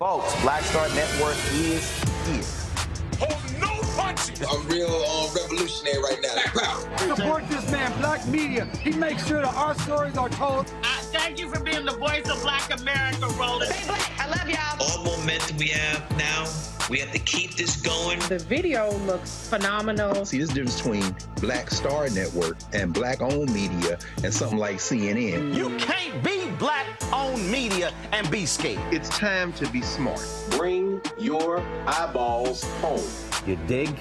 Folks, Black Star Network is here. Hold no punches. I'm real revolutionary right now. Black power. Support this man, Black Media. He makes sure that our stories are told. Thank you for being the voice of Black America, Rolling. Stay black. I love y'all. All momentum we have now, we have to keep this going. The video looks phenomenal. See, this difference between Black Star Network and Black-owned media and something like CNN. You can't be Black-owned media and be scared. It's time to be smart. Bring your eyeballs home. You dig?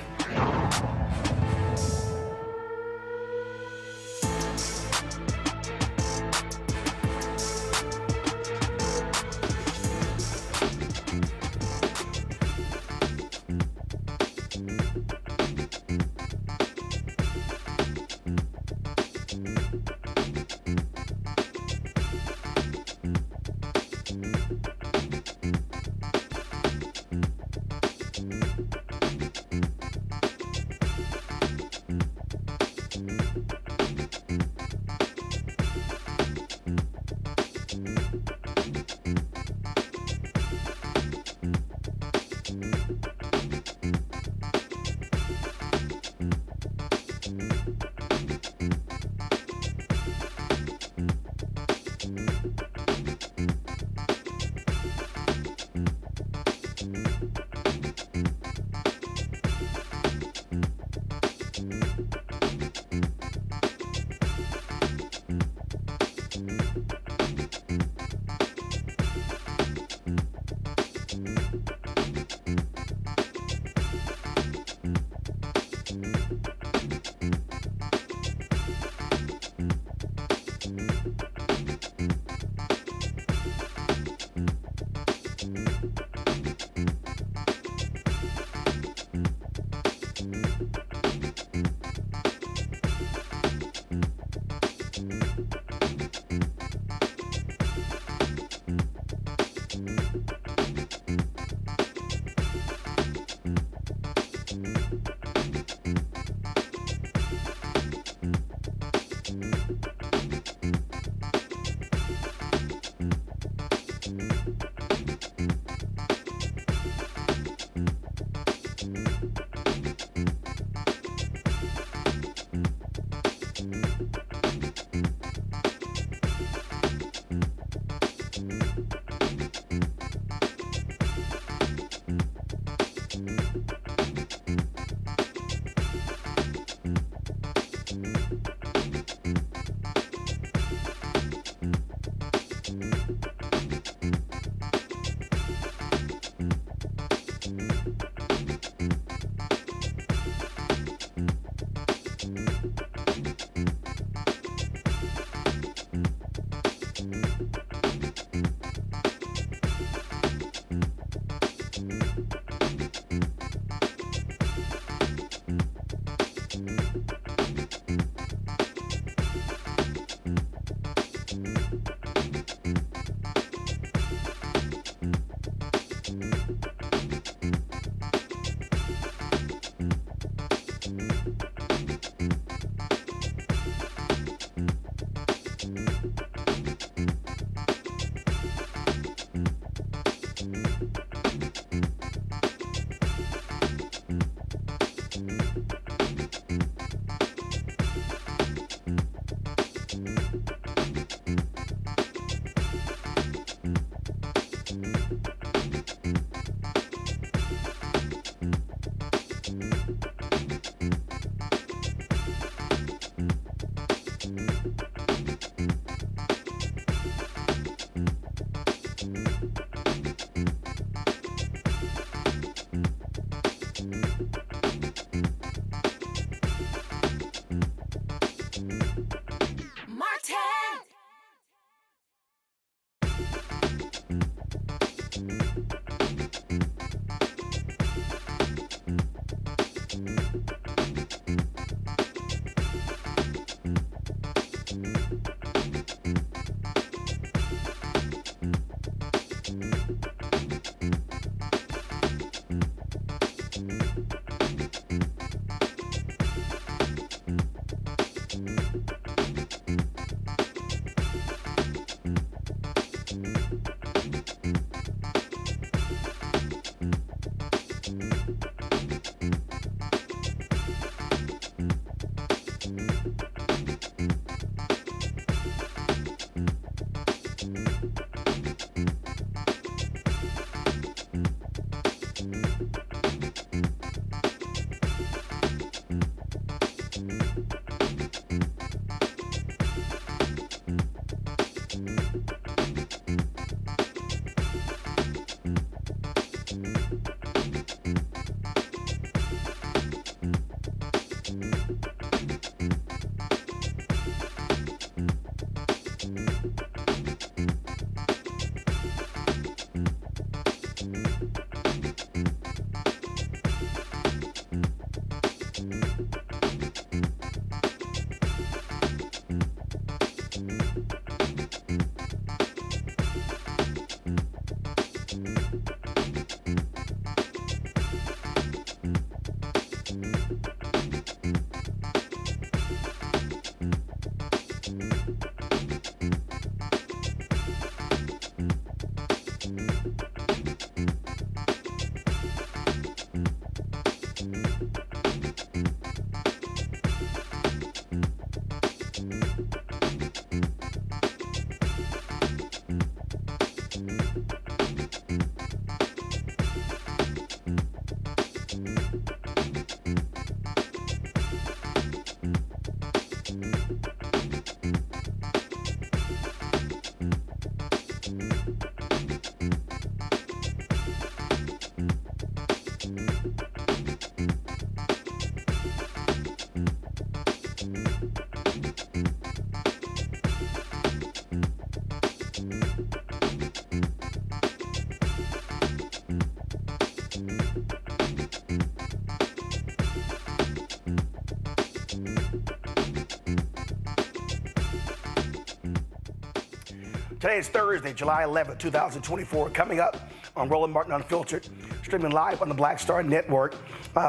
Today is Thursday, July 11, 2024. Coming up on Roland Martin Unfiltered, streaming live on the Black Star Network,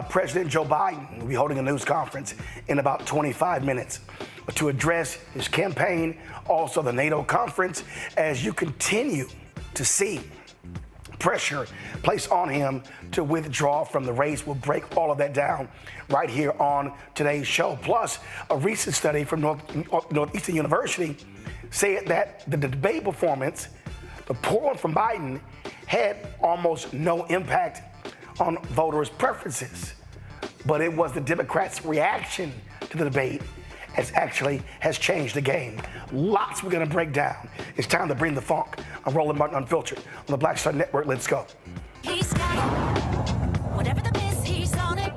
President Joe Biden will be holding a news conference in about 25 minutes to address his campaign, also the NATO conference, as you continue to see pressure placed on him to withdraw from the race. We'll break all of that down right here on today's show. Plus, a recent study from Northeastern University said that the debate performance, the poor one from Biden, had almost no impact on voters' preferences. But it was the Democrats' reaction to the debate has changed the game. Lots we're gonna break down. It's time to bring the funk on Roland Martin Unfiltered on the Black Star Network. Let's go. He's got it. Whatever the miss, he's on it.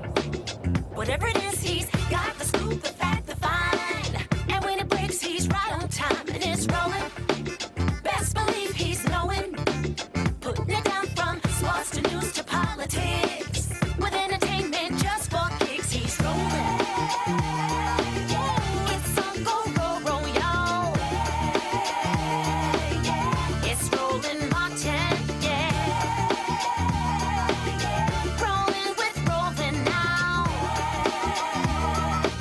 Whatever it is, he's got the scoop, the fact, the find. And when it breaks, he's right on time and it's rolling. Best believe he's knowing. Putting it down from sports to news to politics. With entertainment just for kicks, he's rolling. It's on go, roll, y'all. It's Roland Martin, yeah. Rolling with Roland now.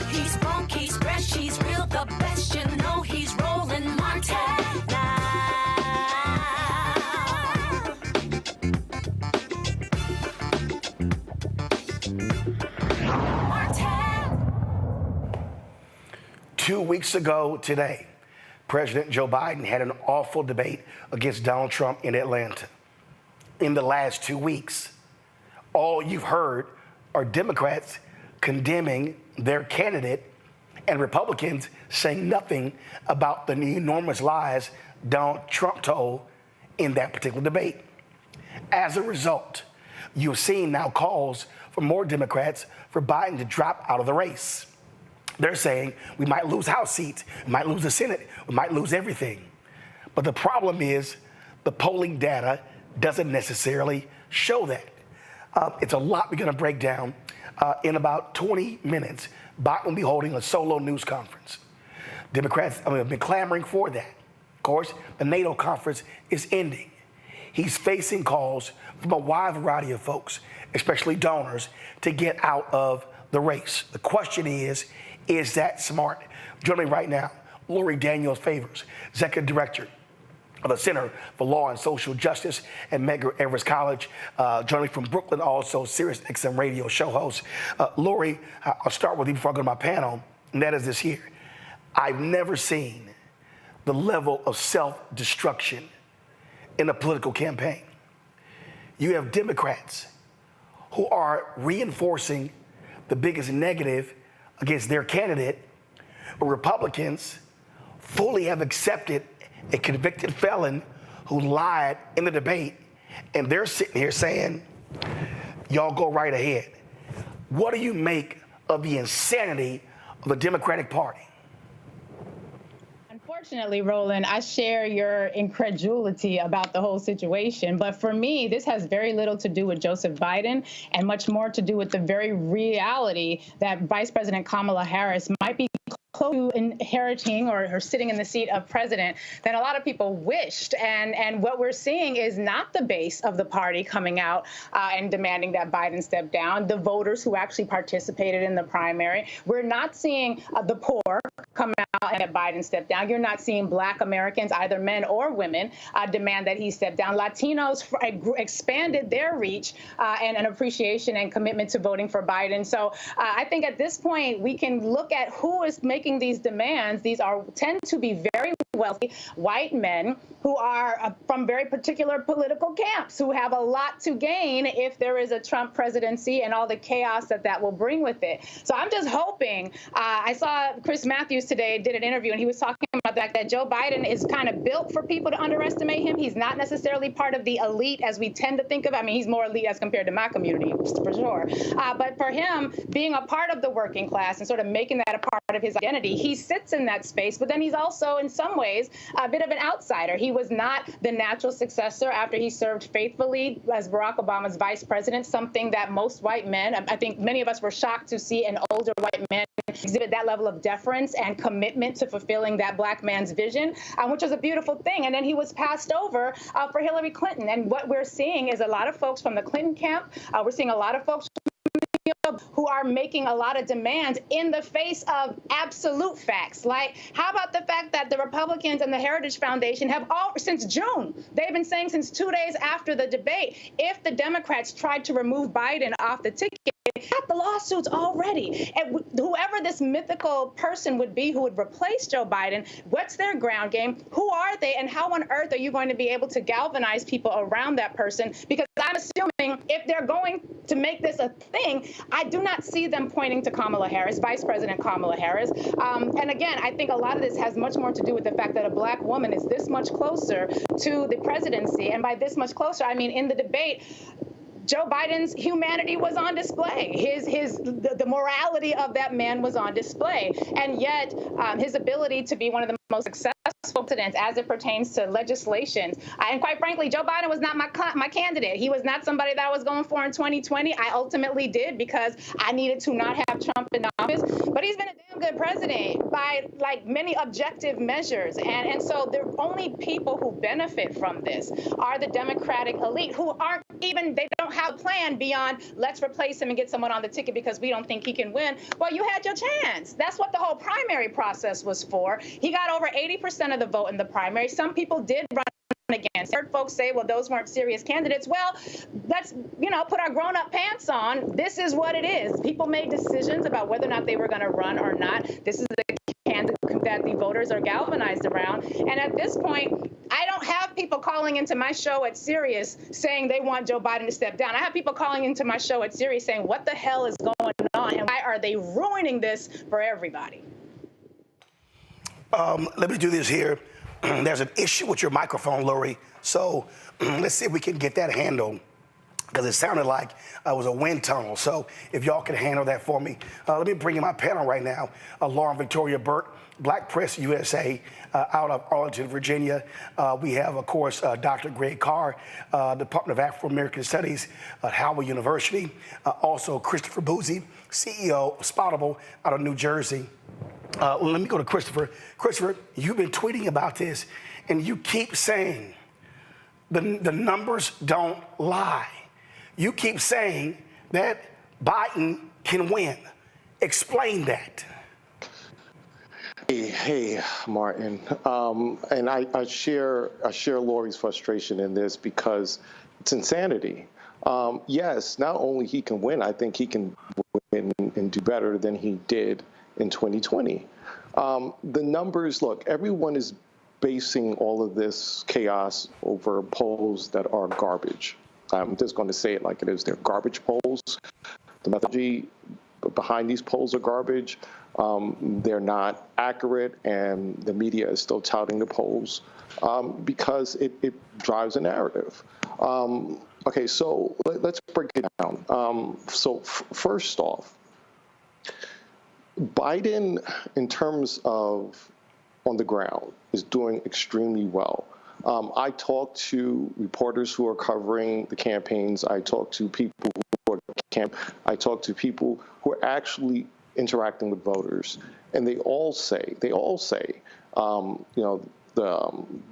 He's funky, he's fresh, he's real, the best, you know he's Roland Martin now. Martin. 2 weeks ago today, President Joe Biden had an awful debate against Donald Trump in Atlanta. In the last 2 weeks, all you've heard are Democrats condemning their candidate and Republicans saying nothing about the enormous lies Donald Trump told in that particular debate. As a result, you've seen now calls for more Democrats for Biden to drop out of the race. They're saying we might lose House seats, we might lose the Senate, we might lose everything. But the problem is the polling data doesn't necessarily show that. It's a lot we're going to break down. In about 20 minutes, Biden will be holding a solo news conference. Democrats have been clamoring for that. Of course, the NATO conference is ending. He's facing calls from a wide variety of folks, especially donors, to get out of the race. The question is that smart? Joining me right now, Lori Daniels Favors, Executive Director of the Center for Law and Social Justice at Medgar Evers College. Joining me from Brooklyn, also Sirius XM radio show host. Lori, I'll start with you before I go to my panel, and that is this here. I've never seen the level of self-destruction in a political campaign. You have Democrats who are reinforcing the biggest negative against their candidate. Republicans fully have accepted a convicted felon who lied in the debate, and they're sitting here saying, y'all go right ahead. What do you make of the insanity of the Democratic Party? Unfortunately, Roland, I share your incredulity about the whole situation. But for me, this has very little to do with Joseph Biden and much more to do with the very reality that Vice President Kamala Harris might be close to inheriting or sitting in the seat of president than a lot of people wished. And what we're seeing is not the base of the party coming out and demanding that Biden step down, the voters who actually participated in the primary. We're not seeing the poor come out and that Biden step down. You're not seeing Black Americans, either men or women, demand that he step down. Latinos expanded their reach and an appreciation and commitment to voting for Biden. So I think at this point, we can look at who is making these demands. These tend to be very wealthy white men who are from very particular political camps, who have a lot to gain if there is a Trump presidency and all the chaos that will bring with it. So I'm just hoping. I saw Chris Matthews today did an interview, and he was talking about the fact that Joe Biden is kind of built for people to underestimate him. He's not necessarily part of the elite as we tend to think of. I mean, he's more elite as compared to my community, for sure. But for him, being a part of the working class and sort of making that a part of his identity. He sits in that space, but then he's also, in some ways, a bit of an outsider. He was not the natural successor after he served faithfully as Barack Obama's vice president, something that most white men, I think many of us were shocked to see an older white man exhibit that level of deference and commitment to fulfilling that black man's vision, which was a beautiful thing. And then he was passed over for Hillary Clinton. And what we're seeing is a lot of folks from the Clinton camp. We're seeing a lot of folks who are making a lot of demands in the face of absolute facts. Like, how about the fact that the Republicans and the Heritage Foundation have all, since June, they've been saying since 2 days after the debate, if the Democrats tried to remove Biden off the ticket, got the lawsuits already. And whoever this mythical person would be who would replace Joe Biden, what's their ground game? Who are they? And how on earth are you going to be able to galvanize people around that person? Because I'm assuming if they're going to make this a thing, I do not see them pointing to Kamala Harris, Vice President Kamala Harris. And again, I think a lot of this has much more to do with the fact that a black woman is this much closer to the presidency. And by this much closer, I mean in the debate, Joe Biden's humanity was on display. The morality of that man was on display. And yet his ability to be one of the most successful presidents as it pertains to legislation. And quite frankly, Joe Biden was not my candidate. He was not somebody that I was going for in 2020. I ultimately did because I needed to not have Trump in office. But he's been a damn good president by like many objective measures. And so the only people who benefit from this are the Democratic elite who aren't even, they don't have a plan beyond let's replace him and get someone on the ticket because we don't think he can win. Well, you had your chance. That's what the whole primary process was for. He got over 80% of the vote in the primary. Some people did run against. I heard folks say, well, those weren't serious candidates. Well, let's, put our grown-up pants on. This is what it is. People made decisions about whether or not they were going to run or not. This is the candidate that the voters are galvanized around. And at this point, I don't have people calling into my show at Sirius saying they want Joe Biden to step down. I have people calling into my show at Sirius saying, what the hell is going on? And why are they ruining this for everybody? Let me do this here. There's an issue with your microphone, Lori. So let's see if we can get that handled, because it sounded like it was a wind tunnel. So if y'all can handle that for me. Let me bring in my panel right now. Lauren Victoria Burke, Black Press USA, out of Arlington, Virginia. We have, of course, Dr. Greg Carr, Department of Afro-American Studies at Howard University. Also, Christopher Boozy, CEO of Spottable out of New Jersey. Let me go to Christopher. Christopher, you've been tweeting about this, and you keep saying the numbers don't lie. You keep saying that Biden can win. Explain that. Hey, Martin. And I share Lori's frustration in this because it's insanity. Yes, not only he can win, I think he can win and do better than he did in 2020. The numbers, look, everyone is basing all of this chaos over polls that are garbage. I'm just going to say it like it is. They're garbage polls. The methodology behind these polls are garbage. They're not accurate, and the media is still touting the polls because it drives a narrative. Okay, so let's break it down. First off, Biden, in terms of on the ground, is doing extremely well. I talk to reporters who are covering the campaigns. I talk to people who are I talk to people who are actually interacting with voters, and they all say, the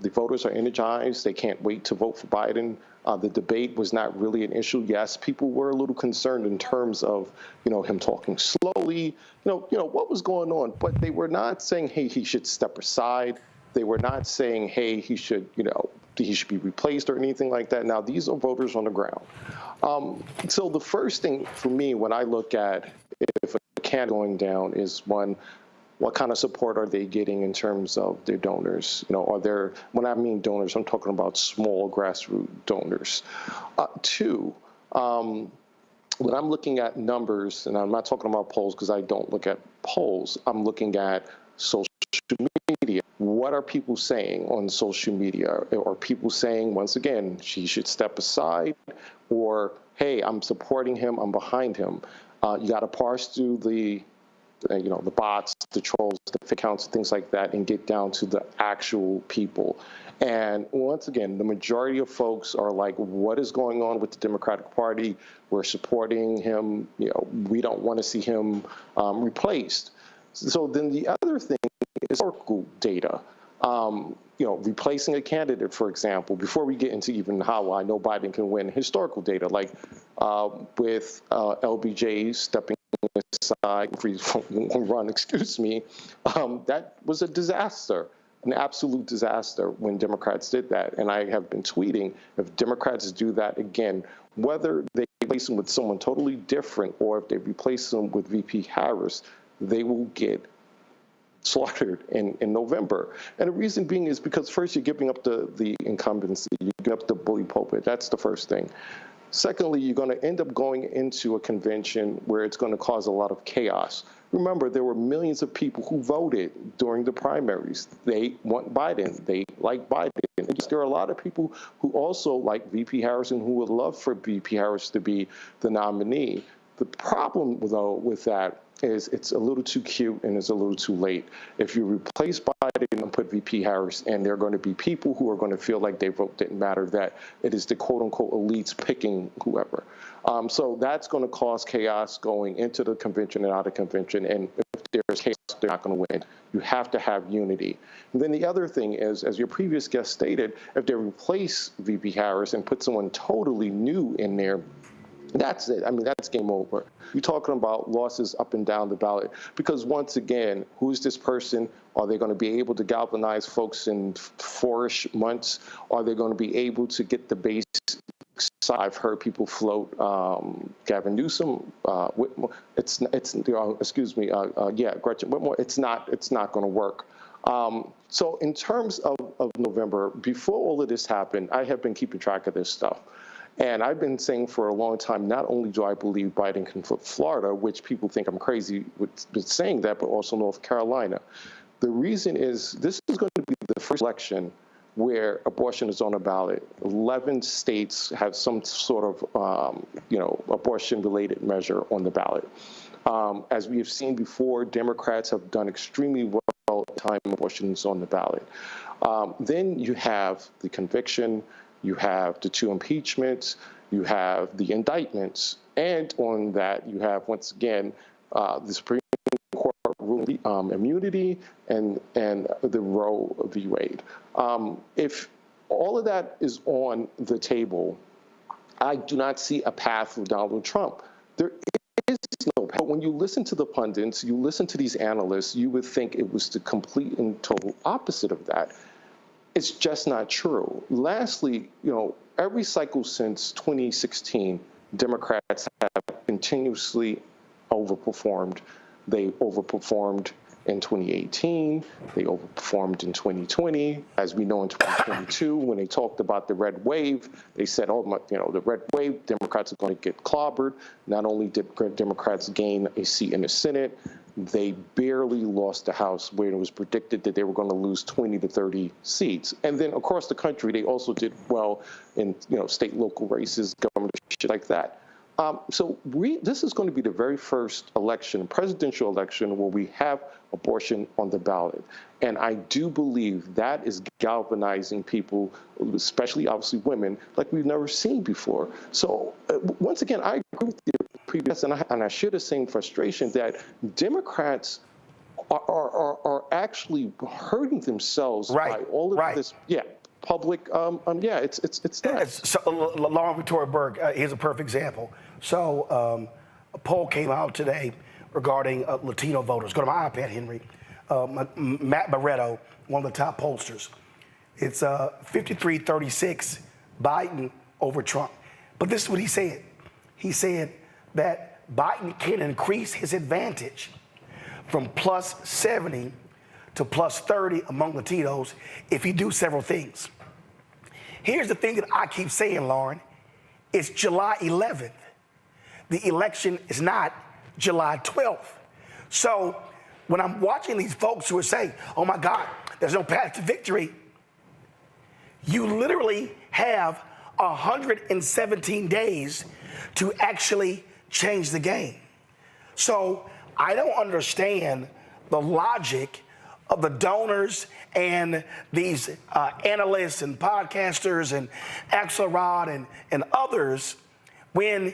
voters are energized. They can't wait to vote for Biden. The debate was not really an issue. Yes, people were a little concerned in terms of, him talking slowly, what was going on. But they were not saying, hey, he should step aside. They were not saying, hey, he should be replaced or anything like that. Now, these are voters on the ground. So the first thing for me when I look at if a candidate going down is one, what kind of support are they getting in terms of their donors? When I mean donors, I'm talking about small grassroots donors. Two, when I'm looking at numbers, and I'm not talking about polls because I don't look at polls, I'm looking at social media. What are people saying on social media? Are people saying, once again, she should step aside? Or, hey, I'm supporting him, I'm behind him? You got to parse through the the bots, the trolls, the fake accounts, things like that, and get down to the actual people. And once again, the majority of folks are like, what is going on with the Democratic Party? We're supporting him. We don't want to see him replaced. So then the other thing is historical data. Replacing a candidate, for example, before we get into even how I know Biden can win, historical data, like with LBJ stepping aside, free run, that was a disaster, an absolute disaster when Democrats did that. And I have been tweeting, if Democrats do that again, whether they replace them with someone totally different or if they replace them with VP Harris, they will get slaughtered in November. And the reason being is because first you're giving up the incumbency, you give up the bully pulpit. That's the first thing. Secondly, you're going to end up going into a convention where it's going to cause a lot of chaos. Remember, there were millions of people who voted during the primaries. They want Biden. They like Biden. And there are a lot of people who also like VP Harris and who would love for VP Harris to be the nominee. The problem, though, with that is it's a little too cute and it's a little too late. If you replace Biden and put VP Harris, and there are going to be people who are going to feel like their vote didn't matter, that it is the quote-unquote elites picking whoever. So that's going to cause chaos going into the convention and out of convention. And if there's chaos, they're not going to win. You have to have unity. And then the other thing is, as your previous guest stated, if they replace VP Harris and put someone totally new in there, that's it. I mean, that's game over. You're talking about losses up and down the ballot because, once again, who's this person? Are they going to be able to galvanize folks in 4-ish months? Are they going to be able to get the base? I've heard people float Gavin Newsom, Whitmore. Gretchen Whitmore. It's not going to work. So in terms of November, before all of this happened, I have been keeping track of this stuff. And I've been saying for a long time, not only do I believe Biden can flip Florida, which people think I'm crazy with saying that, but also North Carolina. The reason is this is going to be the first election where abortion is on a ballot. 11 states have some sort of, abortion-related measure on the ballot. As we have seen before, Democrats have done extremely well time abortions on the ballot. Then you have the conviction. You have the 2 impeachments, you have the indictments, and on that you have, once again, the Supreme Court ruling immunity and the Roe v. Wade. If all of that is on the table, I do not see a path for Donald Trump. There is no path. But when you listen to the pundits, you listen to these analysts, you would think it was the complete and total opposite of that. It's just not true. Lastly, every cycle since 2016, Democrats have continuously overperformed. They overperformed in 2018. They overperformed in 2020. As we know, in 2022, when they talked about the red wave, they said, the red wave, Democrats are going to get clobbered. Not only did Democrats gain a seat in the Senate, they barely lost the House, where it was predicted that they were going to lose 20 to 30 seats. And then across the country, they also did well in state, local races, government, shit like that. So this is going to be the very first election, presidential election, where we have abortion on the ballot. And I do believe that is galvanizing people, especially obviously women, like we've never seen before. So once again, I agree with your previous, and I share the same frustration that Democrats are actually hurting themselves by all of this. Yeah. Public, it's not. So, Lauren Victoria Berg, here's a perfect example. So, a poll came out today regarding Latino voters. Go to my iPad, Henry. Matt Barreto, one of the top pollsters. It's 53-36, Biden over Trump. But this is what he said. He said that Biden can increase his advantage from plus 70 to plus 30 among Latinos if he do several things. Here's the thing that I keep saying, Lauren. It's July 11th. The election is not July 12th. So when I'm watching these folks who are saying, oh my God, there's no path to victory, you literally have 117 days to actually change the game. So I don't understand the logic of the donors and these analysts and podcasters and Axelrod and others when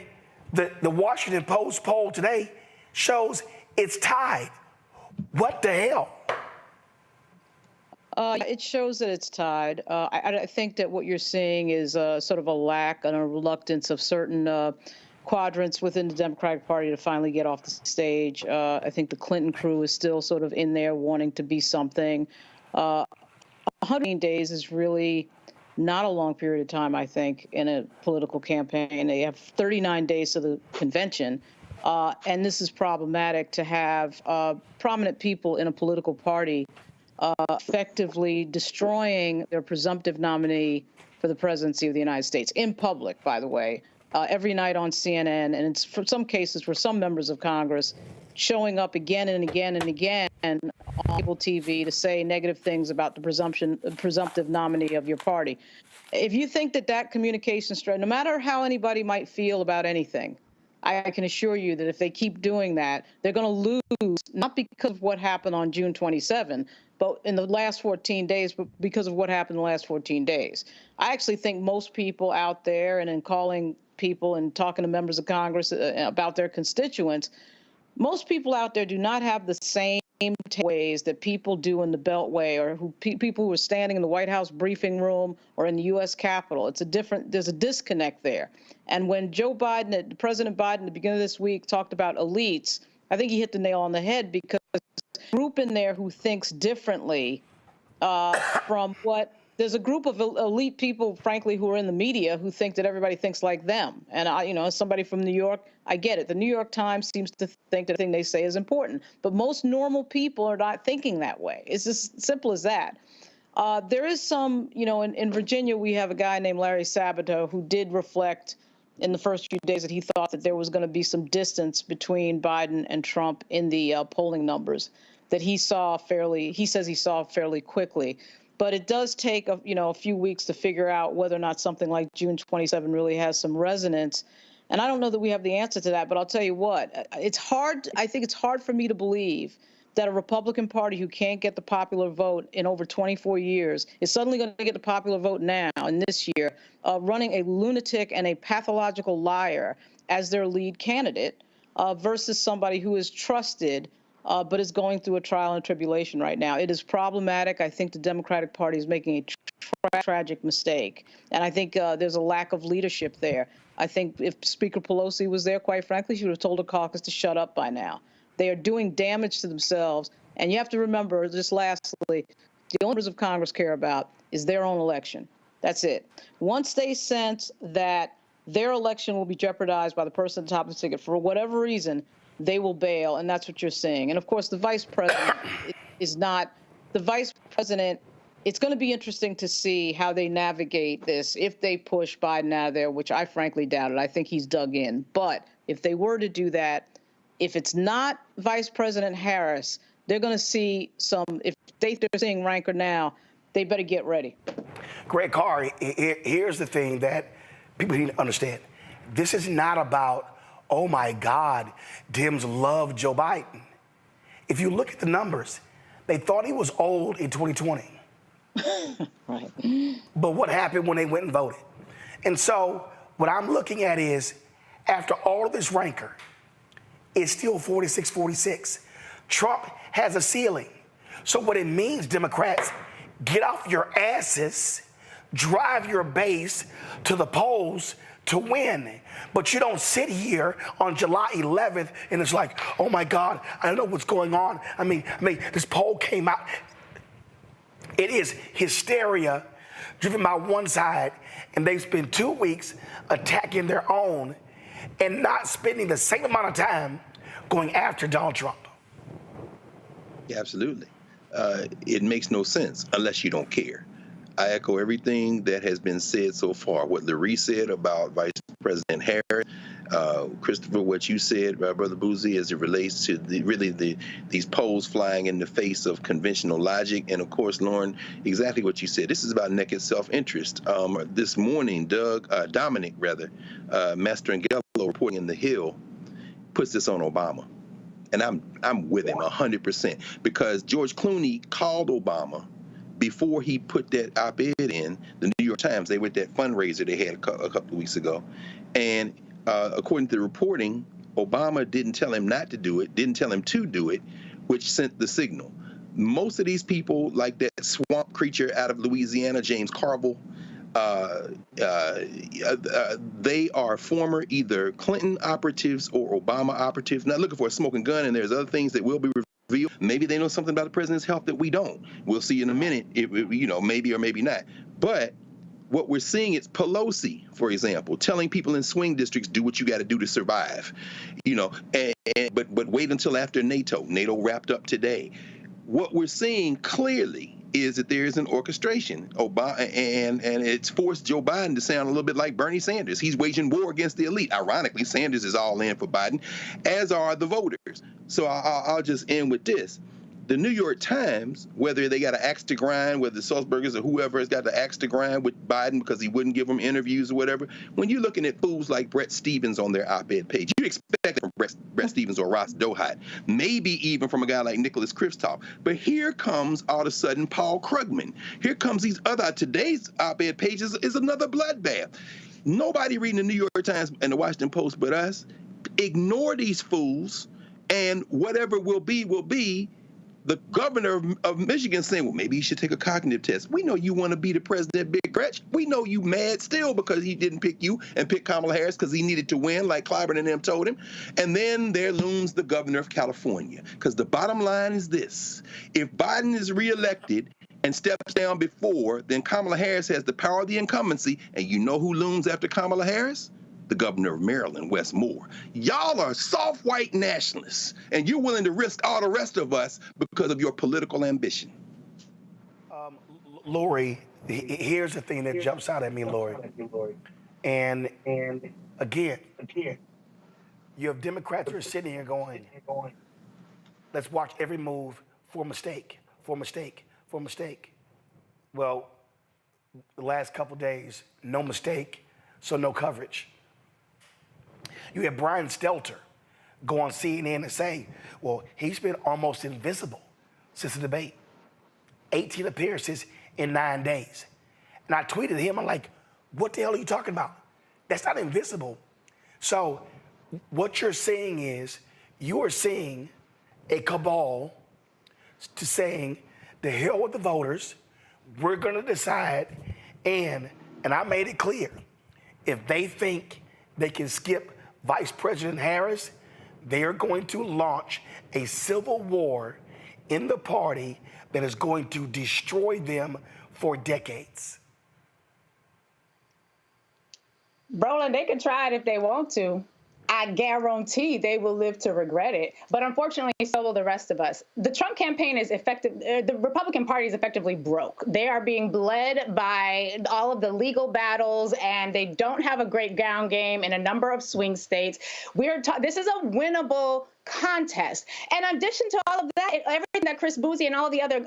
the Washington Post poll today shows it's tied. What the hell? It shows that it's tied. I think that what you're seeing is sort of a lack and a reluctance of certain quadrants within the Democratic Party to finally get off the stage. I think the Clinton crew is still sort of in there wanting to be something. 100 days is really not a long period of time, I think, in a political campaign. They have 39 days to the convention. And this is problematic to have prominent people in a political party effectively destroying their presumptive nominee for the presidency of the United States, in public, by the way, every night on CNN, and it's for some cases for some members of Congress showing up again and again and again on cable TV to say negative things about the presumptive nominee of your party. If you think that communication strategy, no matter how anybody might feel about anything, I can assure you that if they keep doing that, they're going to lose, not because of what happened on June 27, but in the last 14 days, but because of what happened in the last 14 days. I actually think most people out there, and in calling people and talking to members of Congress about their constituents, most people out there do not have the same ways that people do in the Beltway, or people who are standing in the White House briefing room or in the U.S. Capitol. There's a disconnect there. And when President Biden at the beginning of this week talked about elites, I think he hit the nail on the head, because there's a group in there who thinks differently from what there's a group of elite people, frankly, who are in the media who think that everybody thinks like them. And as somebody from New York, I get it. The New York Times seems to think that everything they say is important, but most normal people are not thinking that way. It's as simple as that. There is some, in Virginia, we have a guy named Larry Sabato who did reflect in the first few days that he thought that there was going to be some distance between Biden and Trump in the polling numbers that he says he saw fairly quickly. But it does take a few weeks to figure out whether or not something like June 27 really has some resonance. And I don't know that we have the answer to that, but I'll tell you what, it's hard. I think it's hard for me to believe that a Republican Party who can't get the popular vote in over 24 years is suddenly going to get the popular vote now and this year, running a lunatic and a pathological liar as their lead candidate versus somebody who is trusted but is going through a trial and tribulation right now. It is problematic. I think the Democratic Party is making a tragic mistake, and I think there's a lack of leadership there. I think if Speaker Pelosi was there, quite frankly, she would have told the caucus to shut up by now. They are doing damage to themselves, and you have to remember, just lastly, the only members of Congress care about is their own election. That's it. Once they sense that their election will be jeopardized by the person at the top of the ticket for whatever reason, they will bail, and that's what you're seeing. And of course, the vice president is not the vice president. It's going to be interesting to see how they navigate this if they push Biden out of there, which I frankly doubt it. I think he's dug in. But if they were to do that, if it's not Vice President Harris, they're going to see some. If they're seeing rancor now, they better get ready. Greg Carr, here's the thing that people need to understand. This is not about, oh my God, Dems love Joe Biden. If you look at the numbers, they thought he was old in 2020. Right. But what happened when they went and voted? And so what I'm looking at is, after all of this rancor, it's still 46-46. Trump has a ceiling. So what it means, Democrats, get off your asses, drive your base to the polls to win. But you don't sit here on July 11th and it's like, oh my God, I don't know what's going on. I mean, this poll came out. It is hysteria driven by one side, and they've spent 2 weeks attacking their own and not spending the same amount of time going after Donald Trump. Yeah, absolutely. It makes no sense unless you don't care. I echo everything that has been said so far. What Larry said about Vice President Harris, Christopher, what you said, Brother Boozy, as it relates to these polls flying in the face of conventional logic, and of course, Lauren, exactly what you said. This is about naked self-interest. This morning, Dominic, Master and Gello reporting in The Hill, puts this on Obama. and I'm with him 100%, because George Clooney called Obama before he put that op-ed in the New York Times. They were at that fundraiser they had a couple of weeks ago, and according to the reporting, Obama didn't tell him not to do it, didn't tell him to do it, which sent the signal. Most of these people, like that swamp creature out of Louisiana, James Carville, they are former either Clinton operatives or Obama operatives, not looking for a smoking gun, and there's other things that will be revealed. Maybe they know something about the president's health that we don't. We'll see in a minute, maybe or maybe not. But what we're seeing is Pelosi, for example, telling people in swing districts, do what you got to do to survive, but wait until after NATO. NATO wrapped up today. What we're seeing clearly is that there is an orchestration. Obama, and it's forced Joe Biden to sound a little bit like Bernie Sanders. He's waging war against the elite. Ironically, Sanders is all in for Biden, as are the voters. So I'll just end with this. The New York Times, whether they got an axe to grind, whether the Sulzbergers or whoever has got the axe to grind with Biden because he wouldn't give them interviews or whatever, when you're looking at fools like Brett Stevens on their op-ed page, you expect it from Brett Stevens or Ross Dohart, maybe even from a guy like Nicholas Kristof. But here comes, all of a sudden, Paul Krugman. Here comes these other, today's op-ed pages is another bloodbath. Nobody reading the New York Times and the Washington Post but us. Ignore these fools, and whatever will be. The governor of Michigan saying, well, maybe you should take a cognitive test. We know you want to be the president, Big Gretch. We know you mad still because he didn't pick you and pick Kamala Harris because he needed to win, like Clyburn and them told him. And then there looms the governor of California, because the bottom line is this. If Biden is reelected and steps down before, then Kamala Harris has the power of the incumbency. And you know who looms after Kamala Harris? The governor of Maryland, Wes Moore. Y'all are soft white nationalists, and you're willing to risk all the rest of us because of your political ambition. Lori, here's the thing that jumps out at me, Lori. And again, you have Democrats who are sitting here going, let's watch every move for mistake. Well, the last couple days, no mistake, so no coverage. You have Brian Stelter go on CNN and say, well, he's been almost invisible since the debate. 18 appearances in 9 days. And I tweeted him, I'm like, what the hell are you talking about? That's not invisible. So what you're saying is, you are seeing a cabal to saying, the hell with the voters, we're gonna decide, and I made it clear, if they think they can skip Vice President Harris, they are going to launch a civil war in the party that is going to destroy them for decades. Roland, they can try it if they want to. I guarantee they will live to regret it. But unfortunately, so will the rest of us. The Trump campaign is effective. The Republican Party is effectively broke. They are being bled by all of the legal battles, and they don't have a great ground game in a number of swing states. This is a winnable contest. And in addition to all of that, everything that Chris Boozy and all the other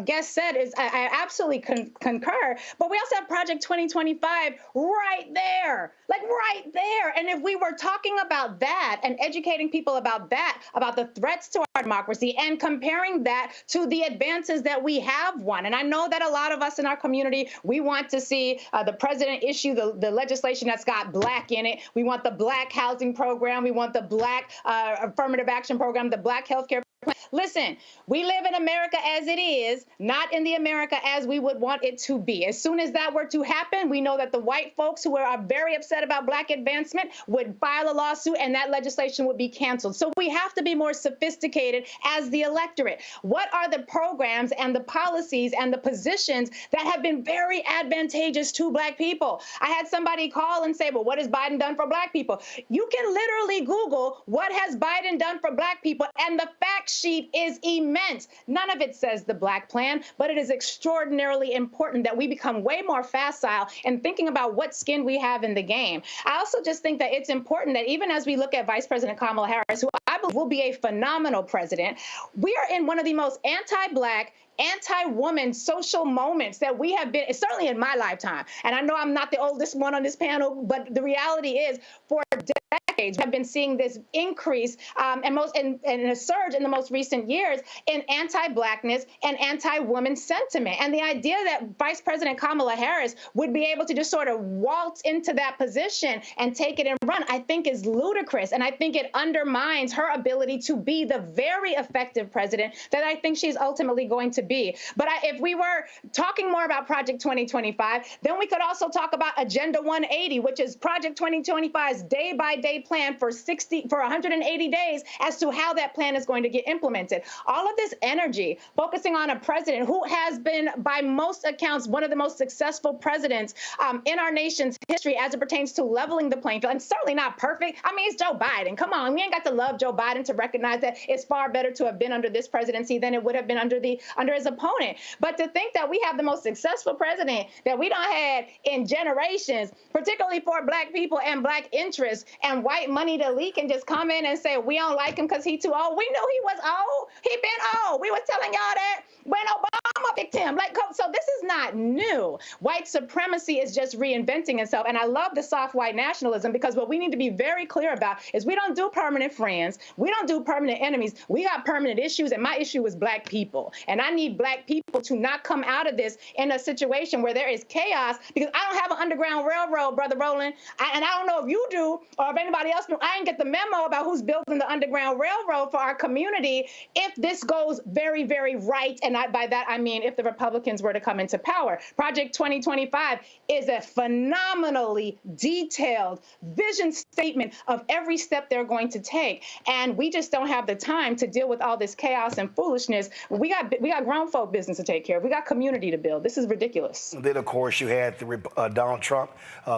guests said is I absolutely concur. But we also have Project 2025 right there, like right there. And if we were talking about that and educating people about that, about the threats to our democracy, and comparing that to the advances that we have won. And I know that a lot of us in our community, we want to see the president issue the legislation that's got black in it. We want the black housing program. We want the black affirmative action program, the black healthcare plan. Listen, we live in America as it is, not in the America as we would want it to be. As soon as that were to happen, we know that the white folks who are very upset about black advancement would file a lawsuit, and that legislation would be canceled. So we have to be more sophisticated as the electorate. What are the programs and the policies and the positions that have been very advantageous to black people? I had somebody call and say, well, what has Biden done for black people? You can literally Google what has Biden done for black people, and the fact sheet is immense. None of it says the black plan, but it is extraordinarily important that we become way more facile in thinking about what skin we have in the game. I also just think that it's important that even as we look at Vice President Kamala Harris, who I believe will be a phenomenal president, we are in one of the most anti-black, anti-woman social moments that we have been, certainly in my lifetime. And I know I'm not the oldest one on this panel, but the reality is, for decades, we have been seeing this increase and a surge in the most recent years in anti-Blackness and anti-woman sentiment. And the idea that Vice President Kamala Harris would be able to just sort of waltz into that position and take it and run, I think is ludicrous. And I think it undermines her ability to be the very effective president that I think she's ultimately going to be. But if we were talking more about Project 2025, then we could also talk about Agenda 180, which is Project 2025's day-by-day plan for 180 days as to how that plan is going to get implemented. All of this energy focusing on a president who has been, by most accounts, one of the most successful presidents in our nation's history as it pertains to leveling the playing field, and certainly not perfect. I mean, it's Joe Biden. Come on, we ain't got to love Joe Biden to recognize that it's far better to have been under this presidency than it would have been under his opponent. But to think that we have the most successful president that we don't had in generations, particularly for Black people and Black interests, and white moneyed elite can just come in and say we don't like him because he's too old. We knew he was old. He been old. We were telling y'all that when Obama picked him. So this is not new. White supremacy is just reinventing itself. And I love the soft white nationalism, because what we need to be very clear about is we don't do permanent friends. We don't do permanent enemies. We got permanent issues. And my issue is Black people. And I need Black people to not come out of this in a situation where there is chaos, because I don't have an underground railroad, Brother Rolling. And I don't know if you do or if anybody else do. I didn't get the memo about who's building the underground railroad for our community if this goes very, very right. And by that, I mean if the Republicans were to come into power. Project 2025 is a phenomenally detailed vision statement of every step they're going to take. And we just don't have the time to deal with all this chaos and foolishness. We got grown folk business to take care of. We got community to build. This is ridiculous. Then, of course, you had Donald Trump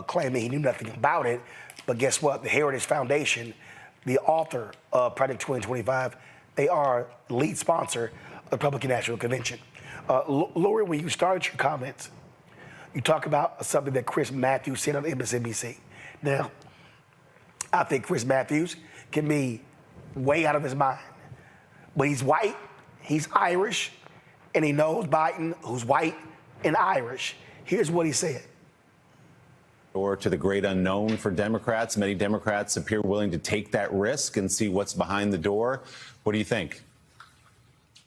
claiming he knew nothing about it. But guess what? The Heritage Foundation, the author of Project 2025, they are lead sponsor of the Republican National Convention. Lori, when you started your comments, you talk about something that Chris Matthews said on MSNBC. Now, I think Chris Matthews can be way out of his mind. But he's white, he's Irish, and he knows Biden, who's white and Irish. Here's what he said. Or to the great unknown for Democrats. Many Democrats appear willing to take that risk and see what's behind the door. What do you think?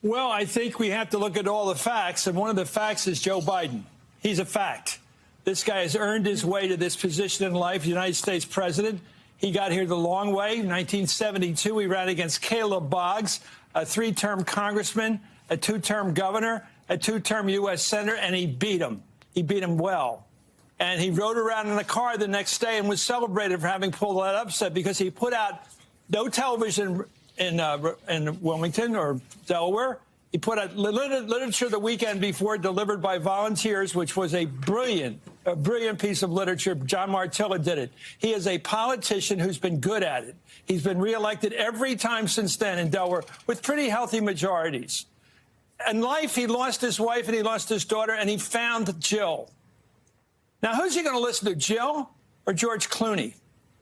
Well, I think we have to look at all the facts, and one of the facts is Joe Biden. He's a fact. This guy has earned his way to this position in life, United States president. He got here the long way. In 1972, he ran against Caleb Boggs, a 3-term congressman, a 2-term governor, a 2-term U.S. senator, and he beat him. He beat him well. And he rode around in a car the next day and was celebrated for having pulled that upset, because he put out no television in Wilmington or Delaware. He put out literature the weekend before, delivered by volunteers, which was a brilliant piece of literature. John Martilla did it. He is a politician who's been good at it. He's been reelected every time since then in Delaware with pretty healthy majorities. In life, he lost his wife and he lost his daughter, and he found Jill. Now, who's he going to listen to, Jill or George Clooney?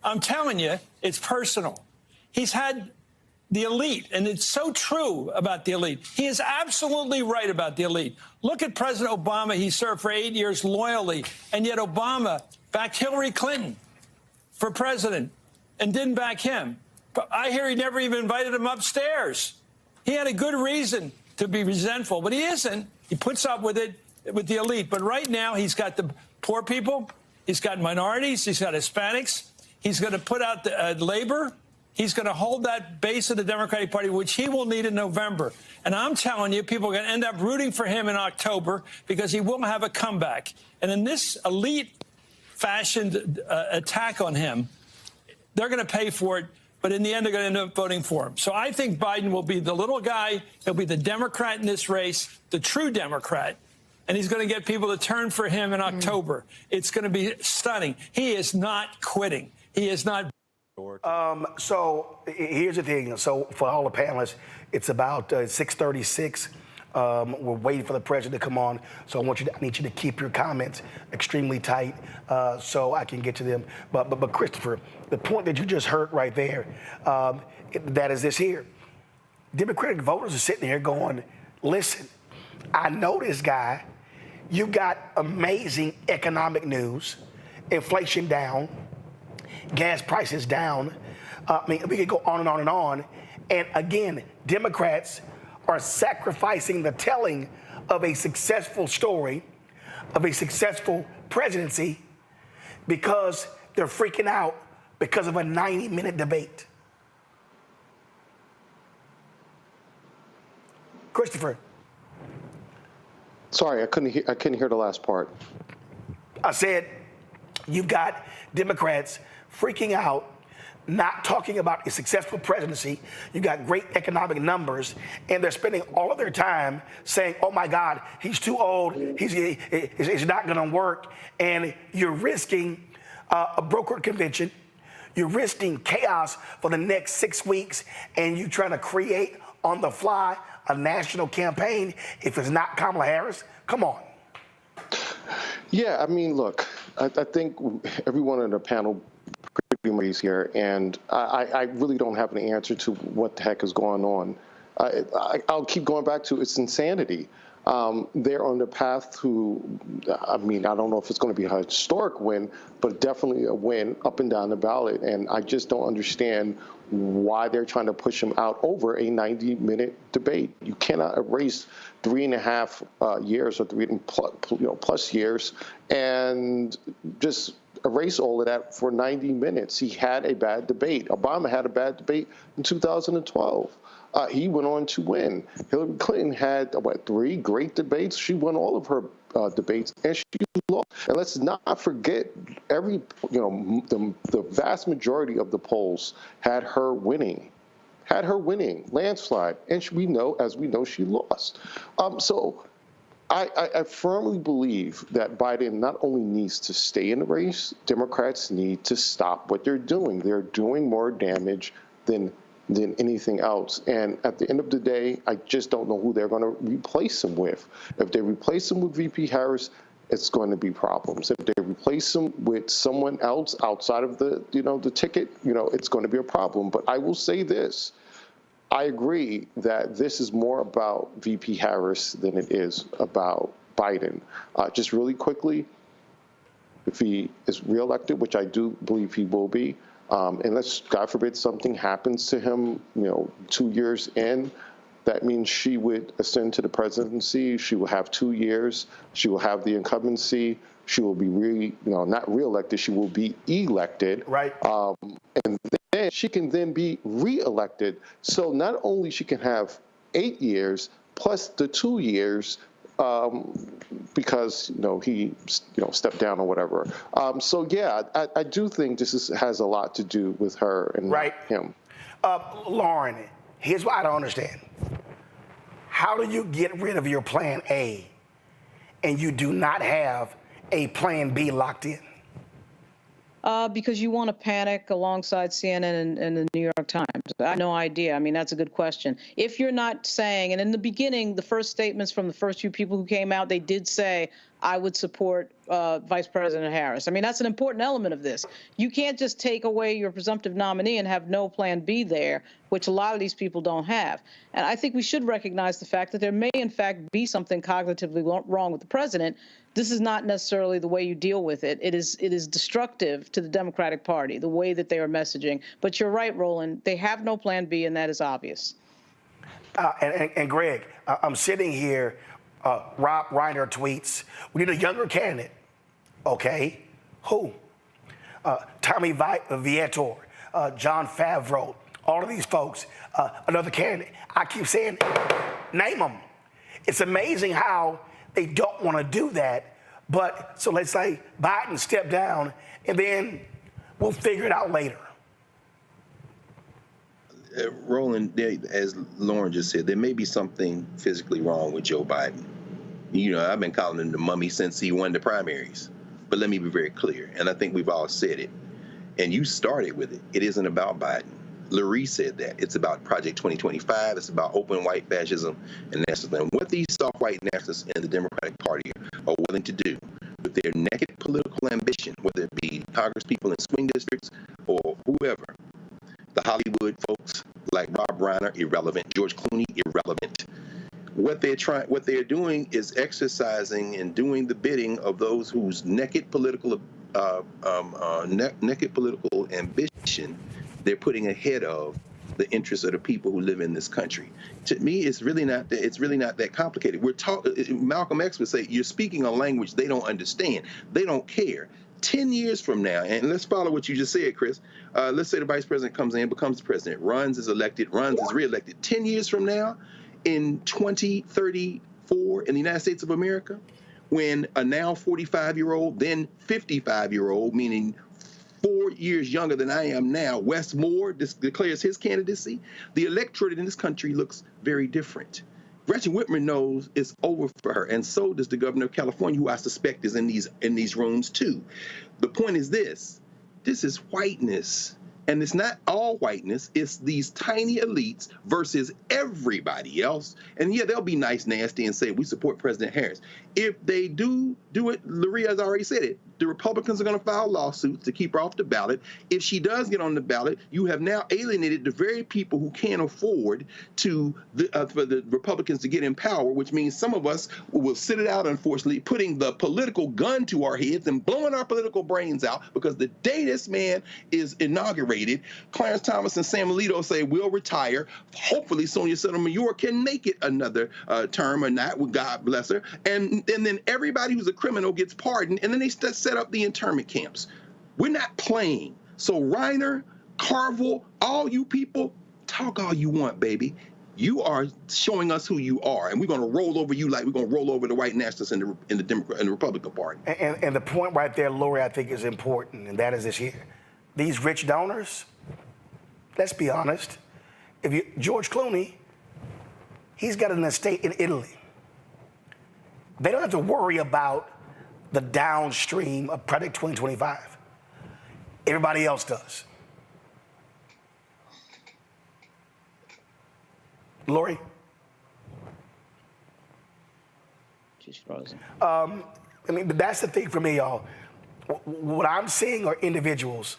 I'm telling you, it's personal. He's had the elite, and it's so true about the elite. He is absolutely right about the elite. Look at President Obama. He served for 8 years loyally, and yet Obama backed Hillary Clinton for president and didn't back him. But I hear he never even invited him upstairs. He had a good reason to be resentful, but he isn't. He puts up with it with the elite. But right now, he's got the poor people. He's got minorities. He's got Hispanics. He's going to put out the labor. He's going to hold that base of the Democratic Party, which he will need in November. And I'm telling you, people are going to end up rooting for him in October, because he will have a comeback. And in this elite-fashioned attack on him, they're going to pay for it. But in the end, they're going to end up voting for him. So I think Biden will be the little guy. He'll be the Democrat in this race, the true Democrat. And he's going to get people to turn for him in October. It's going to be stunning. He is not quitting. He is not. So here's the thing. So for all the panelists, it's about 6:36. We're waiting for the president to come on. So I need you to keep your comments extremely tight so I can get to them. But Christopher, the point that you just heard right there, that is this here. Democratic voters are sitting here going, listen, I know this guy. You got amazing economic news, inflation down, gas prices down. I mean, we could go on and on and on. And again, Democrats are sacrificing the telling of a successful story, of a successful presidency, because they're freaking out because of a 90-minute debate. Christopher. Sorry, I couldn't hear the last part. I said you've got Democrats freaking out, not talking about a successful presidency. You've got great economic numbers, and they're spending all of their time saying, oh my God, he's too old, he's not gonna work. And you're risking a brokered convention. You're risking chaos for the next 6 weeks, and you're trying to create on the fly a national campaign if it's not Kamala Harris. Come on. Yeah, I mean, look, I think everyone on the panel pretty much is here, and I really don't have an answer to what the heck is going on. I'll keep going back to it's insanity. They're on the path to, I mean, I don't know if it's going to be a historic win, but definitely a win up and down the ballot. And I just don't understand why they're trying to push him out over a 90-minute debate. You cannot erase 3.5 years or plus years and just erase all of that for 90 minutes. He had a bad debate. Obama had a bad debate in 2012. He went on to win. Hillary Clinton had, 3 great debates? She won all of her debates, and she lost. And let's not forget, the vast majority of the polls had her winning, landslide. And as we know, she lost. So I firmly believe that Biden not only needs to stay in the race, Democrats need to stop what they're doing. They're doing more damage than anything else. And at the end of the day, I just don't know who they're going to replace him with. If they replace him with VP Harris, it's going to be problems. If they replace him with someone else outside of the ticket, it's going to be a problem. But I will say this. I agree that this is more about VP Harris than it is about Biden. Just really quickly, if he is reelected, which I do believe he will be, unless, God forbid, something happens to him, 2 years in, that means she would ascend to the presidency. She will have 2 years. She will have the incumbency. She will be not reelected. She will be elected. Right. And then she can then be reelected. So not only she can have 8 years plus the 2 years because he stepped down or whatever. So yeah, I do think this has a lot to do with her and not him. Lauren, here's what I don't understand. How do you get rid of your plan A and you do not have a plan B locked in? Because you want to panic alongside CNN and the New York Times. I have no idea. I mean, that's a good question. If you're not saying, and in the beginning, the first statements from the first few people who came out, they did say, I would support Vice President Harris. I mean, that's an important element of this. You can't just take away your presumptive nominee and have no plan B there, which a lot of these people don't have. And I think we should recognize the fact that there may, in fact, be something cognitively wrong with the president. This is not necessarily the way you deal with it. It is destructive to the Democratic Party, the way that they are messaging. But you're right, Roland. They have no plan B, and that is obvious. And Greg, I'm sitting here. Rob Reiner tweets, we need a younger candidate. Okay, who? Tommy Vietor, John Favreau, all of these folks, another candidate. I keep saying, name them. It's amazing how they don't want to do that. But so let's say Biden step down and then we'll figure it out later. Roland, as Lauren just said, there may be something physically wrong with Joe Biden. I've been calling him the mummy since he won the primaries. But let me be very clear, and I think we've all said it, and you started with it. It isn't about Biden. Lurie said that. It's about Project 2025. It's about open white fascism and nationalism. What these soft white nationalists in the Democratic Party are willing to do with their naked political ambition, whether it be Congress people in swing districts or whoever, the Hollywood folks like Rob Reiner, irrelevant. George Clooney, irrelevant. What they're doing is exercising and doing the bidding of those whose naked political naked political ambition they're putting ahead of the interests of the people who live in this country. To me, it's really not that complicated. Malcolm X would say, you're speaking a language they don't understand. They don't care. 10 years from now, and let's follow what you just said, Chris. Let's say the vice president comes in, becomes the president, runs, is elected, runs, is reelected. 10 years from now, in 2034 in the United States of America, when a now 45-year-old, then 55-year-old, meaning 4 years younger than I am now, Wes Moore declares his candidacy, the electorate in this country looks very different. Gretchen Whitmer knows it's over for her, and so does the governor of California, who I suspect is in these rooms too. The point is this is whiteness. And it's not all whiteness, it's these tiny elites versus everybody else. And yeah, they'll be nice, nasty, and say, we support President Harris. If they do it, Luria has already said it, the Republicans are going to file lawsuits to keep her off the ballot. If she does get on the ballot, you have now alienated the very people who can't afford for the Republicans to get in power, which means some of us will sit it out, unfortunately, putting the political gun to our heads and blowing our political brains out, because the day this man is inaugurated, Clarence Thomas and Sam Alito say we'll retire. Hopefully Sonia Sotomayor can make it another term or not, with God bless her. And then everybody who's a criminal gets pardoned, and then they set up the internment camps. We're not playing. So Reiner, Carville, all you people, talk all you want, baby. You are showing us who you are, and we're going to roll over you like we're going to roll over the white nationalists in the Democrat and the Republican Party. And the point right there, Lori, I think is important, and that is this here. These rich donors, let's be honest, George Clooney, he's got an estate in Italy. They don't have to worry about the downstream of Project 2025. Everybody else does. Lori? She's frozen. But that's the thing for me, y'all. What I'm seeing are individuals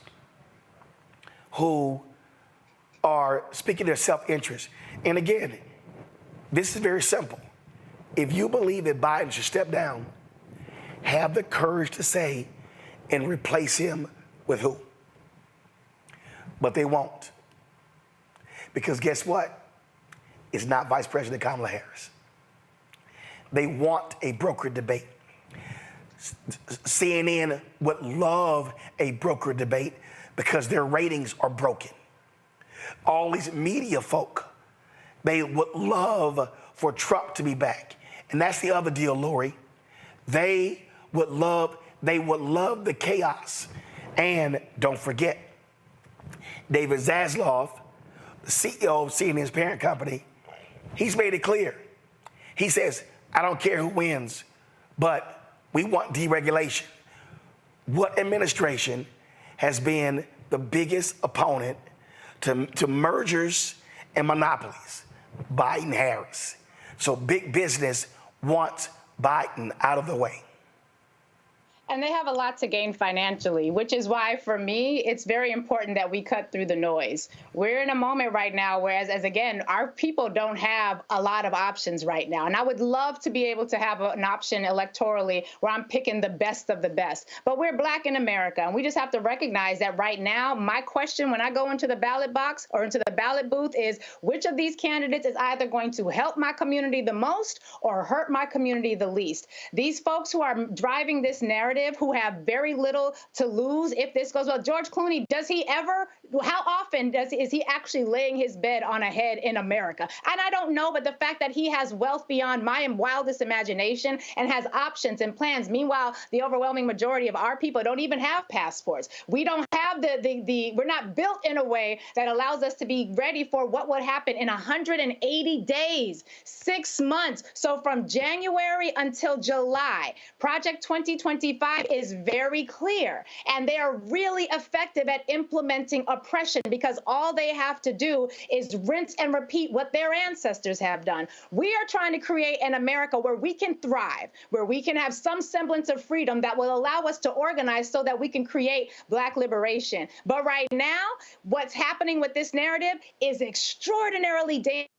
who are speaking their self-interest. And again, this is very simple. If you believe that Biden should step down, have the courage to say and replace him with who? But they won't. Because guess what? It's not Vice President Kamala Harris. They want a brokered debate. CNN would love a brokered debate because their ratings are broken. All these media folk, they would love for Trump to be back. And that's the other deal, Lori. They would love the chaos. And don't forget, David Zaslav, the CEO of CNN's parent company, he's made it clear. He says, I don't care who wins, but we want deregulation. What administration has been the biggest opponent to mergers and monopolies? Biden-Harris. So big business wants Biden out of the way. And they have a lot to gain financially, which is why, for me, it's very important that we cut through the noise. We're in a moment right now where, as again, our people don't have a lot of options right now. And I would love to be able to have an option electorally where I'm picking the best of the best. But we're Black in America, and we just have to recognize that right now, my question when I go into the ballot box or into the ballot booth is, which of these candidates is either going to help my community the most or hurt my community the least? These folks who are driving this narrative, who have very little to lose if this goes well. George Clooney, how often is he actually laying his bed on a head in America? And I don't know, but the fact that he has wealth beyond my wildest imagination and has options and plans. Meanwhile, the overwhelming majority of our people don't even have passports. We don't have we're not built in a way that allows us to be ready for what would happen in 180 days, 6 months. So from January until July, Project 2025 is very clear, and they are really effective at implementing oppression because all they have to do is rinse and repeat what their ancestors have done. We are trying to create an America where we can thrive, where we can have some semblance of freedom that will allow us to organize so that we can create Black liberation. But right now, what's happening with this narrative is extraordinarily dangerous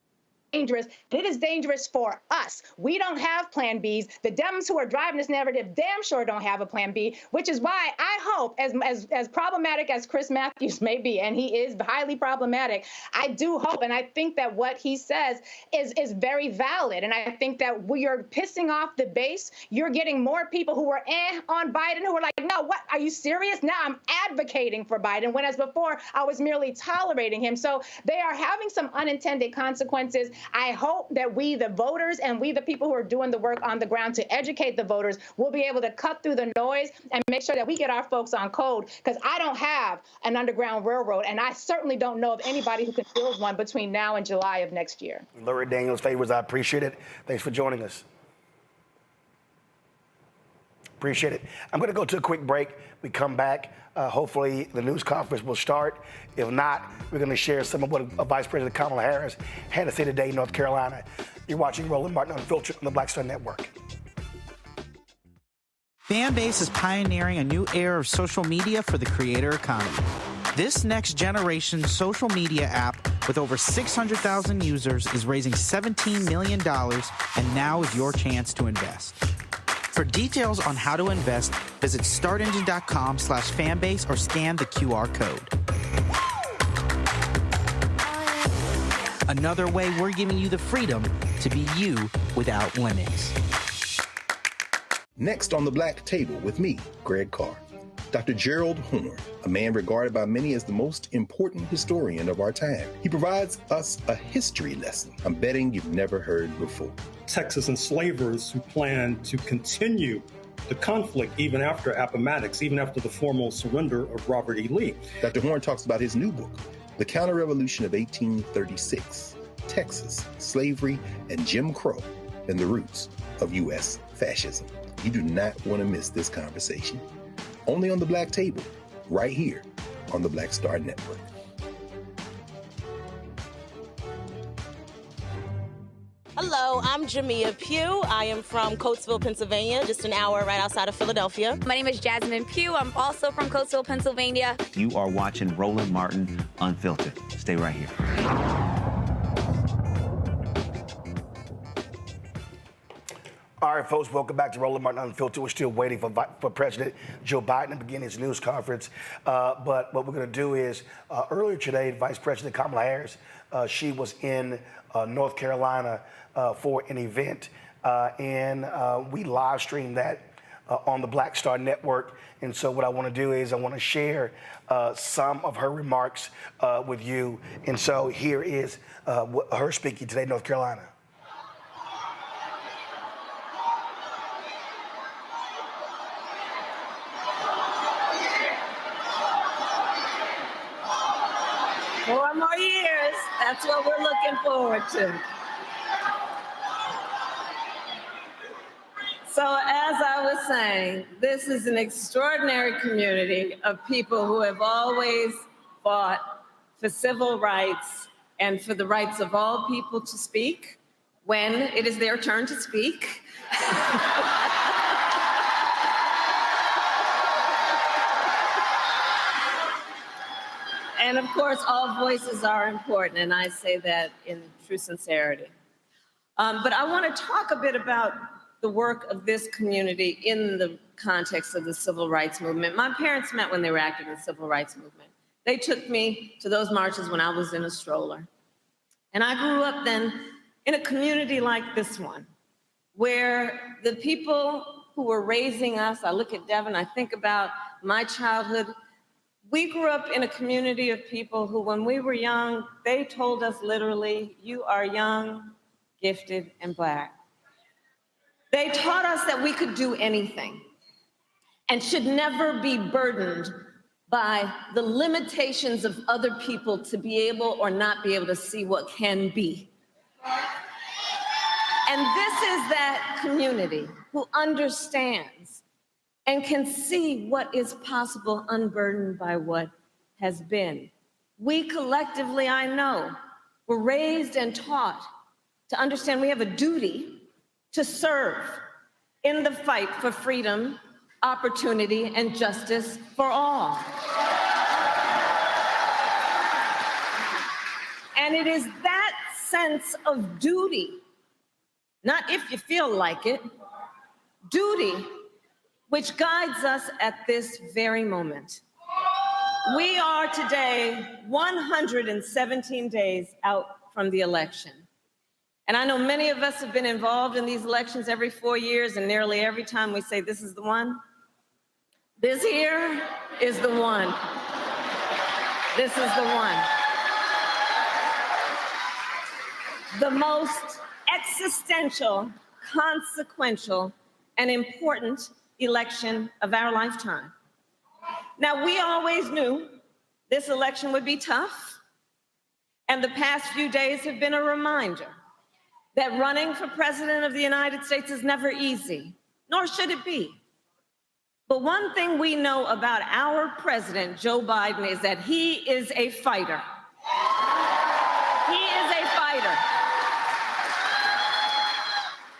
dangerous. It is dangerous for us. We don't have plan Bs. The Dems who are driving this narrative damn sure don't have a plan B, which is why I hope, as problematic as Chris Matthews may be, and he is highly problematic, I do hope, and I think that what he says is very valid. And I think that we are pissing off the base. You're getting more people who were on Biden who are like, no, what, are you serious? Now I'm advocating for Biden, when as before I was merely tolerating him. So they are having some unintended consequences. I hope that we, the voters, and we, the people who are doing the work on the ground to educate the voters, will be able to cut through the noise and make sure that we get our folks on code, because I don't have an underground railroad, and I certainly don't know of anybody who can build one between now and July of next year. Lori Daniels Favors, I appreciate it. Thanks for joining us. Appreciate it. I'm going to go to a quick break. We come back. Hopefully the news conference will start. If not, we're going to share some of what Vice President Kamala Harris had to say today in North Carolina. You're watching Roland Martin Unfiltered on the Black Star Network. Fanbase is pioneering a new era of social media for the creator economy. This next generation social media app with over 600,000 users is raising $17 million, and now is your chance to invest. For details on how to invest, visit startengine.com/fanbase or scan the QR code. Another way we're giving you the freedom to be you without limits. Next on the Black Table with me, Greg Carr. Dr. Gerald Horne, a man regarded by many as the most important historian of our time. He provides us a history lesson I'm betting you've never heard before. Texas enslavers who planned to continue the conflict even after Appomattox, even after the formal surrender of Robert E. Lee. Dr. Horne talks about his new book, The Counter-Revolution of 1836, Texas, Slavery, and Jim Crow, and the Roots of U.S. Fascism. You do not want to miss this conversation. Only on the Black Table, right here on the Black Star Network. Hello, I'm Jamia Pugh. I am from Coatesville, Pennsylvania, just an hour right outside of Philadelphia. My name is Jasmine Pugh. I'm also from Coatesville, Pennsylvania. You are watching Roland Martin Unfiltered. Stay right here. All right, folks, welcome back to Roland Martin Unfiltered. We're still waiting for President Joe Biden to begin his news conference. But what we're going to do is, earlier today, Vice President Kamala Harris, she was in North Carolina for an event, and we live streamed that on the Black Star Network. And so what I want to do is I want to share some of her remarks with you. And so here is her speaking today in North Carolina. Four more years. That's what we're looking forward to. So as I was saying, this is an extraordinary community of people who have always fought for civil rights and for the rights of all people to speak when it is their turn to speak. And of course, all voices are important, and I say that in true sincerity. But I want to talk a bit about the work of this community in the context of the civil rights movement. My parents met when they were active in the civil rights movement. They took me to those marches when I was in a stroller. And I grew up then in a community like this one, where the people who were raising us, I look at Devin, I think about my childhood. We grew up in a community of people who, when we were young, they told us literally, you are young, gifted, and Black. They taught us that we could do anything and should never be burdened by the limitations of other people to be able or not be able to see what can be. And this is that community who understands and can see what is possible unburdened by what has been. We collectively, I know, were raised and taught to understand we have a duty to serve in the fight for freedom, opportunity, and justice for all. And it is that sense of duty, not if you feel like it, duty, which guides us at this very moment. We are today 117 days out from the election. And I know many of us have been involved in these elections every 4 years, and nearly every time we say, this is the one. This here is the one. This is the one. The most existential, consequential, and important election of our lifetime. Now, we always knew this election would be tough, and the past few days have been a reminder that running for president of the United States is never easy, nor should it be. But one thing we know about our president, Joe Biden, is that he is a fighter. He is a fighter.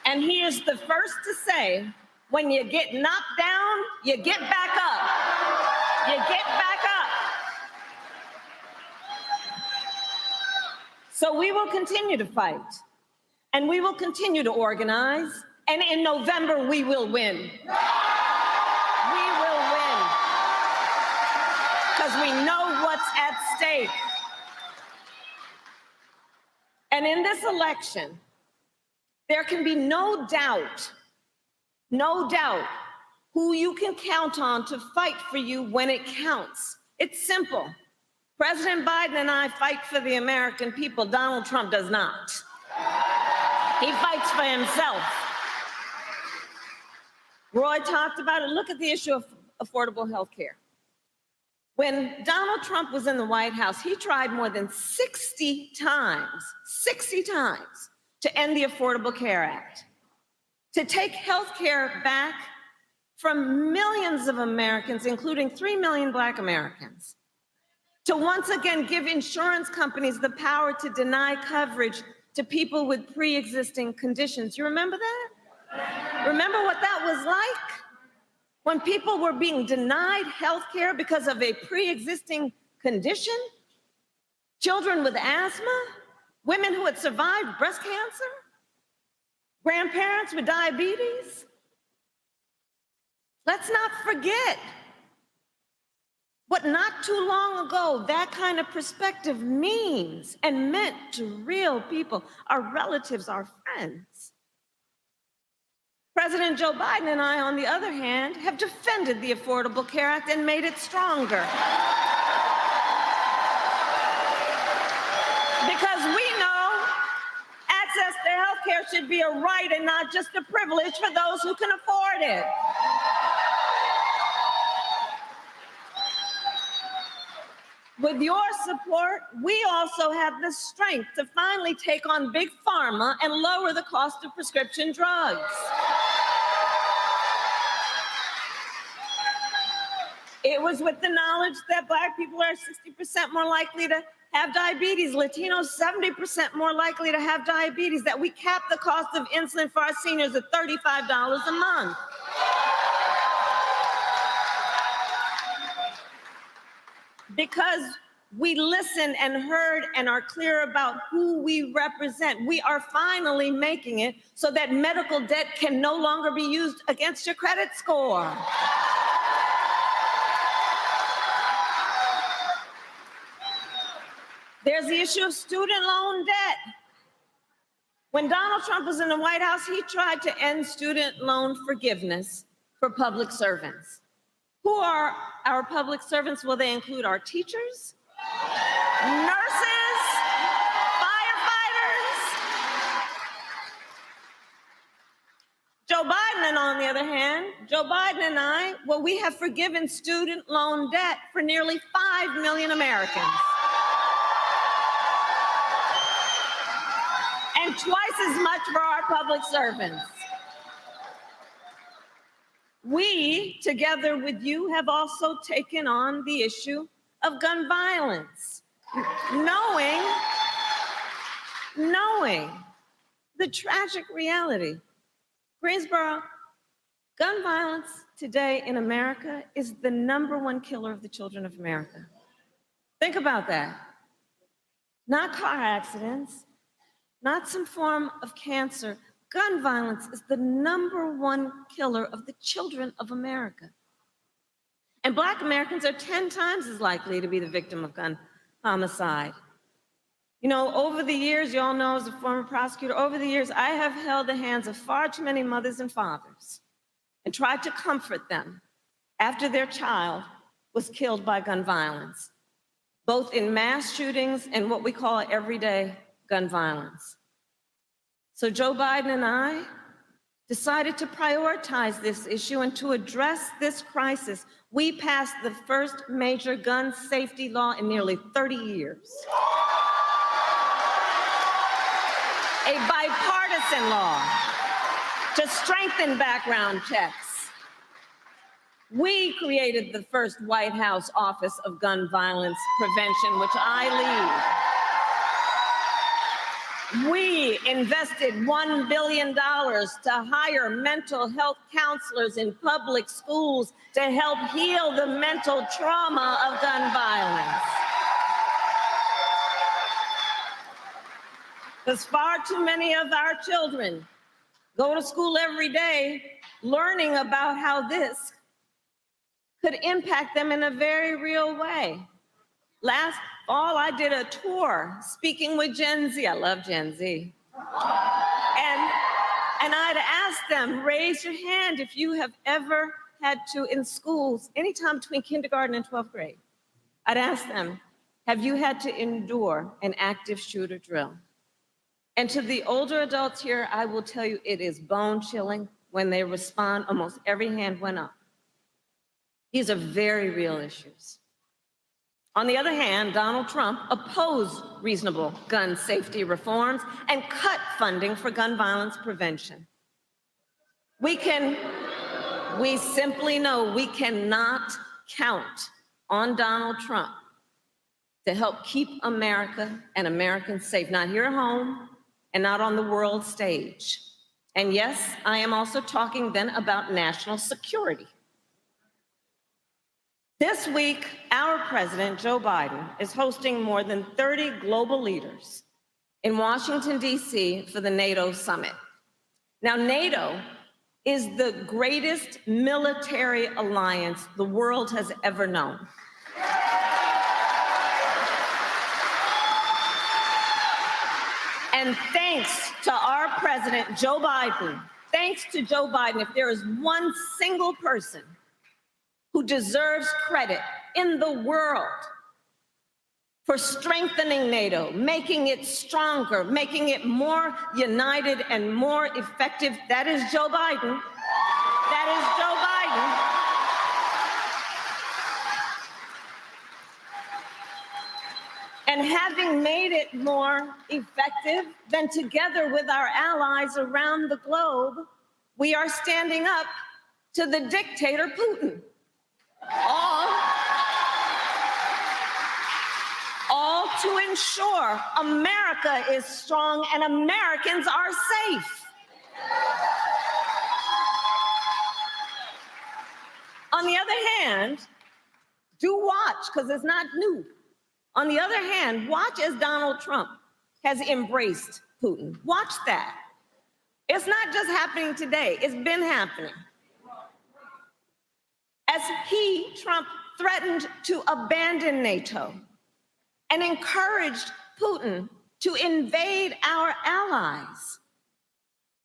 And he is the first to say, when you get knocked down, you get back up. You get back up. So we will continue to fight, and we will continue to organize, and in November we will win. We will win, because we know what's at stake. And in this election, there can be no doubt who you can count on to fight for you when it counts. It's simple. President Biden and I fight for the American people. Donald Trump does not. He fights for himself. Roy talked about it. Look at the issue of affordable health care. When Donald Trump was in the White House, he tried more than 60 times, to end the Affordable Care Act, to take health care back from millions of Americans, including 3 million Black Americans, to once again give insurance companies the power to deny coverage to people with pre-existing conditions. You remember that? Remember what that was like? When people were being denied health care because of a pre-existing condition? Children with asthma? Women who had survived breast cancer? Grandparents with diabetes? Let's not forget what not too long ago that kind of perspective means and meant to real people, our relatives, our friends. President Joe Biden and I, on the other hand, have defended the Affordable Care Act and made it stronger. Because we know access to health care should be a right and not just a privilege for those who can afford it. With your support, we also have the strength to finally take on Big Pharma and lower the cost of prescription drugs. It was with the knowledge that Black people are 60% more likely to have diabetes, Latinos 70% more likely to have diabetes, that we capped the cost of insulin for our seniors at $35 a month. Because we listen and heard and are clear about who we represent. We are finally making it so that medical debt can no longer be used against your credit score. There's the issue of student loan debt. When Donald Trump was in the White House, he tried to end student loan forgiveness for public servants. Who are our public servants? Will they include our teachers, nurses, firefighters? Joe Biden, and on the other hand, Joe Biden and I, well, we have forgiven student loan debt for nearly 5 million Americans. And twice as much for our public servants. We, together with you, have also taken on the issue of gun violence, knowing the tragic reality. Greensboro, gun violence today in America is the #1 killer of the children of America. Think about that. Not car accidents, not some form of cancer. Gun violence is the #1 killer of the children of America. And Black Americans are 10 times as likely to be the victim of gun homicide. You know, over the years, you all know as a former prosecutor, over the years, I have held the hands of far too many mothers and fathers and tried to comfort them after their child was killed by gun violence, both in mass shootings and what we call everyday gun violence. So Joe Biden and I decided to prioritize this issue, and to address this crisis, we passed the first major gun safety law in nearly 30 years. A bipartisan law to strengthen background checks. We created the first White House Office of Gun Violence Prevention, which I lead. We invested $1 billion to hire mental health counselors in public schools to help heal the mental trauma of gun violence. Because far too many of our children go to school every day learning about how this could impact them in a very real way. Last fall, I did a tour speaking with Gen Z. I love Gen Z. And I'd ask them, raise your hand if you have ever had to, in schools, anytime between kindergarten and 12th grade, I'd ask them, have you had to endure an active shooter drill? And to the older adults here, I will tell you it is bone-chilling when they respond. Almost every hand went up. These are very real issues. On the other hand, Donald Trump opposed reasonable gun safety reforms and cut funding for gun violence prevention. We simply know we cannot count on Donald Trump to help keep America and Americans safe, not here at home and not on the world stage. And yes, I am also talking then about national security. This week, our president, Joe Biden, is hosting more than 30 global leaders in Washington, D.C. for the NATO summit. Now, NATO is the greatest military alliance the world has ever known. And thanks to our president, Joe Biden, thanks to Joe Biden, if there is one single person who deserves credit in the world for strengthening NATO, making it stronger, making it more united and more effective, that is Joe Biden. That is Joe Biden. And having made it more effective, then together with our allies around the globe, we are standing up to the dictator Putin. All to ensure America is strong and Americans are safe. On the other hand, do watch, because it's not new. On the other hand, watch as Donald Trump has embraced Putin. Watch that. It's not just happening today, it's been happening. As Trump, threatened to abandon NATO and encouraged Putin to invade our allies.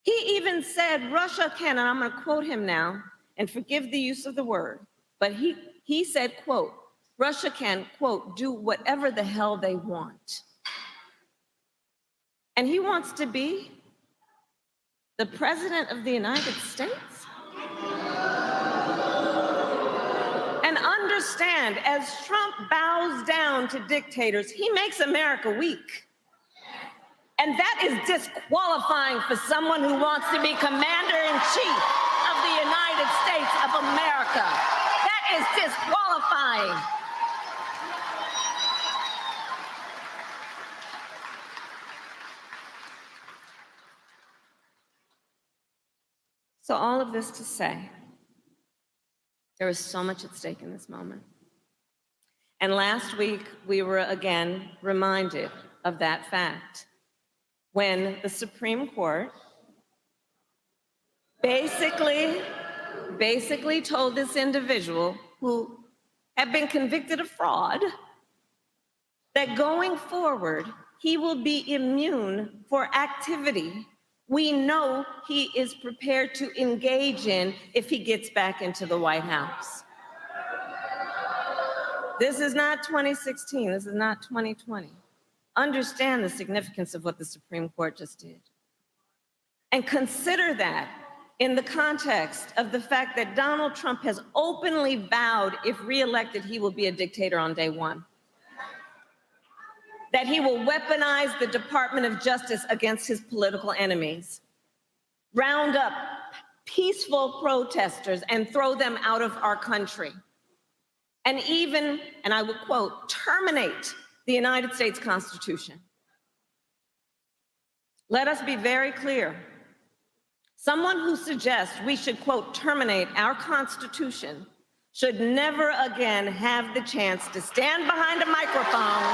He even said Russia can, and I'm going to quote him now, and forgive the use of the word, but he said, quote, Russia can, quote, do whatever the hell they want. And he wants to be the president of the United States? And understand, as Trump bows down to dictators, he makes America weak. And that is disqualifying for someone who wants to be commander-in-chief of the United States of America. That is disqualifying. So all of this to say, there is so much at stake in this moment. And last week, we were again reminded of that fact. when the Supreme Court basically told this individual who had been convicted of fraud that going forward, he will be immune for activity we know he is prepared to engage in if he gets back into the White House. This is not 2016, this is not 2020. Understand the significance of what the Supreme Court just did. And consider that in the context of the fact that Donald Trump has openly vowed, if reelected, he will be a dictator on day one. That he will weaponize the Department of Justice against his political enemies, round up peaceful protesters and throw them out of our country, and even, and I will quote, terminate the United States Constitution. Let us be very clear. Someone who suggests we should, quote, terminate our Constitution should never again have the chance to stand behind a microphone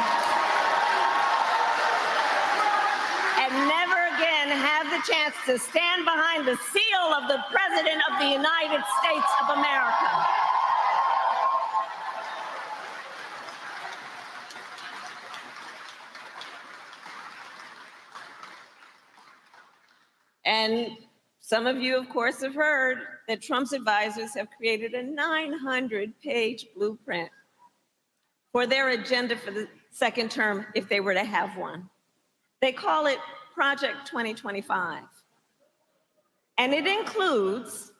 and never again have the chance to stand behind the seal of the President of the United States of America. And some of you, of course, have heard that Trump's advisors have created a 900-page blueprint for their agenda for the second term if they were to have one. They call it Project 2025. And it includes,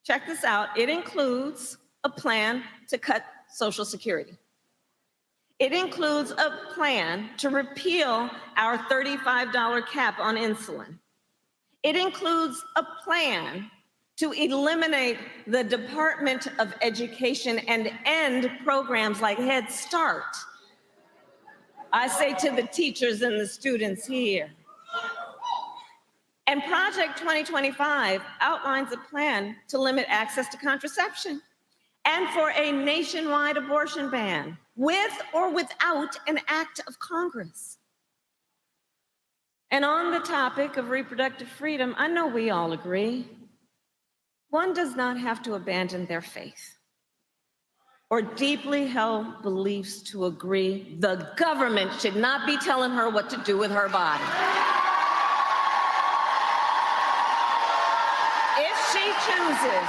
check this out, it includes a plan to cut Social Security. It includes a plan to repeal our $35 cap on insulin. It includes a plan to eliminate the Department of Education and end programs like Head Start. I say to the teachers and the students here. And Project 2025 outlines a plan to limit access to contraception and for a nationwide abortion ban, with or without an act of Congress. And on the topic of reproductive freedom, I know we all agree, one does not have to abandon their faith or deeply held beliefs to agree the government should not be telling her what to do with her body. If she chooses,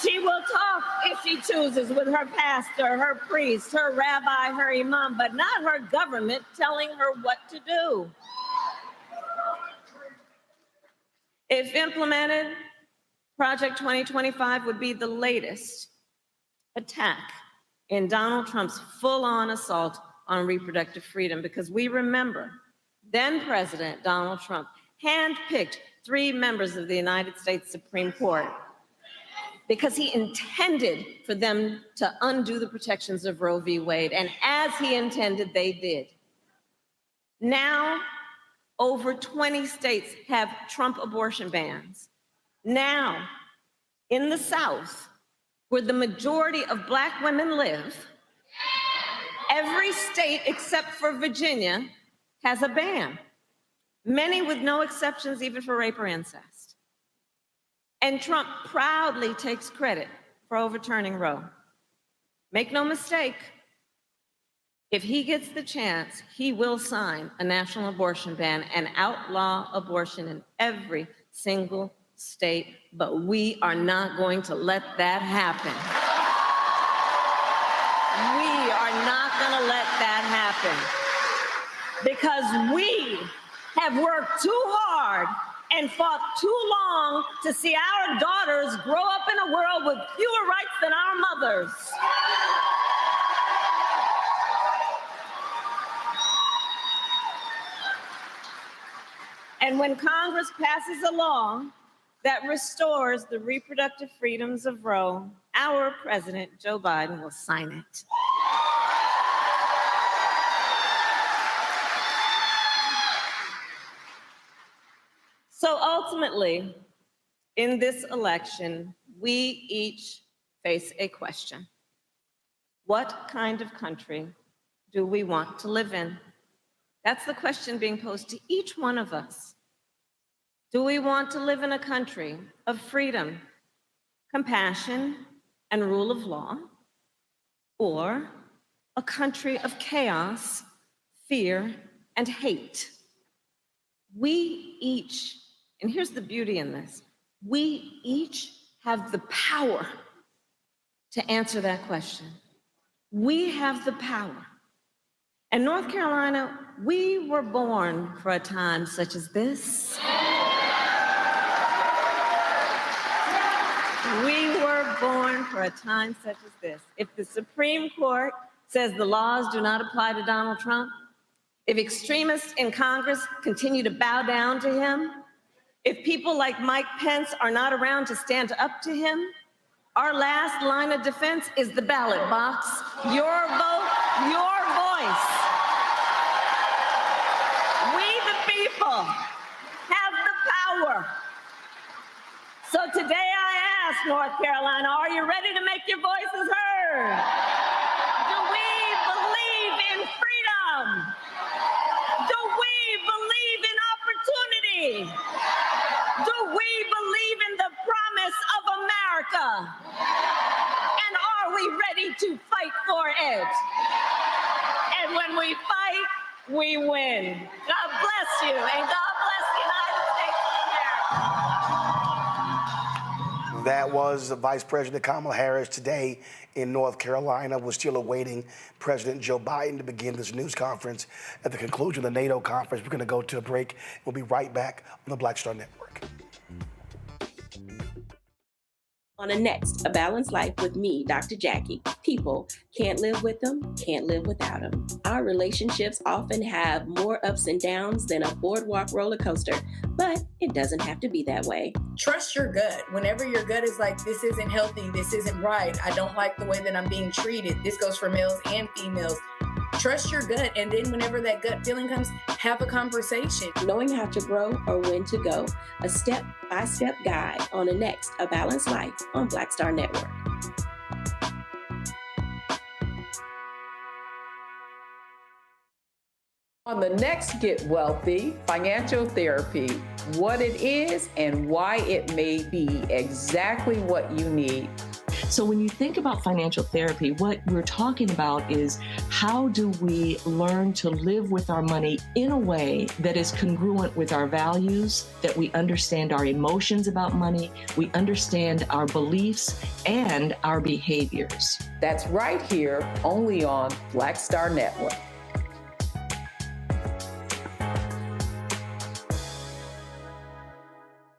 she will talk, if she chooses, with her pastor, her priest, her rabbi, her imam, but not her government telling her what to do. If implemented, Project 2025 would be the latest attack in Donald Trump's full-on assault on reproductive freedom, because we remember then President Donald Trump handpicked 3 members of the United States Supreme Court because he intended for them to undo the protections of Roe v. Wade. And as he intended, they did. Now, over 20 states have Trump abortion bans. Now, in the South, where the majority of Black women live, every state except for Virginia has a ban, many with no exceptions even for rape or incest. And Trump proudly takes credit for overturning Roe. Make no mistake, if he gets the chance, he will sign a national abortion ban and outlaw abortion in every single state, but we are not going to let that happen. We are not going to let that happen because we have worked too hard and fought too long to see our daughters grow up in a world with fewer rights than our mothers. And when Congress passes a law that restores the reproductive freedoms of Roe, our President, Joe Biden, will sign it. So ultimately, in this election, we each face a question. What kind of country do we want to live in? That's the question being posed to each one of us. Do we want to live in a country of freedom, compassion, and rule of law, or a country of chaos, fear, and hate? We each, and here's the beauty in this, we each have the power to answer that question. We have the power. In North Carolina, we were born for a time such as this. We were born for a time such as this. If the Supreme Court says the laws do not apply to Donald Trump, if extremists in Congress continue to bow down to him, if people like Mike Pence are not around to stand up to him, our last line of defense is the ballot box. Your vote, your voice. We, the people, have the power. So today I ask North Carolina, are you ready to make your voices heard? Do we believe in freedom? Do we believe in opportunity? Do we believe in the promise of America? And are we ready to fight for it? And when we fight, we win. God bless you, and God bless the United States of America. That was Vice President Kamala Harris today in North Carolina. We're still awaiting President Joe Biden to begin this news conference. At the conclusion of the NATO conference, we're going to go to a break. We'll be right back on the Black Star Network. On the next, A Balanced Life with me, Dr. Jackie. People can't live with them, can't live without them. Our relationships often have more ups and downs than a boardwalk roller coaster, but it doesn't have to be that way. Trust your gut. Whenever your gut is like, this isn't healthy, this isn't right, I don't like the way that I'm being treated. This goes for males and females. Trust your gut, and then whenever that gut feeling comes, have a conversation. Knowing how to grow or when to go, a step-by-step guide on the next A Balanced Life on Black Star Network. On the next Get Wealthy, financial therapy, what it is and why it may be exactly what you need. So when you think about financial therapy, what we're talking about is how do we learn to live with our money in a way that is congruent with our values, that we understand our emotions about money, we understand our beliefs and our behaviors. That's right here, only on Black Star Network.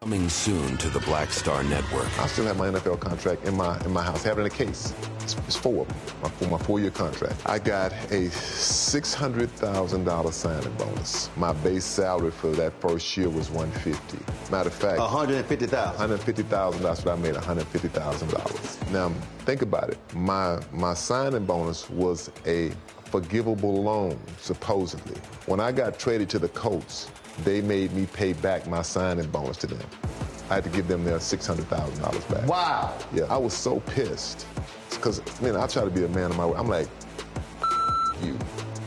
Coming soon to the Black Star Network. I still have my NFL contract in my house. I have it in a case. It's 4 of them, for my 4-year contract. I got a $600,000 signing bonus. My base salary for that first year was $150,000. Matter of fact, $150,000. $150,000. That's what I made. $150,000. Now think about it. My signing bonus was a forgivable loan, supposedly. When I got traded to the Colts, they made me pay back my signing bonus to them. I had to give them their $600,000 back. Wow. Yeah, I was so pissed. Because, man, I try to be a man of my word. I'm like, you,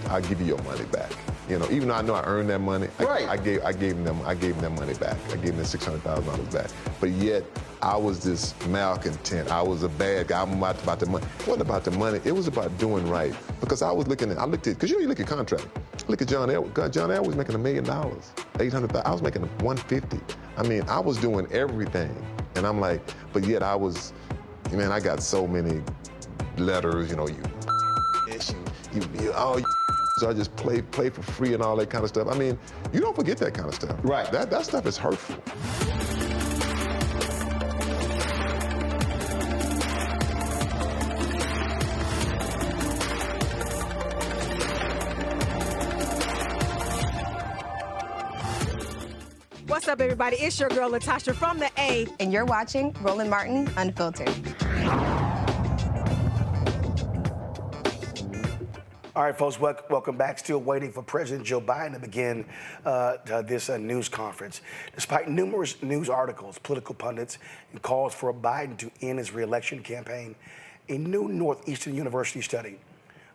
I'll give you your money back. You know, even though I know I earned that money, right. I gave them money back. I gave them $600,000 back. But yet, I was this malcontent. I was a bad guy. I'm about the money. It wasn't about the money. It was about doing right. Because I looked at, because you look at contract. Look at John Elway. John Elway was making $1 million, $800,000. I was making $150,000. I mean, I was doing everything. And I'm like, but yet I was, man, I got so many letters, you know, so I just play for free and all that kind of stuff. I mean, you don't forget that kind of stuff. Right. That stuff is hurtful. What's up, everybody? It's your girl, Latasha from the A. And you're watching Roland Martin Unfiltered. All right, folks, welcome back. Still waiting for President Joe Biden to begin this news conference. Despite numerous news articles, political pundits, and calls for Biden to end his re-election campaign, a new Northeastern University study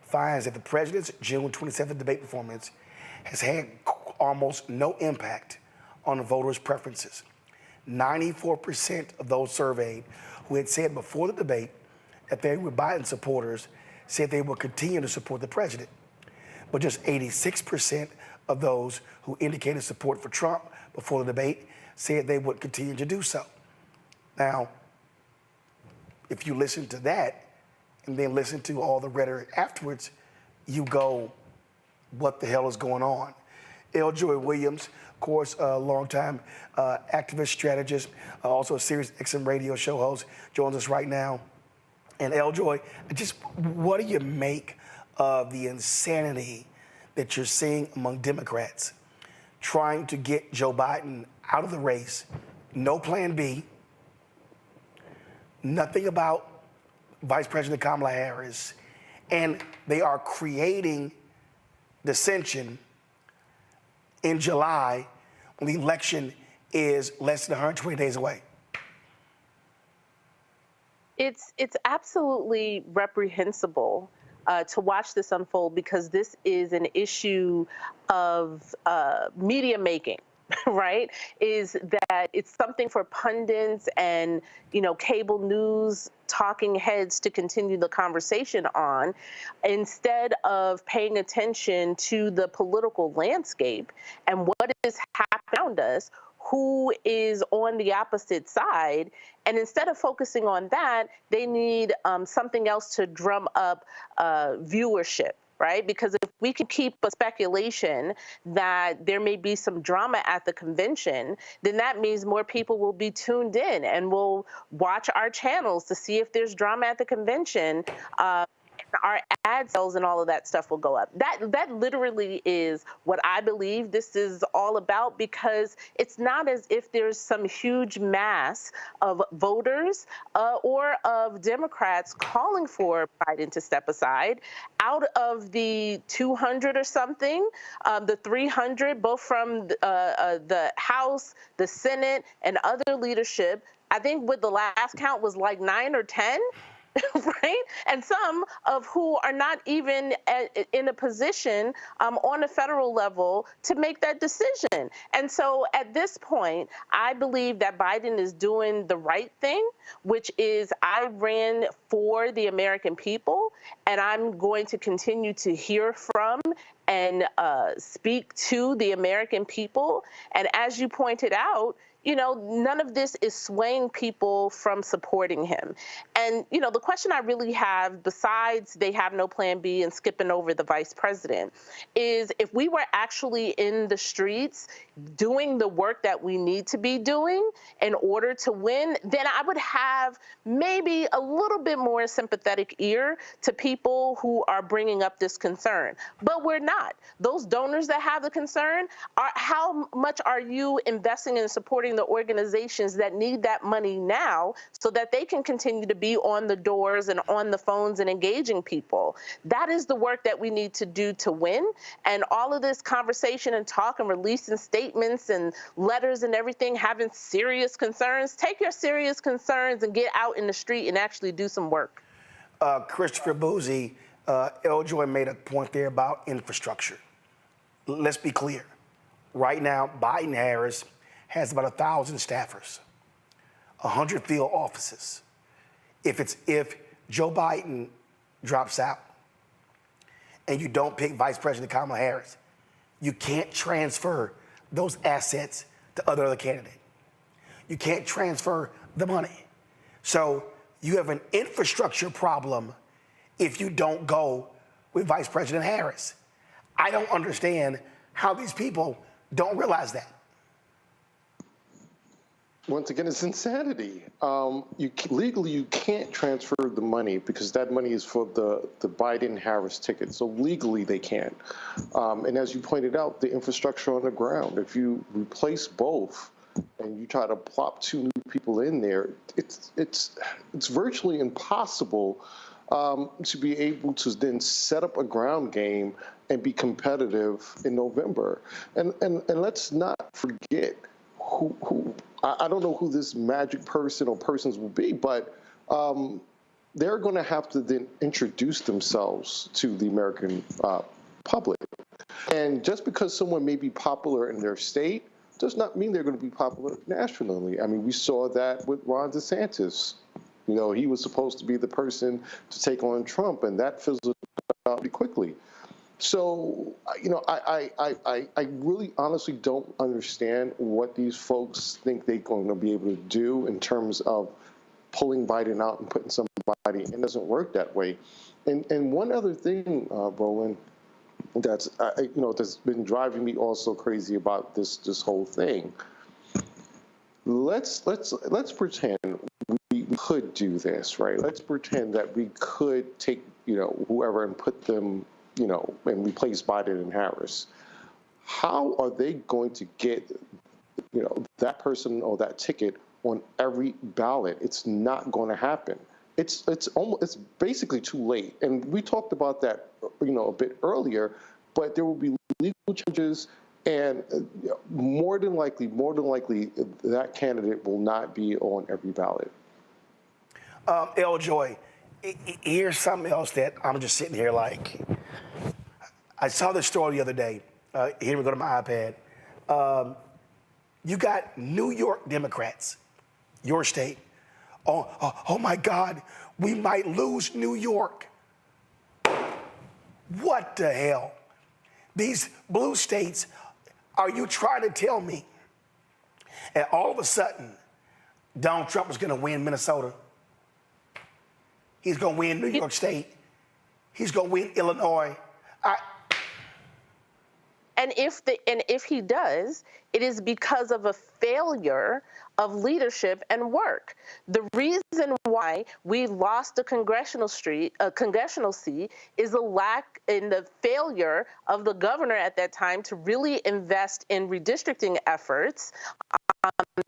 finds that the president's June 27th debate performance has had almost no impact on the voters' preferences. 94% of those surveyed who had said before the debate that they were Biden supporters said they would continue to support the president. But just 86% of those who indicated support for Trump before the debate said they would continue to do so. Now, if you listen to that and then listen to all the rhetoric afterwards, you go, what the hell is going on? L. Joy Williams, of course, a longtime activist strategist, also a Sirius XM radio show host, joins us right now. And L. Joy, just what do you make of the insanity that you're seeing among Democrats trying to get Joe Biden out of the race? No plan B, nothing about Vice President Kamala Harris, and they are creating dissension in July when the election is less than 120 days away. It's absolutely reprehensible to watch this unfold, because this is an issue of media making. Right, is that it's something for pundits and, cable news talking heads to continue the conversation on, instead of paying attention to the political landscape and what is happening around us, who is on the opposite side. And instead of focusing on that, they need something else to drum up viewership. Right? Because if we can keep a speculation that there may be some drama at the convention, then that means more people will be tuned in and will watch our channels to see if there's drama at the convention. Our ad sales and all of that stuff will go up. That literally is what I believe this is all about, because it's not as if there's some huge mass of voters or of Democrats calling for Biden to step aside. Out of the 200 or something, the 300, both from the House, the Senate, and other leadership, I think with the last count was like 9 or 10. Right? And some of who are not even in a position on a federal level to make that decision. And so at this point, I believe that Biden is doing the right thing, which is I ran for the American people, and I'm going to continue to hear from and speak to the American people. And as you pointed out, none of this is swaying people from supporting him. And, the question I really have, besides they have no plan B and skipping over the vice president, is if we were actually in the streets doing the work that we need to be doing in order to win, then I would have maybe a little bit more sympathetic ear to people who are bringing up this concern. But we're not. Those donors that have the concern, how much are you investing in supporting the organizations that need that money now so that they can continue to be on the doors and on the phones and engaging people? That is the work that we need to do to win. And all of this conversation and talk and releasing statements and letters and everything, having serious concerns, take your serious concerns and get out in the street and actually do some work. Christopher Boozy, L. Joy made a point there about infrastructure. Let's be clear. Right now, Biden-Harris has about 1,000 staffers, 100 field offices. If Joe Biden drops out and you don't pick Vice President Kamala Harris, you can't transfer those assets to other candidates. You can't transfer the money. So you have an infrastructure problem if you don't go with Vice President Harris. I don't understand how these people don't realize that. Once again, it's insanity. Legally, you can't transfer the money because that money is for the Biden-Harris ticket. So legally, they can't. And as you pointed out, the infrastructure on the ground, if you replace both and you try to plop 2 new people in there, it's virtually impossible to be able to then set up a ground game and be competitive in November. And let's not forget who I don't know who this magic person or persons will be, but they're going to have to then introduce themselves to the American public. And just because someone may be popular in their state does not mean they're going to be popular nationally. I mean, we saw that with Ron DeSantis. You know, he was supposed to be the person to take on Trump, and that fizzled out pretty quickly. So, you know, I really honestly don't understand what these folks think they're going to be able to do in terms of pulling Biden out and putting somebody in. It doesn't work that way. And one other thing, Roland, that's that's been driving me also crazy about this whole thing. Let's pretend we could do this, right? Let's pretend that we could take whoever and put them and replace Biden and Harris. How are they going to get that person or that ticket on every ballot? It's not going to happen. It's basically too late. And we talked about that a bit earlier, but there will be legal changes, and more than likely that candidate will not be on every ballot. L. Joy, here's something else that I'm just sitting here like. I saw this story the other day. Here we go to my iPad. You got New York Democrats, your state. Oh my God, we might lose New York. What the hell? These blue states, are you trying to tell me? And all of a sudden, Donald Trump is going to win Minnesota. He's going to win New York State. He's going to win Illinois. And if he does, it is because of a failure of leadership and work. The reason why we lost a congressional seat is a lack in the failure of the governor at that time to really invest in redistricting efforts.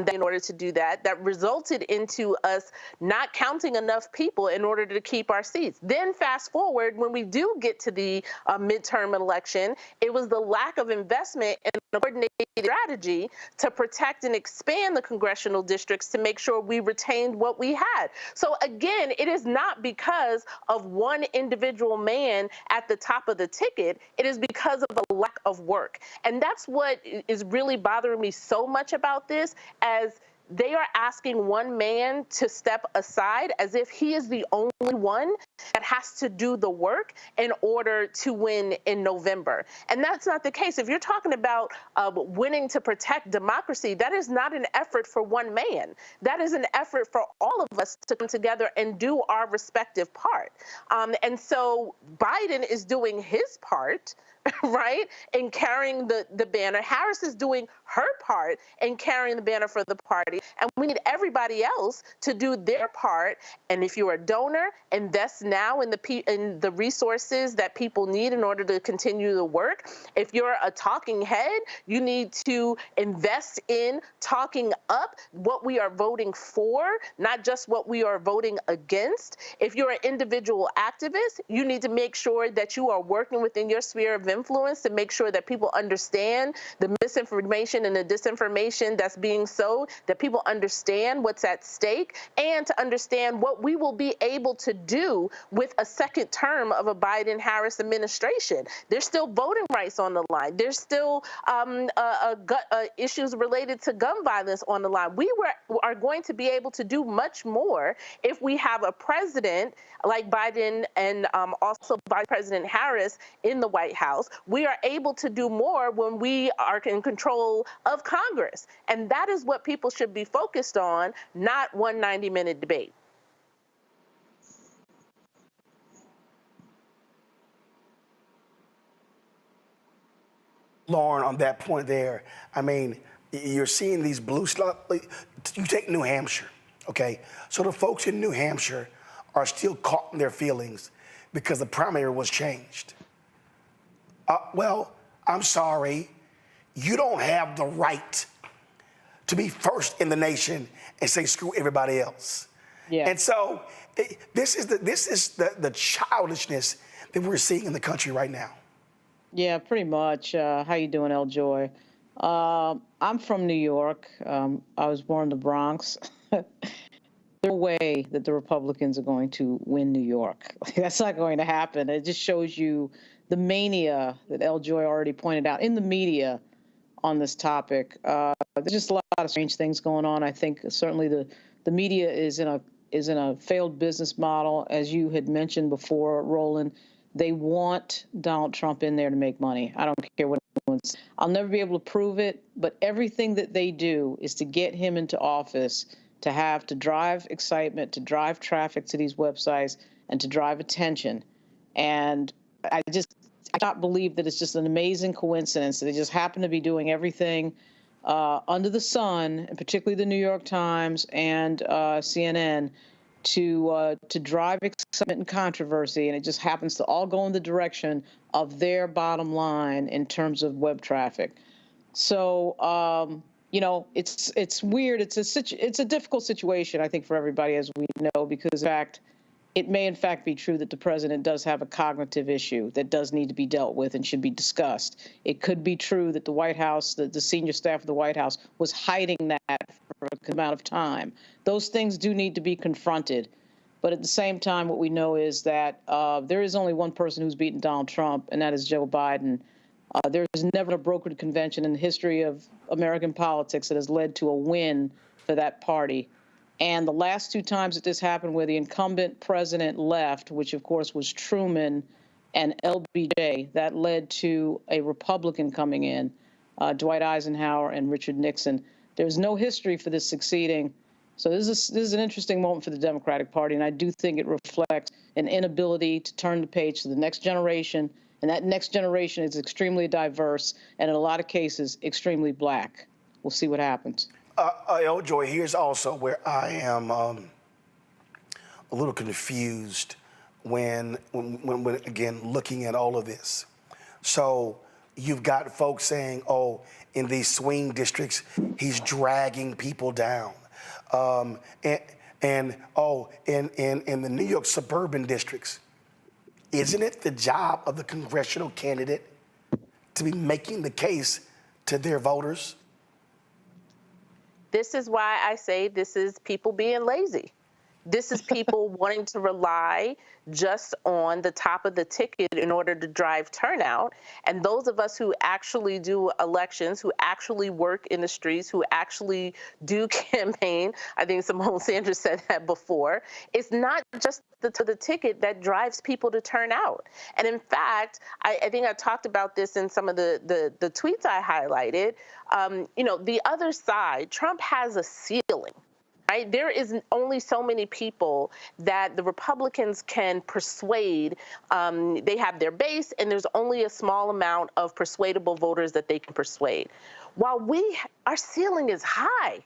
In order to do that resulted into us not counting enough people in order to keep our seats. Then fast forward, when we do get to the midterm election, it was the lack of investment in a coordinated strategy to protect and expand the congressional districts to make sure we retained what we had. So again, it is not because of one individual man at the top of the ticket. It is because of the lack of work. And that's what is really bothering me so much about this, as they are asking one man to step aside as if he is the only one that has to do the work in order to win in November. And that's not the case. If you're talking about winning to protect democracy, that is not an effort for one man. That is an effort for all of us to come together and do our respective part. And so Biden is doing his part, right, in carrying the banner. Harris is doing her part in carrying the banner for the party. And we need everybody else to do their part. And if you're a donor, invest now in the resources that people need in order to continue the work. If you're a talking head, you need to invest in talking up what we are voting for, not just what we are voting against. If you're an individual activist, you need to make sure that you are working within your sphere of influence to make sure that people understand the misinformation and the disinformation that's being sowed, that people understand what's at stake, and to understand what we will be able to do with a second term of a Biden-Harris administration. There's still voting rights on the line. There's still issues related to gun violence on the line. We are going to be able to do much more if we have a president like Biden and also Vice President Harris in the White House. We are able to do more when we are in control of Congress. And that is what people should be focused on, not one 90-minute debate. Lauren, on that point there, I mean, you're seeing these blue stuff. You take New Hampshire, okay? So the folks in New Hampshire are still caught in their feelings because the primary was changed. Well, I'm sorry. You don't have the right to be first in the nation and say screw everybody else. Yeah. And so this is the childishness that we're seeing in the country right now. Yeah, pretty much. How you doing, El Joy? I'm from New York. I was born in the Bronx. There's no way that the Republicans are going to win New York. That's not going to happen. It just shows you the mania that El Joy already pointed out in the media on this topic. There's just a lot of strange things going on. I think certainly the media is in a failed business model, as you had mentioned before, Roland. They want Donald Trump in there to make money. I don't care what anyone's. I'll never be able to prove it, but everything that they do is to get him into office, to drive excitement, to drive traffic to these websites, and to drive attention. And I cannot believe that it's just an amazing coincidence that they just happen to be doing everything under the sun, and particularly the New York Times and CNN, to drive excitement and controversy, and it just happens to all go in the direction of their bottom line in terms of web traffic. So, you know, it's weird. It's a difficult situation, I think, for everybody, as we know, because in fact, it may in fact be true that the president does have a cognitive issue that does need to be dealt with and should be discussed. It could be true that the White House, the senior staff of the White House, was hiding that for an amount of time. Those things do need to be confronted. But at the same time, what we know is that there is only one person who's beaten Donald Trump, and that is Joe Biden. There's never a brokered convention in the history of American politics that has led to a win for that party. And the last two times that this happened, where the incumbent president left, which of course was Truman and LBJ, that led to a Republican coming in, Dwight Eisenhower and Richard Nixon. There's no history for this succeeding. So this is an interesting moment for the Democratic Party, and I do think it reflects an inability to turn the page to the next generation, and that next generation is extremely diverse and in a lot of cases extremely black. We'll see what happens. Joy, here's also where I am a little confused when again looking at all of this. So you've got folks saying, oh, in these swing districts, he's dragging people down. In the New York suburban districts, isn't it the job of the congressional candidate to be making the case to their voters? This is why I say this is people being lazy. This is people wanting to rely just on the top of the ticket in order to drive turnout. And those of us who actually do elections, who actually work in the streets, who actually do campaign, I think Simone Sanders said that before, it's not just the ticket that drives people to turn out. And in fact, I think I talked about this in some of the tweets I highlighted. You know, the other side, Trump has a ceiling. Right? There is only so many people that the Republicans can persuade. They have their base, and there's only a small amount of persuadable voters that they can persuade. While our ceiling is high.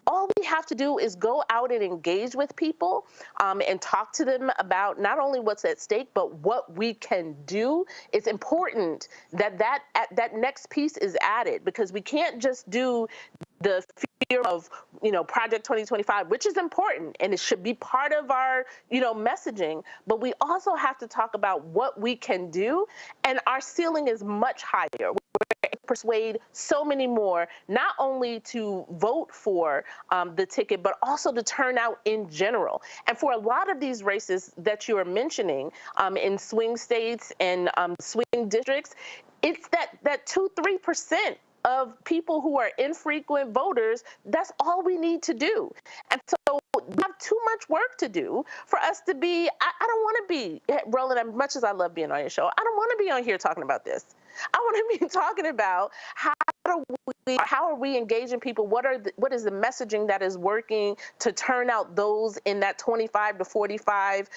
All we have to do is go out and engage with people and talk to them about not only what's at stake, but what we can do. It's important that that next piece is added, because we can't just do the fear of, you know, Project 2025, which is important and it should be part of our, you know, messaging. But we also have to talk about what we can do, and our ceiling is much higher. We're persuade so many more, not only to vote for the ticket, but also to turn out in general. And for a lot of these races that you are mentioning in swing states and swing districts, it's that 2-3% of people who are infrequent voters. That's all we need to do. And so we have too much work to do for us to be, I don't want to be, Roland, as much as I love being on your show, I don't want to be on here talking about this. I want to be talking about how are we engaging people? What is the messaging that is working to turn out those in that 25 to 45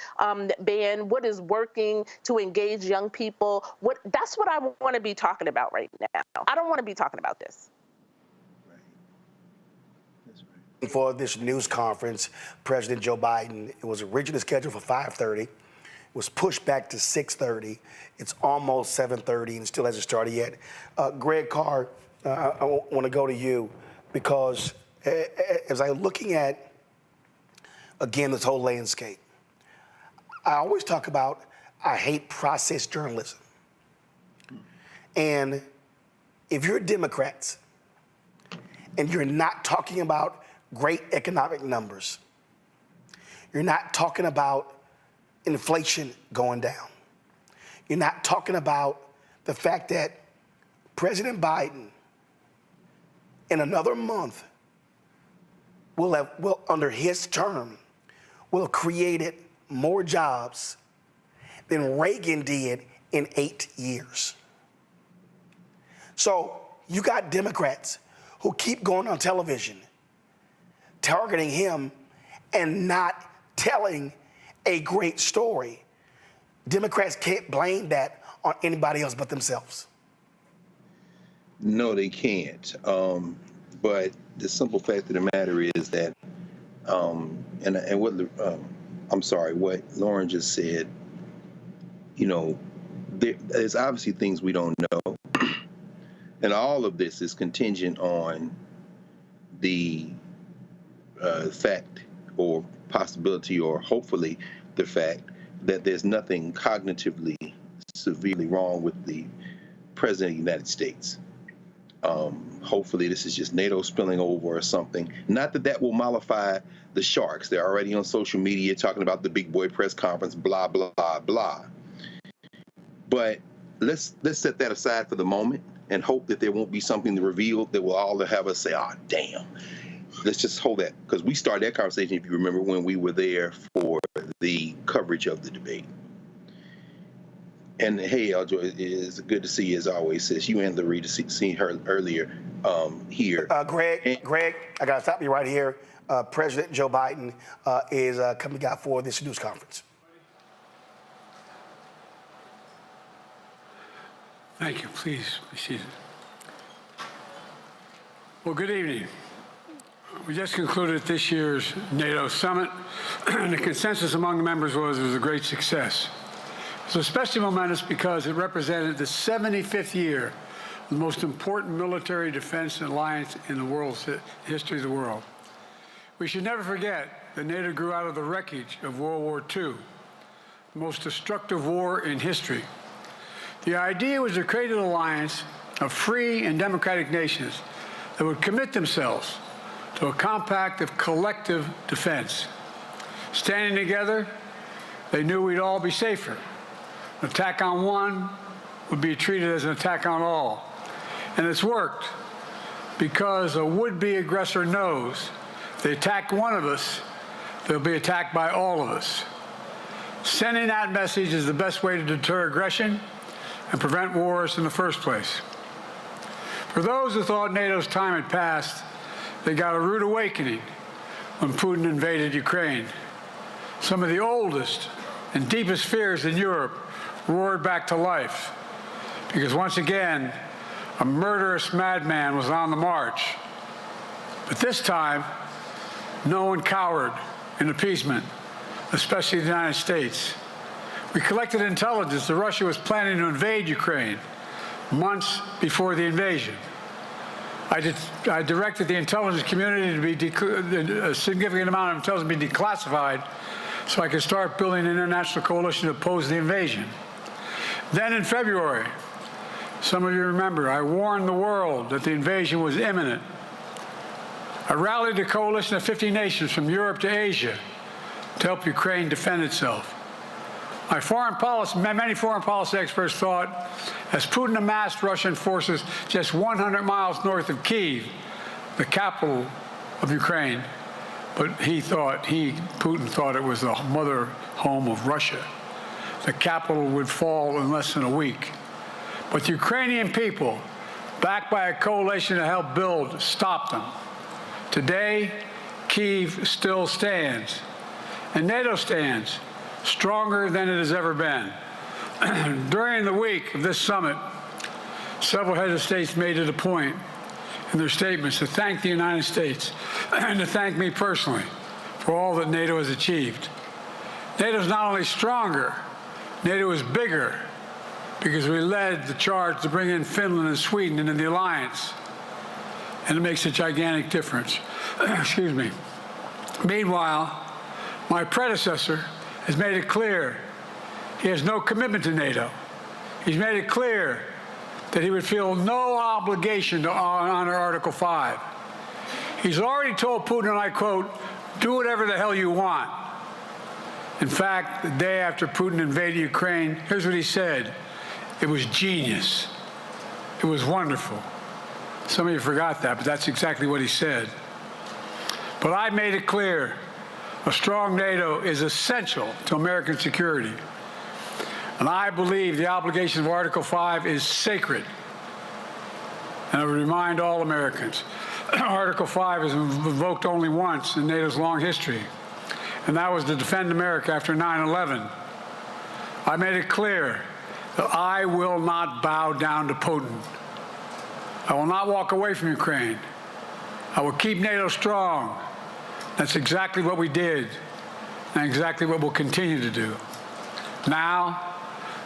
band? What is working to engage young people? That's what I want to be talking about right now. I don't want to be talking about this. For this news conference, President Joe Biden, it was originally scheduled for 5:30. Was pushed back to 6:30. It's almost 7:30 and still hasn't started yet. Greg Carr, I want to go to you, because as I'm looking at, again, this whole landscape, I always talk about I hate process journalism. And if you're Democrats and you're not talking about great economic numbers, you're not talking about inflation going down, You're not talking about the fact that President Biden, in another month, will under his term, will have created more jobs than Reagan did in 8 years. So you got Democrats who keep going on television, targeting him and not telling a great story. Democrats can't blame that on anybody else but themselves. No, they can't. But the simple fact of the matter is that, and what what Lauren just said, you know, there's obviously things we don't know. And all of this is contingent on the fact or possibility or hopefully the fact that there's nothing cognitively severely wrong with the President of the United States. Hopefully this is just NATO spilling over or something. Not that will mollify the sharks. They're already on social media talking about the big boy press conference, blah, blah, blah. But let's set that aside for the moment and hope that there won't be something revealed that will all have us say, oh, damn. Let's just hold that, because we started that conversation, if you remember, when we were there for the coverage of the debate. And hey, Aljo, it's good to see you as always, sis. You and Larita seen her earlier here. Greg, I got to stop you right here. President Joe Biden is coming out for this news conference. Thank you. Please be seated. Well, good evening. We just concluded this year's NATO summit, and the consensus among the members was it was a great success. It was especially momentous because it represented the 75th year of the most important military defense alliance in the world's history of the world. We should never forget that NATO grew out of the wreckage of World War II, the most destructive war in history. The idea was to create an alliance of free and democratic nations that would commit themselves to a compact of collective defense. Standing together, they knew we'd all be safer. An attack on one would be treated as an attack on all. And it's worked because a would-be aggressor knows if they attack one of us, they'll be attacked by all of us. Sending that message is the best way to deter aggression and prevent wars in the first place. For those who thought NATO's time had passed, they got a rude awakening when Putin invaded Ukraine. Some of the oldest and deepest fears in Europe roared back to life because once again, a murderous madman was on the march. But this time, no one cowered in appeasement, especially the United States. We collected intelligence that Russia was planning to invade Ukraine months before the invasion. I directed the intelligence community to be a significant amount of intelligence be declassified so I could start building an international coalition to oppose the invasion. Then in February, some of you remember, I warned the world that the invasion was imminent. I rallied a coalition of 50 nations from Europe to Asia to help Ukraine defend itself. Many foreign policy experts thought, as Putin amassed Russian forces just 100 miles north of Kyiv, the capital of Ukraine, but Putin thought it was the mother home of Russia. The capital would fall in less than a week. But the Ukrainian people, backed by a coalition to help build, stopped them. Today, Kyiv still stands, and NATO stands stronger than it has ever been. During the week of this summit, several heads of states made it a point in their statements to thank the United States and to thank me personally for all that NATO has achieved. NATO is not only stronger, NATO is bigger because we led the charge to bring in Finland and Sweden into the alliance, and it makes a gigantic difference. Excuse me. Meanwhile, my predecessor has made it clear he has no commitment to NATO. He's made it clear that he would feel no obligation to honor Article 5. He's already told Putin, and I quote, "Do whatever the hell you want." In fact, the day after Putin invaded Ukraine, here's what he said. It was genius. It was wonderful. Some of you forgot that, but that's exactly what he said. But I made it clear, a strong NATO is essential to American security. And I believe the obligation of Article 5 is sacred. And I would remind all Americans, Article 5 is invoked only once in NATO's long history, and that was to defend America after 9/11. I made it clear that I will not bow down to Putin. I will not walk away from Ukraine. I will keep NATO strong. That's exactly what we did, and exactly what we'll continue to do. Now,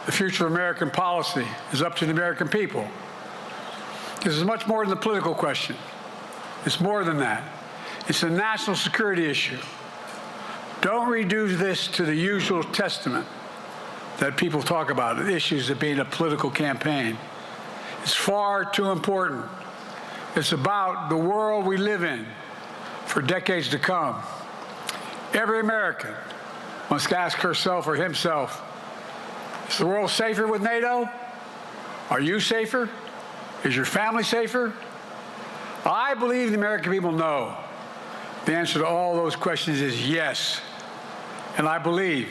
the future of American policy is up to the American people. This is much more than a political question. It's more than that. It's a national security issue. Don't reduce this to the usual testament that people talk about, issues of being a political campaign. It's far too important. It's about the world we live in for decades to come. Every American must ask herself or himself, is the world safer with NATO? Are you safer? Is your family safer? I believe the American people know. The answer to all those questions is yes. And I believe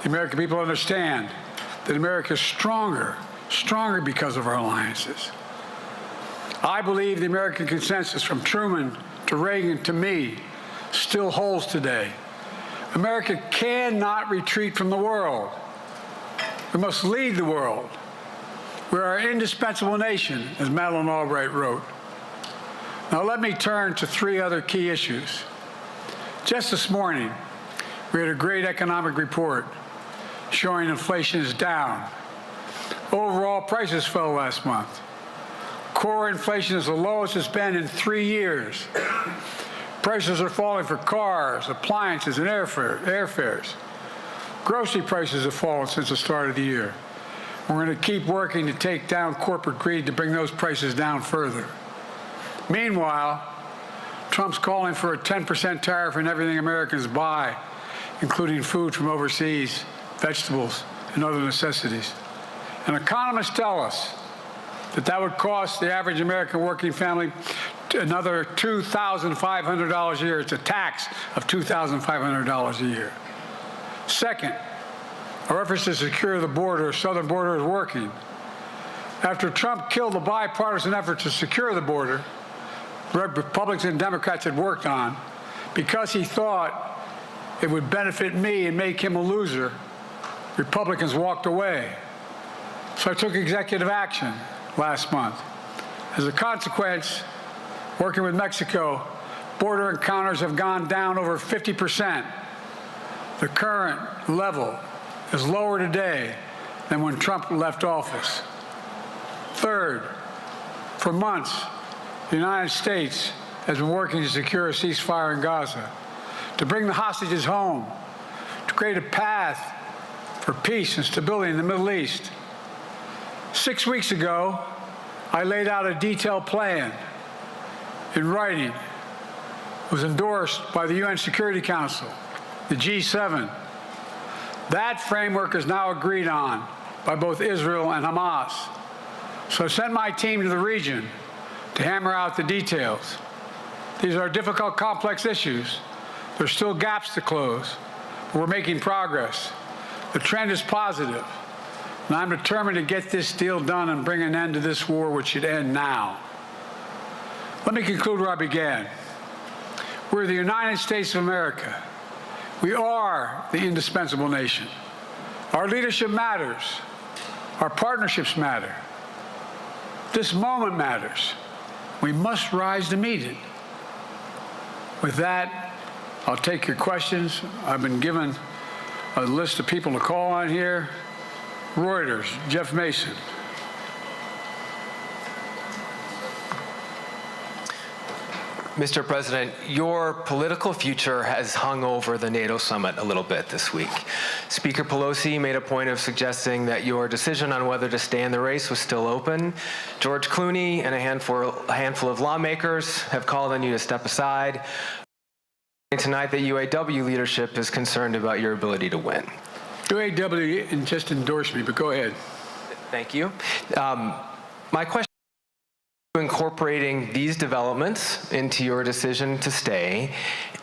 the American people understand that America is stronger because of our alliances. I believe the American consensus from Truman to Reagan to me still holds today. America cannot retreat from the world. We must lead the world. We are an indispensable nation, as Madeleine Albright wrote. Now let me turn to three other key issues. Just this morning, we had a great economic report showing inflation is down. Overall prices fell last month. Core inflation is the lowest it's been in 3 years. Prices are falling for cars, appliances, and airfares. Grocery prices have fallen since the start of the year. We're going to keep working to take down corporate greed to bring those prices down further. Meanwhile, Trump's calling for a 10% tariff on everything Americans buy, including food from overseas, vegetables, and other necessities. And economists tell us that that would cost the average American working family another $2,500 a year. It's a tax of $2,500 a year. Second, our efforts to secure the border, southern border, is working. After Trump killed the bipartisan effort to secure the border, Republicans and Democrats had worked on, because he thought it would benefit me and make him a loser, Republicans walked away. So I took executive action last month. As a consequence, working with Mexico, border encounters have gone down over 50%. The current level is lower today than when Trump left office. Third, for months, the United States has been working to secure a ceasefire in Gaza, to bring the hostages home, to create a path for peace and stability in the Middle East. 6 weeks ago, I laid out a detailed plan in writing. It was endorsed by the UN Security Council, the G7. That framework is now agreed on by both Israel and Hamas. So I sent my team to the region to hammer out the details. These are difficult, complex issues. There's still gaps to close, but we're making progress. The trend is positive, and I'm determined to get this deal done and bring an end to this war, which should end now. Let me conclude where I began. We're the United States of America. We are the indispensable nation. Our leadership matters. Our partnerships matter. This moment matters. We must rise to meet it. With that, I'll take your questions. I've been given a list of people to call on here. Reuters, Jeff Mason. Mr. President, your political future has hung over the NATO summit a little bit this week. Speaker Pelosi made a point of suggesting that your decision on whether to stay in the race was still open. George Clooney and a handful of lawmakers have called on you to step aside. tonight that UAW leadership is concerned about your ability to win. UAW just endorsed me, but go ahead. Thank you. My question is incorporating these developments into your decision to stay,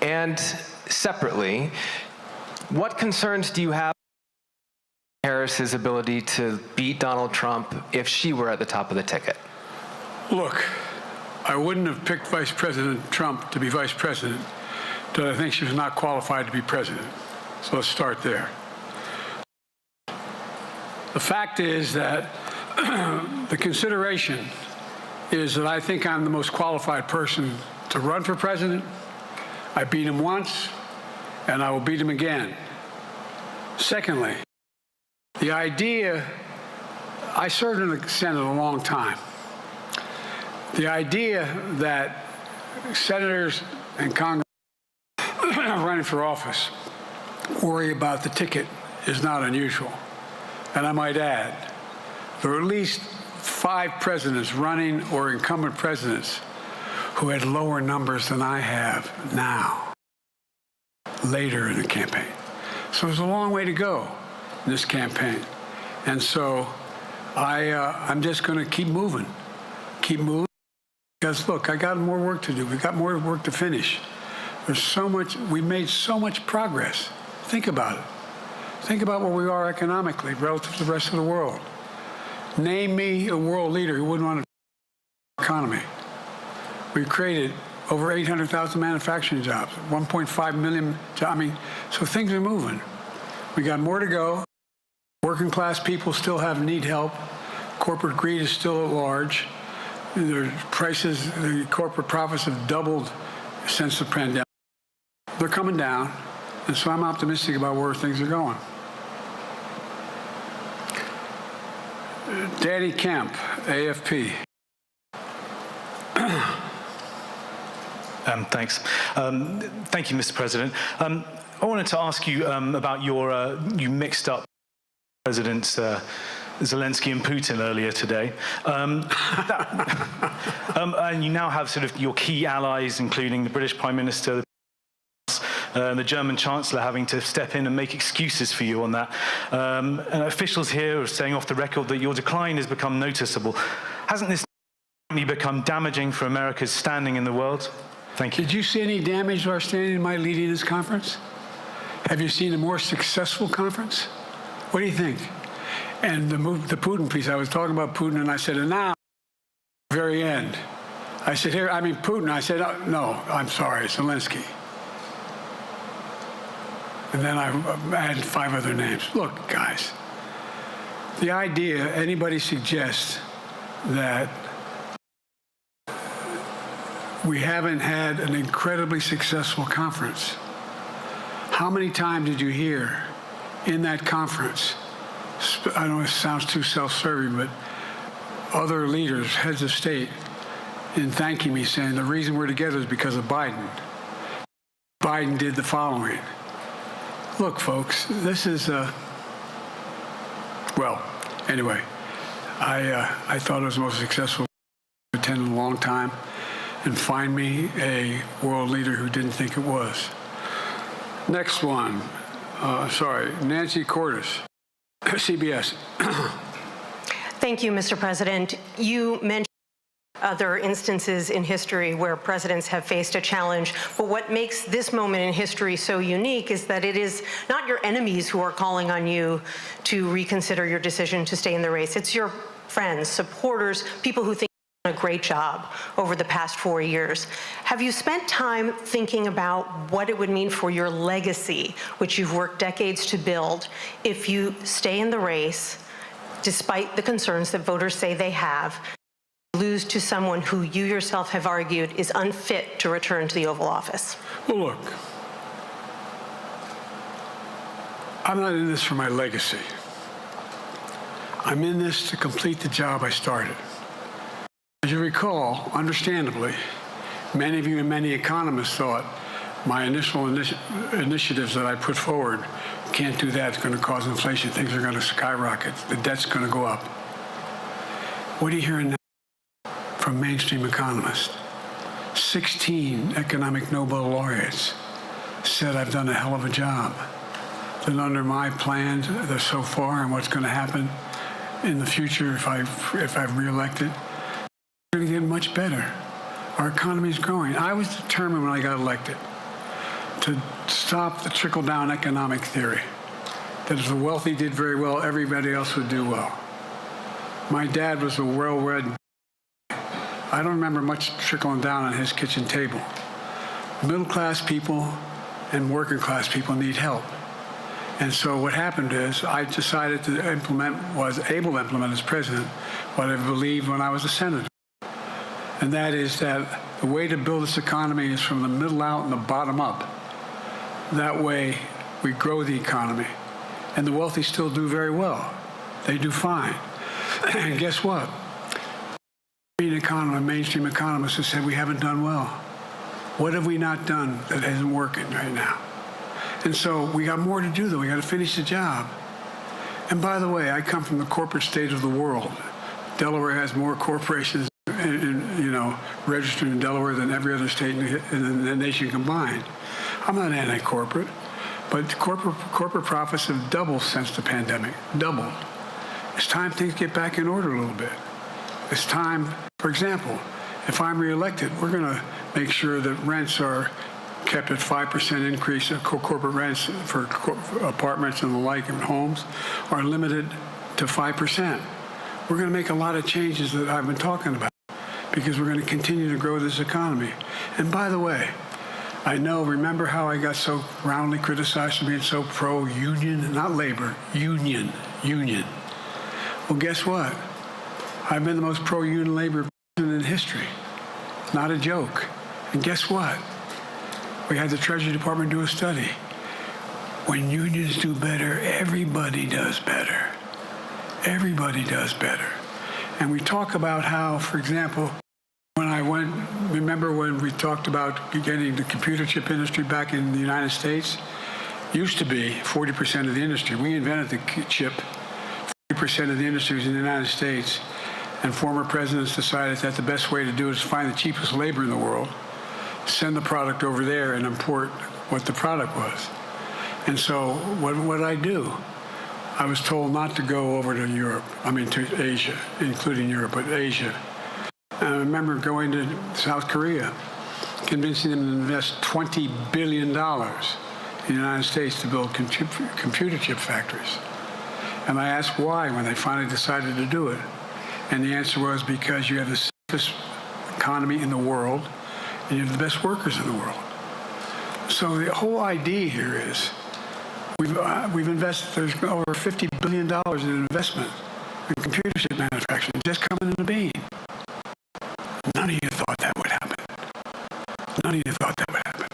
and separately, what concerns do you have about Harris's ability to beat Donald Trump if she were at the top of the ticket? Look, I wouldn't have picked Vice President Trump to be vice president, but I think she was not qualified to be president. So let's start there. The fact is that the consideration is that I think I'm the most qualified person to run for president. I beat him once, and I will beat him again. Secondly, the idea, I served in the Senate a long time. The idea that senators and Congress running for office worry about the ticket is not unusual. And I might add, there are at least 5 presidents running or incumbent presidents who had lower numbers than I have now, later in the campaign. So there's a long way to go in this campaign. And so I'm just going to keep moving. Because, look, I got more work to do. We've got more work to finish. There's so much, we made so much progress. Think about it. Think about where we are economically relative to the rest of the world. Name me a world leader who wouldn't want to economy. We've created over 800,000 manufacturing jobs, 1.5 million jobs. I mean, so things are moving. We got more to go. Working class people still need help. Corporate greed is still at large. Their prices, the corporate profits have doubled since the pandemic. They're coming down, and so I'm optimistic about where things are going. Danny Kemp, AFP. Thanks. Thank you, Mr. President. I wanted to ask you about you mixed up Presidents Zelensky and Putin earlier today. And you now have sort of your key allies, including the British Prime Minister, the German Chancellor having to step in and make excuses for you on that. And officials here are saying off the record that your decline has become noticeable. Hasn't this become damaging for America's standing in the world? Thank you. Did you see any damage to our standing in my leading this conference? Have you seen a more successful conference? What do you think? And the Putin piece, I was talking about Putin, and I said, and now, at the very end, I said, here, I mean, Putin. I said, oh, no, I'm sorry, Zelensky. And then I added 5 other names. Look, guys, the idea anybody suggests that we haven't had an incredibly successful conference. How many times did you hear in that conference, I know it sounds too self-serving, but other leaders, heads of state, in thanking me, saying the reason we're together is because of Biden. Biden did the following. Look, folks, this is, well, anyway, I thought it was the most successful attend in a long time, and find me a world leader who didn't think it was. Next one, Nancy Cordes, CBS. Thank you, Mr. President. You mentioned other instances in history where presidents have faced a challenge, but what makes this moment in history so unique is that it is not your enemies who are calling on you to reconsider your decision to stay in the race. It's your friends, supporters, people who think you've done a great job over the past 4 years. Have you spent time thinking about what it would mean for your legacy, which you've worked decades to build, if you stay in the race, despite the concerns that voters say they have, lose to someone who you yourself have argued is unfit to return to the Oval Office? Well, look, I'm not in this for my legacy. I'm in this to complete the job I started. As you recall, understandably, many of you and many economists thought my initial initiatives that I put forward, can't do that, it's going to cause inflation, things are going to skyrocket, the debt's going to go up. What are you hearing now from mainstream economists? 16 economic Nobel laureates said I've done a hell of a job. That under my plans so far and what's going to happen in the future if I'm reelected, we're going to get much better. Our economy is growing. I was determined when I got elected to stop the trickle-down economic theory, that if the wealthy did very well, everybody else would do well. My dad was a well-read. I don't remember much trickling down on his kitchen table. Middle-class people and working-class people need help. And so what happened is I decided to was able to implement as president what I believed when I was a senator. And that is that the way to build this economy is from the middle out and the bottom up. That way we grow the economy. And the wealthy still do very well. They do fine. And guess what? Mainstream economists have said we haven't done well. What have we not done that isn't working right now? And so we got more to do, though. We got to finish the job. And by the way, I come from the corporate state of the world. Delaware has more corporations, registered in Delaware than every other state in the nation combined. I'm not anti-corporate, but corporate profits have doubled since the pandemic. Doubled. It's time things get back in order a little bit. It's time, for example, if I'm reelected, we're going to make sure that rents are kept at 5% increase of corporate rents for apartments and the like and homes are limited to 5%. We're going to make a lot of changes that I've been talking about because we're going to continue to grow this economy. And by the way, remember how I got so roundly criticized for being so pro-union, not labor, union. Well, guess what? I've been the most pro-union labor president in history. Not a joke. And guess what? We had the Treasury Department do a study. When unions do better, everybody does better. Everybody does better. And we talk about how, for example, remember when we talked about getting the computer chip industry back in the United States? Used to be 40% of the industry. We invented the chip. 40% of the industry was in the United States. And former presidents decided that the best way to do it is find the cheapest labor in the world, send the product over there and import what the product was. And so what did I do? I was told not to go over to Asia, including Europe, but Asia. And I remember going to South Korea, convincing them to invest $20 billion in the United States to build computer chip factories. And I asked why when they finally decided to do it. And the answer was because you have the safest economy in the world and you have the best workers in the world. So the whole idea here is we've invested, there's over $50 billion in investment in computer chip manufacturing just coming into being. None of you thought that would happen. None of you thought that would happen.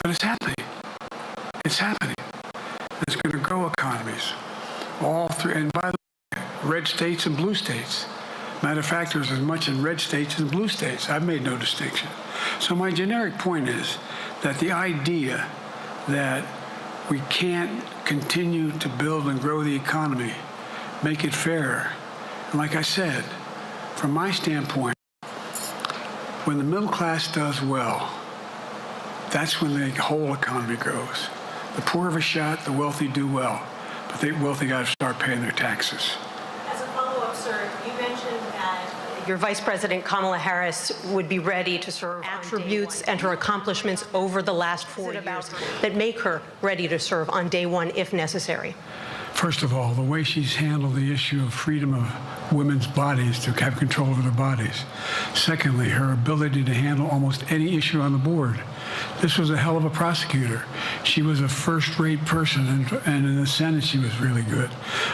But it's happening. It's happening. It's going to grow economies. All three, and by the way, red states and blue states. Matter of fact, there's as much in red states as blue states. I've made no distinction. So my generic point is that the idea that we can't continue to build and grow the economy, make it fairer. And like I said, from my standpoint, when the middle class does well, that's when the whole economy grows. The poor have a shot, the wealthy do well. But the wealthy got to start paying their taxes. As a follow-up, sir, you mentioned that your Vice President Kamala Harris would be ready to serve attributes and her accomplishments over the last 4 years that make her ready to serve on day one if necessary. First of all, the way she's handled the issue of freedom of women's bodies to have control over their bodies. Secondly, her ability to handle almost any issue on the board. This was a hell of a prosecutor. She was a first-rate person, and in the Senate, she was really good.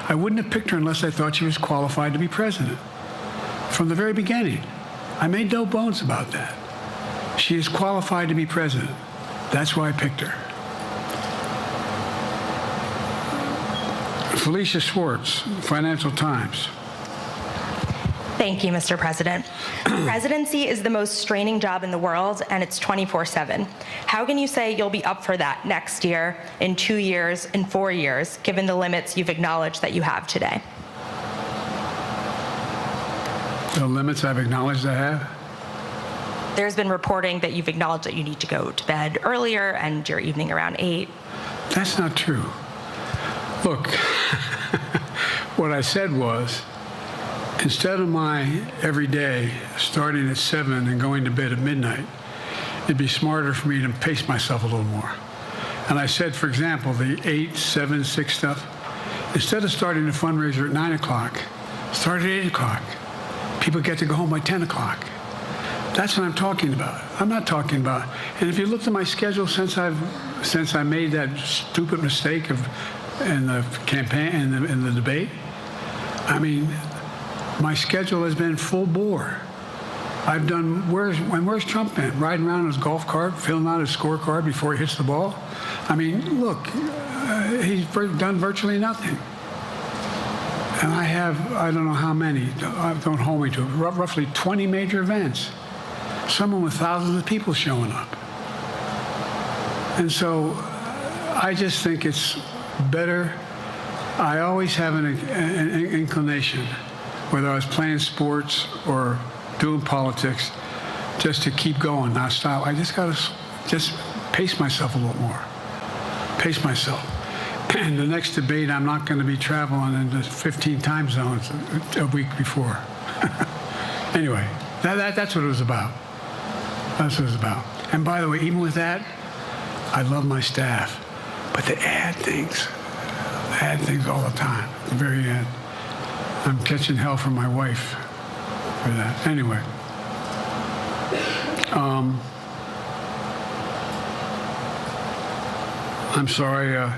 I wouldn't have picked her unless I thought she was qualified to be president. From the very beginning, I made no bones about that. She is qualified to be president. That's why I picked her. Felicia Schwartz, Financial Times. Thank you, Mr. President. Presidency is the most straining job in the world, and it's 24/7. How can you say you'll be up for that next year, in 2 years, in 4 years, given the limits you've acknowledged that you have today? The limits I've acknowledged I have? There's been reporting that you've acknowledged that you need to go to bed earlier and your evening around 8. That's not true. Look, what I said was, instead of my every day starting at 7 and going to bed at midnight, it'd be smarter for me to pace myself a little more. And I said, for example, the 8, 7, 6 stuff, instead of starting a fundraiser at 9 o'clock, start at 8 o'clock. People get to go home by 10 o'clock. That's what I'm talking about. I'm not talking about, and if you looked at my schedule since I made that stupid mistake in the campaign, in the debate, I mean, my schedule has been full bore. I've done, where's Trump been? Riding around in his golf cart, filling out his scorecard before he hits the ball? I mean, look, he's done virtually nothing. And I have, I don't know how many, don't hold me to it, roughly 20 major events. Someone with thousands of people showing up. And so I just think it's better. I always have an inclination, whether I was playing sports or doing politics, just to keep going, not stop. I just got to pace myself a little more. Pace myself. And the next debate, I'm not going to be traveling into 15 time zones a week before. Anyway, that's what it was about. That's what it was about. And by the way, even with that, I love my staff, but they add things all the time. At the very end, I'm catching hell from my wife for that. Anyway, I'm sorry.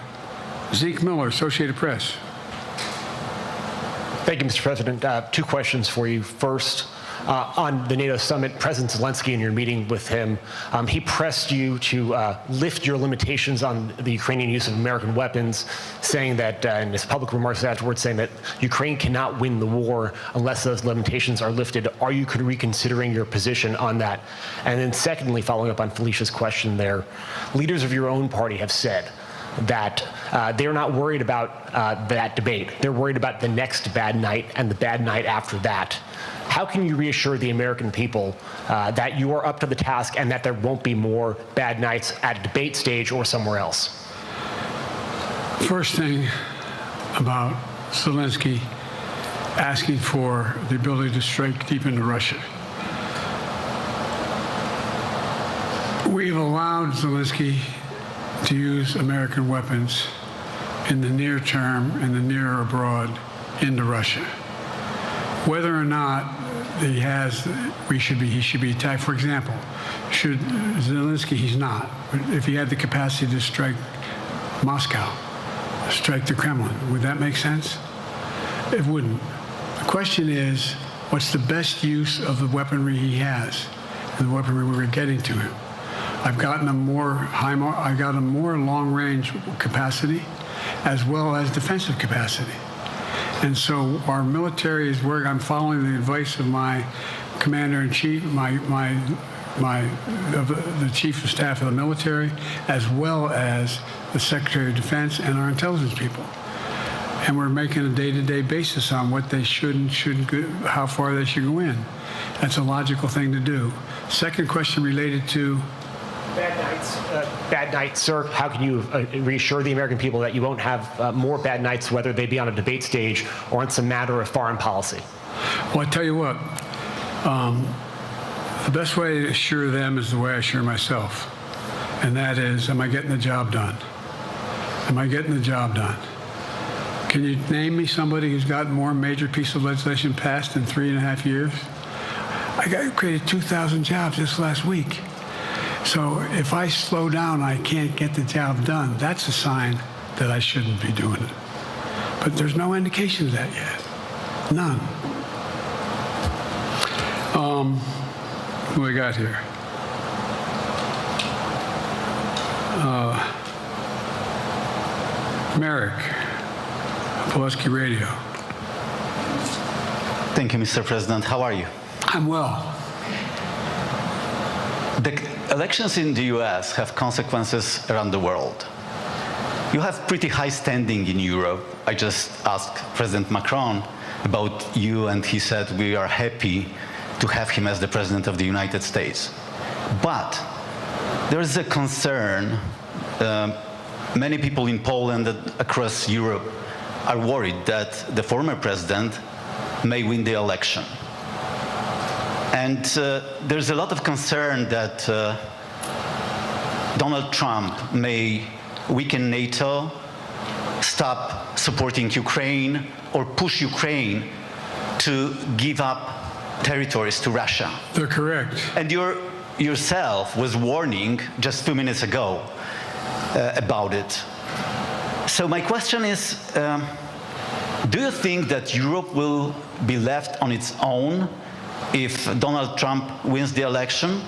Zeke Miller, Associated Press. Thank you, Mr. President. 2 questions for you. First, on the NATO summit, President Zelensky, in your meeting with him, he pressed you to lift your limitations on the Ukrainian use of American weapons, saying that, in his public remarks afterwards, saying that Ukraine cannot win the war unless those limitations are lifted. Are you reconsidering your position on that? And then secondly, following up on Felicia's question there, leaders of your own party have said that they're not worried about that debate. They're worried about the next bad night and the bad night after that. How can you reassure the American people that you are up to the task and that there won't be more bad nights at a debate stage or somewhere else? First thing about Zelensky asking for the ability to strike deep into Russia. We've allowed Zelensky to use American weapons in the near term, in the near or abroad, into Russia. Whether or not he should be attacked. For example, should Zelensky, he's not, but if he had the capacity to strike Moscow, strike the Kremlin, would that make sense? It wouldn't. The question is, what's the best use of the weaponry he has and the weaponry we were getting to him? I've gotten him more long-range capacity as well as defensive capacity. And so our military is working. I'm following the advice of my commander-in-chief, the chief of staff of the military, as well as the Secretary of Defense and our intelligence people. And we're making a day-to-day basis on what they should and shouldn't go, how far they should go in. That's a logical thing to do. Second question related to Bad nights, sir. How can you reassure the American people that you won't have more bad nights, whether they be on a debate stage or on some matter of foreign policy? Well, I tell you what, the best way to assure them is the way I assure myself, and that is, am I getting the job done? Am I getting the job done? Can you name me somebody who's gotten more major piece of legislation passed in 3.5 years? I created 2,000 jobs just last week. So if I slow down, I can't get the job done. That's a sign that I shouldn't be doing it. But there's no indication of that yet. None. What do we got here? Merrick, Pulaski Radio. Thank you, Mr. President. How are you? I'm well. The elections in the US have consequences around the world. You have pretty high standing in Europe. I just asked President Macron about you, and he said we are happy to have him as the President of the United States. But there is a concern. Many people in Poland and across Europe are worried that the former president may win the election. And there's a lot of concern that Donald Trump may weaken NATO, stop supporting Ukraine, or push Ukraine to give up territories to Russia. They're correct. And yourself was warning just a few minutes ago about it. So my question is, do you think that Europe will be left on its own if Donald Trump wins the election?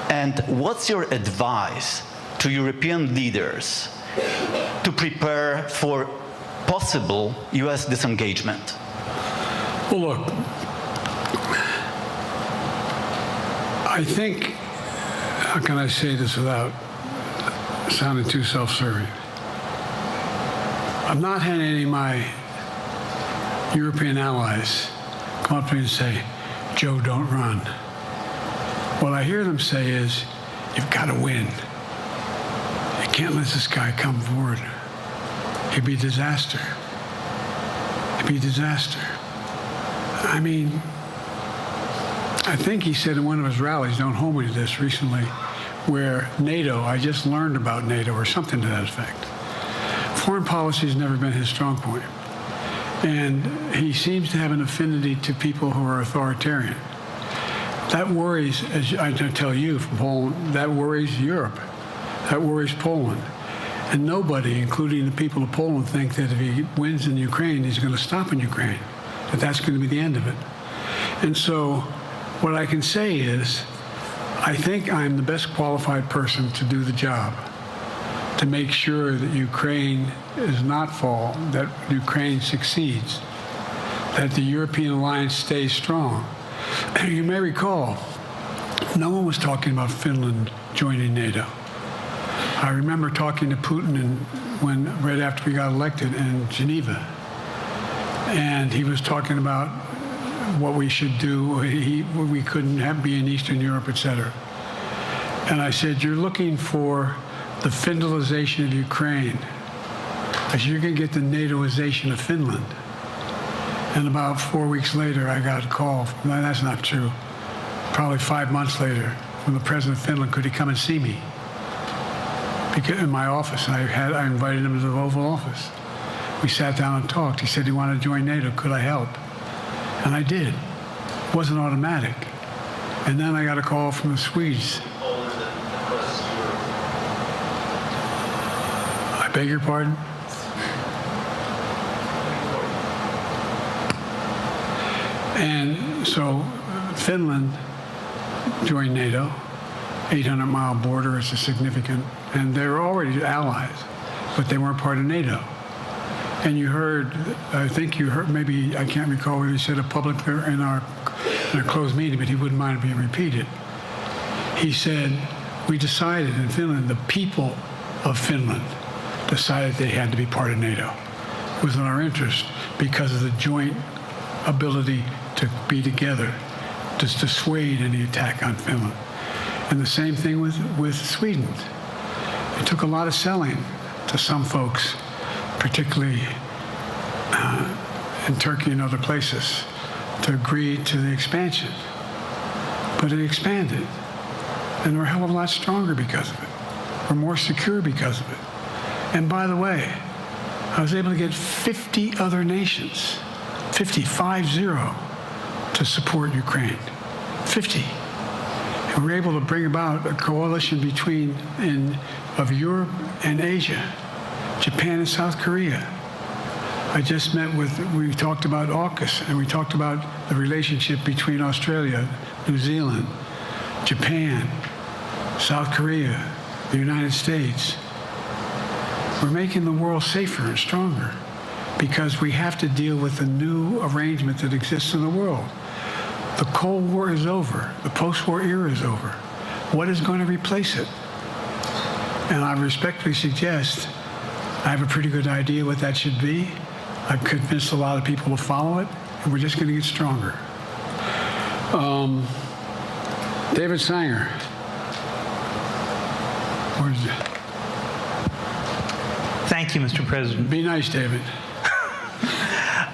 And what's your advice to European leaders to prepare for possible US disengagement? Well, look, I think, how can I say this without sounding too self-serving? I'm not having any of my European allies come up to me and say, Joe, don't run. What I hear them say is, you've got to win. You can't let this guy come forward. It'd be a disaster. It'd be a disaster. I mean, I think he said in one of his rallies, don't hold me to this, recently, where NATO, I just learned about NATO or something to that effect. Foreign policy has never been his strong point. And he seems to have an affinity to people who are authoritarian. That worries, as I tell you from Poland, that worries Europe. That worries Poland. And nobody, including the people of Poland, think that if he wins in Ukraine, he's going to stop in Ukraine, that that's going to be the end of it. And so what I can say is, I think I'm the best qualified person to do the job, to make sure that Ukraine does not fall, that Ukraine succeeds, that the European alliance stays strong. You may recall, no one was talking about Finland joining NATO. I remember talking to Putin right after we got elected in Geneva, and he was talking about what we should do. We couldn't be in Eastern Europe, et cetera. And I said, you're looking for the Finlandization of Ukraine, because you're going to get the NATOization of Finland. And about 4 weeks later, I got a call. That's not true. Probably 5 months later, from the president of Finland, could he come and see me? Because in my office, I invited him to the Oval Office. We sat down and talked. He said he wanted to join NATO. Could I help? And I did. It wasn't automatic. And then I got a call from the Swedes. I beg your pardon? And so Finland joined NATO, 800-mile border is a significant, and they were already allies, but they weren't part of NATO. And you heard, I think you heard, maybe, I can't recall whether he said it publicly in our closed meeting, but he wouldn't mind being repeated. He said, we decided in Finland, the people of Finland decided they had to be part of NATO. It was in our interest because of the joint ability to be together, to dissuade any attack on Finland. And the same thing with Sweden. It took a lot of selling to some folks, particularly in Turkey and other places, to agree to the expansion. But it expanded. And we're a hell of a lot stronger because of it. We're more secure because of it. And by the way, I was able to get 50 other nations, 50, to support Ukraine. 50. And we were able to bring about a coalition of Europe and Asia, Japan and South Korea. I just met we talked about AUKUS, and we talked about the relationship between Australia, New Zealand, Japan, South Korea, the United States. We're making the world safer and stronger because we have to deal with the new arrangement that exists in the world. The Cold War is over. The post-war era is over. What is going to replace it? And I respectfully suggest I have a pretty good idea what that should be. I've convinced a lot of people to follow it, and we're just going to get stronger. David Sanger, Where's it? Thank you, Mr. President. Be nice, David.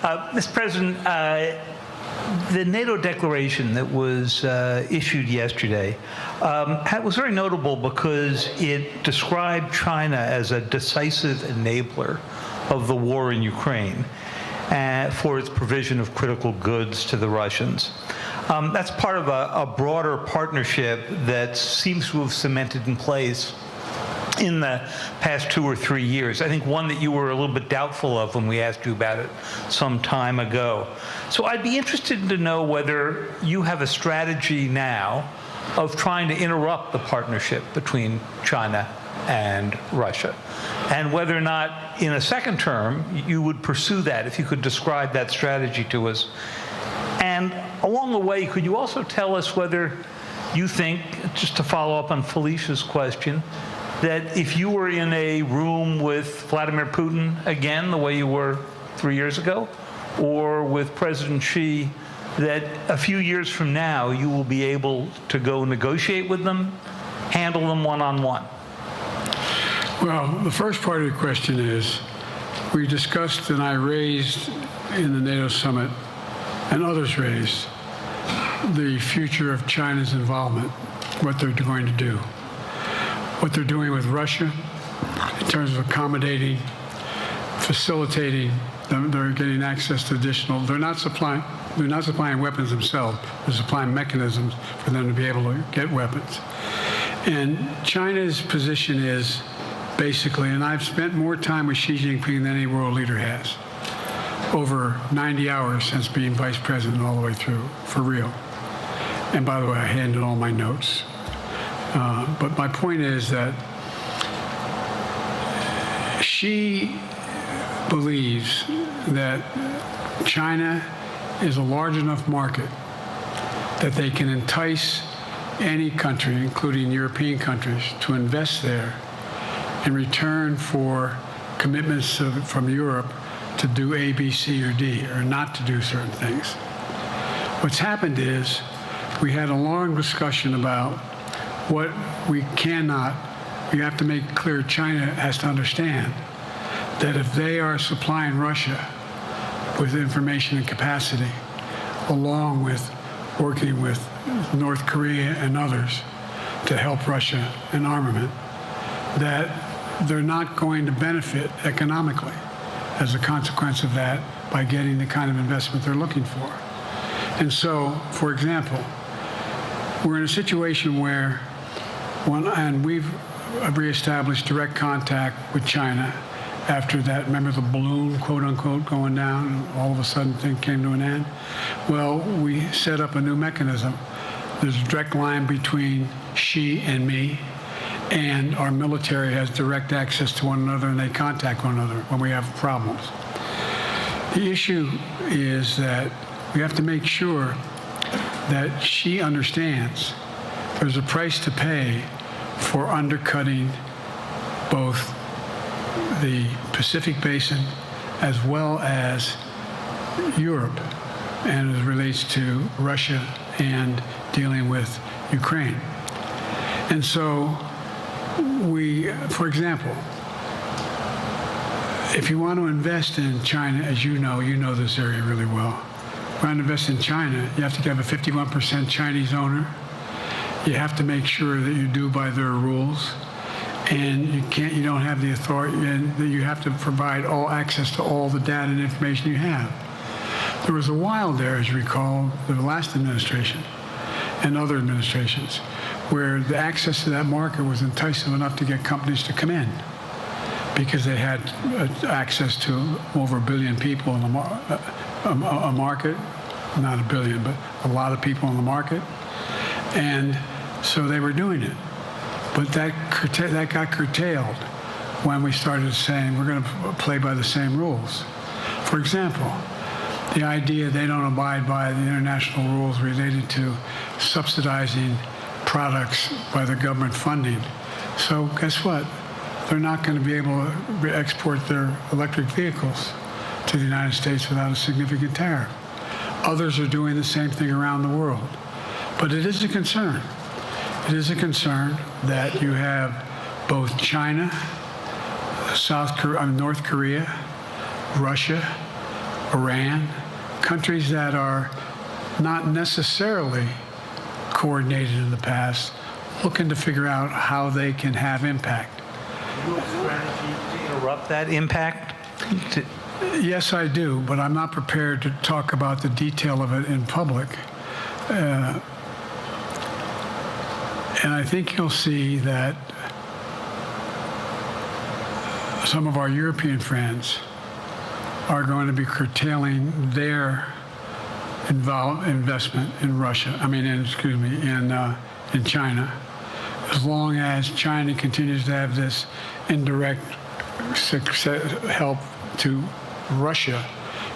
Mr. President, the NATO declaration that was issued yesterday was very notable because it described China as a decisive enabler of the war in Ukraine for its provision of critical goods to the Russians. That's part of a broader partnership that seems to have cemented in place in the past 2 or 3 years. I think one that you were a little bit doubtful of when we asked you about it some time ago. So I'd be interested to know whether you have a strategy now of trying to interrupt the partnership between China and Russia, and whether or not in a second term you would pursue that, if you could describe that strategy to us. And along the way, could you also tell us whether you think, just to follow up on Felicia's question, that if you were in a room with Vladimir Putin again, the way you were 3 years ago, or with President Xi, that a few years from now you will be able to go negotiate with them, handle them one-on-one? Well, the first part of your question is, we discussed and I raised in the NATO summit, and others raised, the future of China's involvement, what they're going to do. What they're doing with Russia in terms of accommodating, facilitating, they're getting access to additional, they're not supplying weapons themselves, they're supplying mechanisms for them to be able to get weapons. And China's position is basically, and I've spent more time with Xi Jinping than any world leader has, over 90 hours since being vice president all the way through, for real. And by the way, I handed all my notes. But my point is that she believes that China is a large enough market that they can entice any country, including European countries, to invest there in return for commitments from Europe to do A, B, C, or D, or not to do certain things. What's happened is we had a long discussion about what we have to make clear, China has to understand that if they are supplying Russia with information and capacity, along with working with North Korea and others to help Russia in armament, that they're not going to benefit economically as a consequence of that by getting the kind of investment they're looking for. And so, for example, we're in a situation where we've reestablished direct contact with China after that, remember the balloon, quote unquote, going down, and all of a sudden things came to an end? Well, we set up a new mechanism. There's a direct line between Xi and me, and our military has direct access to one another, and they contact one another when we have problems. The issue is that we have to make sure that Xi understands there's a price to pay for undercutting both the Pacific Basin as well as Europe, and as it relates to Russia and dealing with Ukraine. And so for example, if you want to invest in China, as you know this area really well, if you want to invest in China, you have to have a 51% Chinese owner. You have to make sure that you do by their rules, and you don't have the authority, and that you have to provide all access to all the data and information you have. There was a while there, as you recall, the last administration and other administrations, where the access to that market was enticing enough to get companies to come in because they had access to over 1 billion people in the market, not 1 billion, but a lot of people in the market. And so they were doing it. But that got curtailed when we started saying we're going to play by the same rules. For example, the idea they don't abide by the international rules related to subsidizing products by the government funding. So guess what? They're not going to be able to export their electric vehicles to the United States without a significant tariff. Others are doing the same thing around the world. But it is a concern. It is a concern that you have both China, North Korea, Russia, Iran, countries that are not necessarily coordinated in the past, looking to figure out how they can have impact. Do you have a strategy to interrupt that impact? Yes, I do, but I'm not prepared to talk about the detail of it in public. And I think you'll see that some of our European friends are going to be curtailing their investment in Russia. In China, as long as China continues to have this indirect help to Russia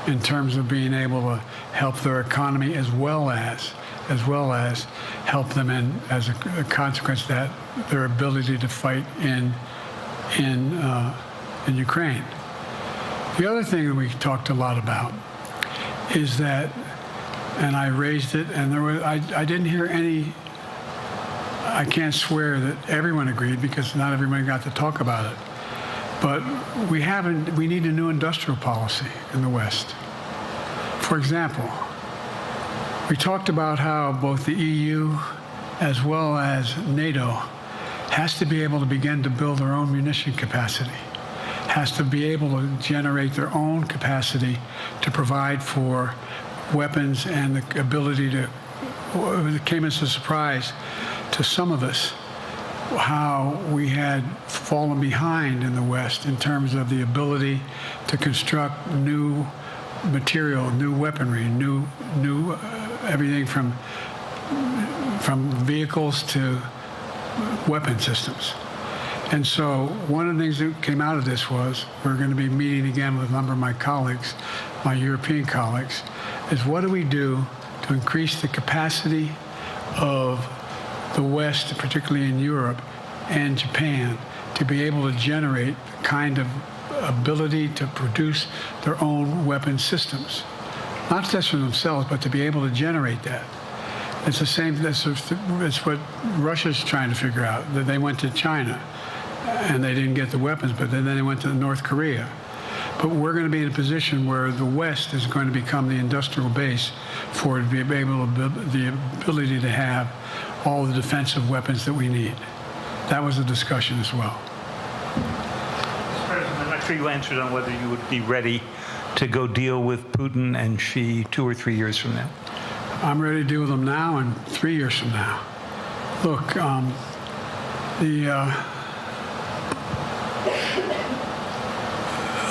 in terms of being able to help their economy as well as help them as a consequence of that, their ability to fight in Ukraine. The other thing that we talked a lot about is that, and I raised it, and I didn't hear any. I can't swear that everyone agreed because not everyone got to talk about it. But we need a new industrial policy in the West. For example, we talked about how both the EU as well as NATO has to be able to begin to build their own munition capacity, has to be able to generate their own capacity to provide for weapons and the ability to, it came as a surprise to some of us how we had fallen behind in the West in terms of the ability to construct new material, new weaponry, new everything from vehicles to weapon systems. And so one of the things that came out of this was we're going to be meeting again with a number of my colleagues, my European colleagues, is what do we do to increase the capacity of the West, particularly in Europe and Japan, to be able to generate the kind of ability to produce their own weapon systems. Not just for themselves, but to be able to generate that. It's the same, it's what Russia's trying to figure out. That they went to China and they didn't get the weapons, but then they went to North Korea. But we're going to be in a position where the West is going to become the industrial base for the ability to have all the defensive weapons that we need. That was a discussion as well. Mr. President, I'm not sure you answered on whether you would be ready to go deal with Putin and Xi 2 or 3 years from now. I'm ready to deal with them now and 3 years from now. Look,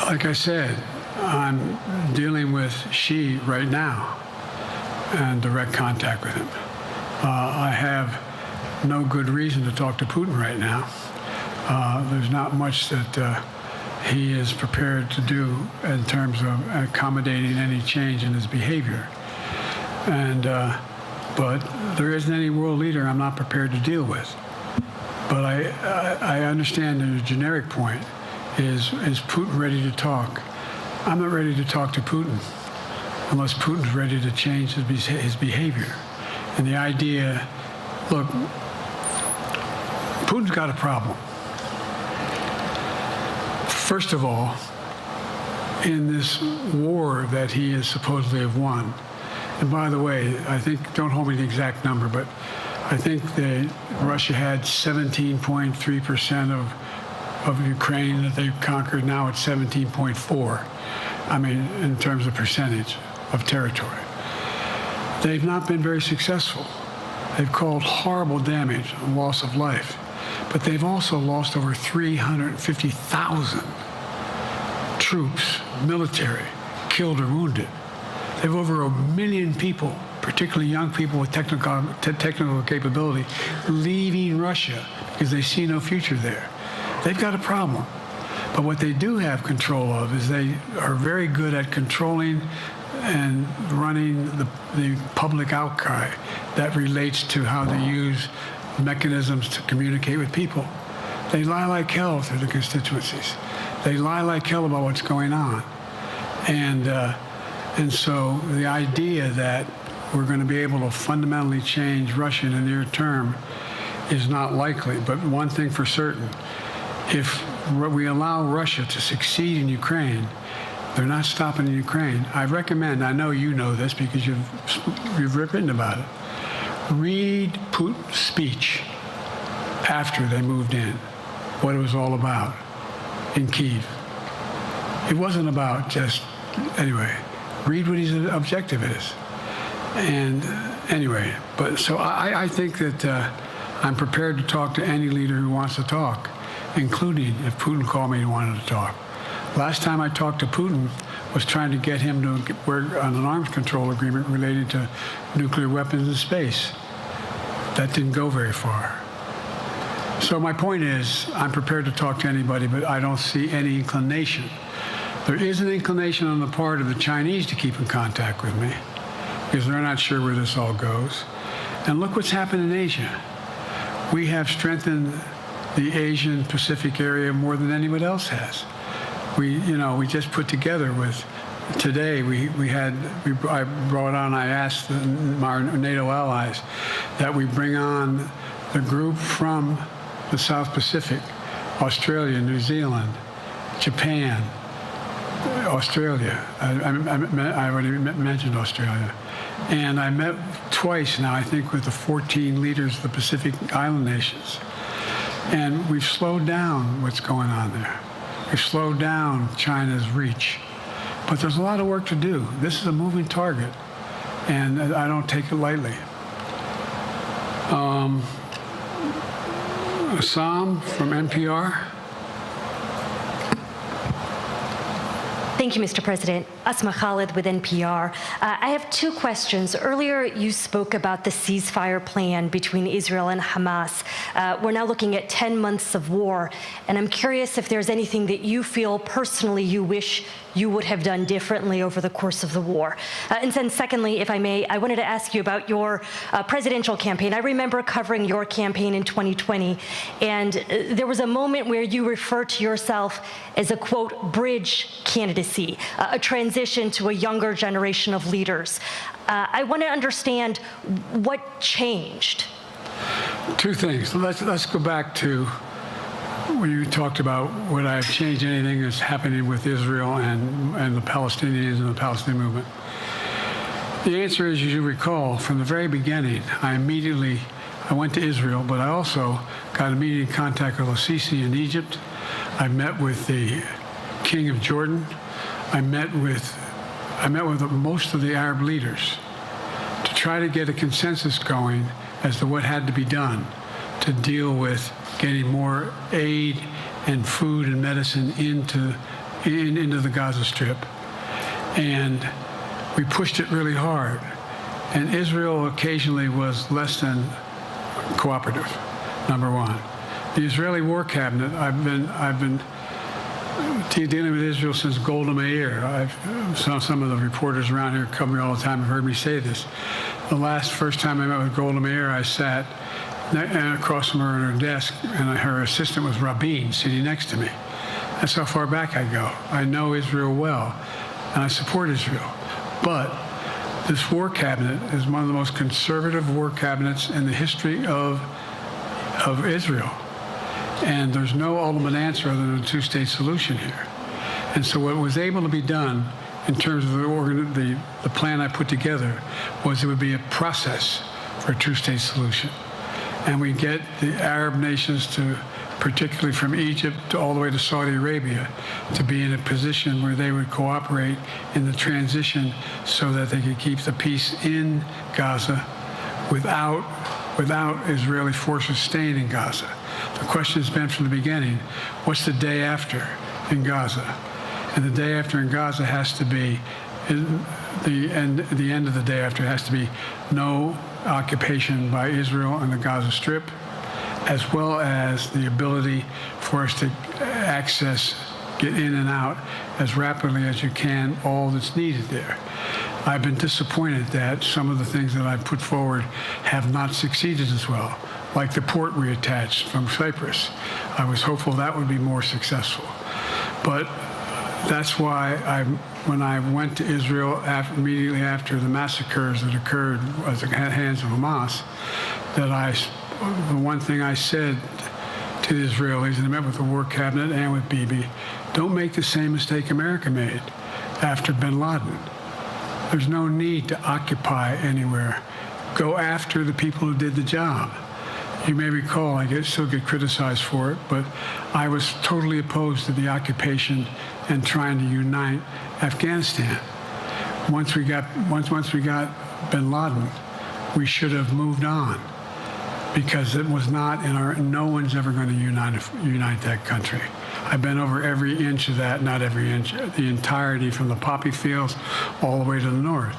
like I said, I'm dealing with Xi right now and direct contact with him. I have no good reason to talk to Putin right now. There's not much that he is prepared to do in terms of accommodating any change in his behavior. But there isn't any world leader I'm not prepared to deal with. But I understand the generic point is Putin ready to talk? I'm not ready to talk to Putin unless Putin's ready to change his behavior. And the idea, look, Putin's got a problem. First of all, in this war that he is supposedly have won, and by the way, I think, don't hold me to the exact number, but I think that Russia had 17.3% of Ukraine that they've conquered. Now it's 17.4. I mean, in terms of percentage of territory. They've not been very successful. They've caused horrible damage and loss of life. But they've also lost over 350,000 troops, military, killed or wounded. They have over 1 million people, particularly young people with technical capability, leaving Russia because they see no future there. They've got a problem. But what they do have control of is they are very good at controlling and running the public outcry that relates to how they use mechanisms to communicate with people. They lie like hell through the constituencies. They lie like hell about what's going on. And so the idea that we're going to be able to fundamentally change Russia in the near term is not likely. But one thing for certain, If we allow Russia to succeed in Ukraine, they're not stopping in Ukraine. I recommend, I know you know this because you've written about it, read Putin's speech after they moved in, what it was all about in Kyiv. It wasn't about just, anyway, read what his objective is. And anyway, but so I think that I'm prepared to talk to any leader who wants to talk, including if Putin called me and wanted to talk. Last time I talked to Putin was trying to get him to work on an arms control agreement related to nuclear weapons in space. That didn't go very far. So my point is, I'm prepared to talk to anybody, but I don't see any inclination. There is an inclination on the part of the Chinese to keep in contact with me because they're not sure where this all goes. And look what's happened in Asia. We have strengthened the Asian Pacific area more than anyone else has. We just put together with, today I brought on, I asked our NATO allies that we bring on the group from the South Pacific, Australia, New Zealand, Japan, Australia. I already mentioned Australia. And I met twice now, I think, with the 14 leaders of the Pacific Island nations. And we've slowed down what's going on there. We've slowed down China's reach. But there's a lot of work to do. This is a moving target, and I don't take it lightly. Assam from NPR. Thank you, Mr. President. Asma Khalid with NPR. I have two questions. Earlier, you spoke about the ceasefire plan between Israel and Hamas. We're now looking at 10 months of war, and I'm curious if there's anything that you feel personally you wish you would have done differently over the course of the war. And then secondly, if I may, I wanted to ask you about your presidential campaign. I remember covering your campaign in 2020, and there was a moment where you referred to yourself as a, quote, bridge candidacy, a transition to a younger generation of leaders. I want to understand what changed. Two things. Let's go back to when you talked about would I have changed anything that's happening with Israel and the Palestinians and the Palestinian movement. The answer is, as you recall, from the very beginning, I went to Israel, but I also got immediate contact with al-Sisi in Egypt. I met with the King of Jordan. I met with most of the Arab leaders to try to get a consensus going as to what had to be done to deal with getting more aid and food and medicine into the Gaza Strip. And we pushed it really hard. And Israel occasionally was less than cooperative, number one. The Israeli War Cabinet, I've been dealing with Israel since Golda Meir. Some of the reporters around here come here all the time and heard me say this. The first time I met with Golda Meir, I sat across from her at her desk, and her assistant was Rabin sitting next to me. That's how far back I go. I know Israel well, and I support Israel. But this war cabinet is one of the most conservative war cabinets in the history of Israel. And there's no ultimate answer other than a two-state solution here. And so what was able to be done in terms of the plan I put together was it would be a process for a two-state solution. And we get the Arab nations to, particularly from Egypt all the way to Saudi Arabia, to be in a position where they would cooperate in the transition so that they could keep the peace in Gaza without Israeli forces staying in Gaza. The question has been from the beginning, what's the day after in Gaza? And the day after in Gaza has to be, the end of the day after has to be no occupation by Israel on the Gaza Strip, as well as the ability for us to get in and out as rapidly as you can, all that's needed there. I've been disappointed that some of the things that I've put forward have not succeeded as well, like the port reattached from Cyprus. I was hopeful that would be more successful. But that's why when I went to Israel immediately after the massacres that occurred at the hands of Hamas, the one thing I said to the Israelis, and I met with the War Cabinet and with Bibi, don't make the same mistake America made after bin Laden. There's no need to occupy anywhere. Go after the people who did the job. You may recall, I still get criticized for it, but I was totally opposed to the occupation and trying to unite Afghanistan. Once we got bin Laden, we should have moved on, because it was not in our. No one's ever going to unite that country. I've been over every inch of that, not every inch, the entirety from the poppy fields all the way to the north.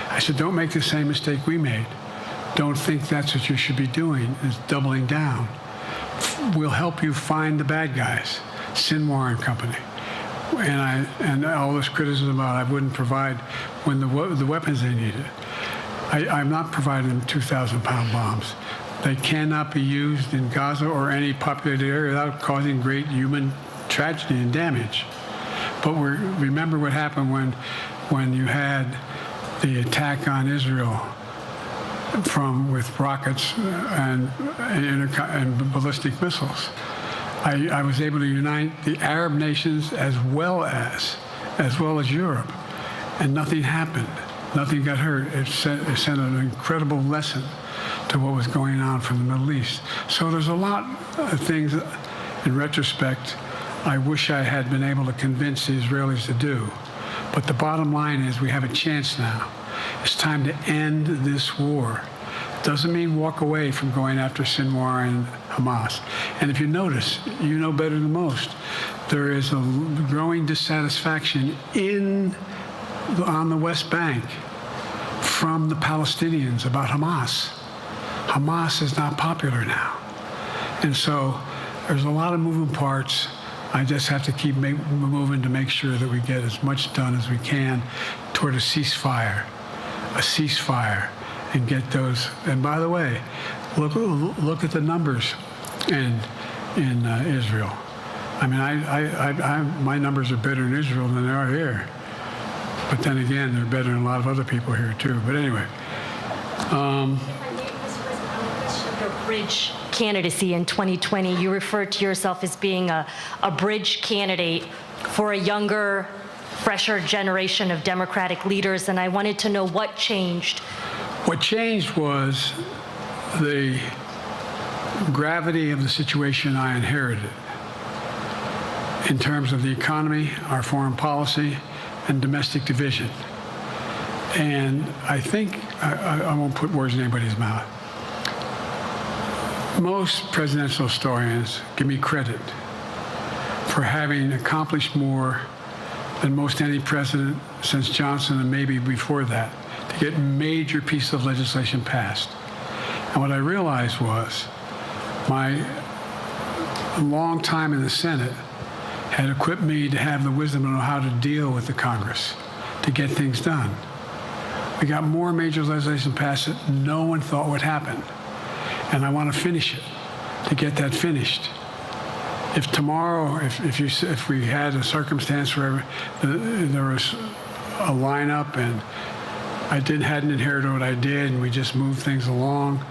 I said, don't make the same mistake we made. Don't think that's what you should be doing, is doubling down. We'll help you find the bad guys, Sinwar and company. And all this criticism about I wouldn't provide when the weapons they needed. I'm not providing them 2,000-pound bombs. They cannot be used in Gaza or any populated area without causing great human tragedy and damage. But remember what happened when you had the attack on Israel with rockets and ballistic missiles. I was able to unite the Arab nations as well as Europe, and nothing happened. Nothing got hurt. It sent an incredible lesson to what was going on from the Middle East. So there's a lot of things, in retrospect, I wish I had been able to convince the Israelis to do. But the bottom line is we have a chance now. It's time to end this war. Doesn't mean walk away from going after Sinwar and Hamas. And if you notice, you know better than most, there is a growing dissatisfaction on the West Bank from the Palestinians about Hamas. Hamas is not popular now. And so there's a lot of moving parts. I just have to keep moving to make sure that we get as much done as we can toward a ceasefire, and get those. And by the way, look at the numbers in Israel. I mean, my numbers are better in Israel than they are here. But then again, they're better than a lot of other people here too. But anyway. Your bridge candidacy in 2020, you referred to yourself as being a bridge candidate for a younger, fresher generation of Democratic leaders, and I wanted to know what changed. What changed was the gravity of the situation I inherited in terms of the economy, our foreign policy, and domestic division. And I think, I won't put words in anybody's mouth, most presidential historians give me credit for having accomplished more than most any president since Johnson and maybe before that to get major pieces of legislation passed. And what I realized was my long time in the Senate had equipped me to have the wisdom to know how to deal with the Congress to get things done. We got more major legislation passed that no one thought would happen. And I want to finish it, to get that finished. If tomorrow, if we had a circumstance where there was a lineup and I hadn't inherited what I did and we just moved things along,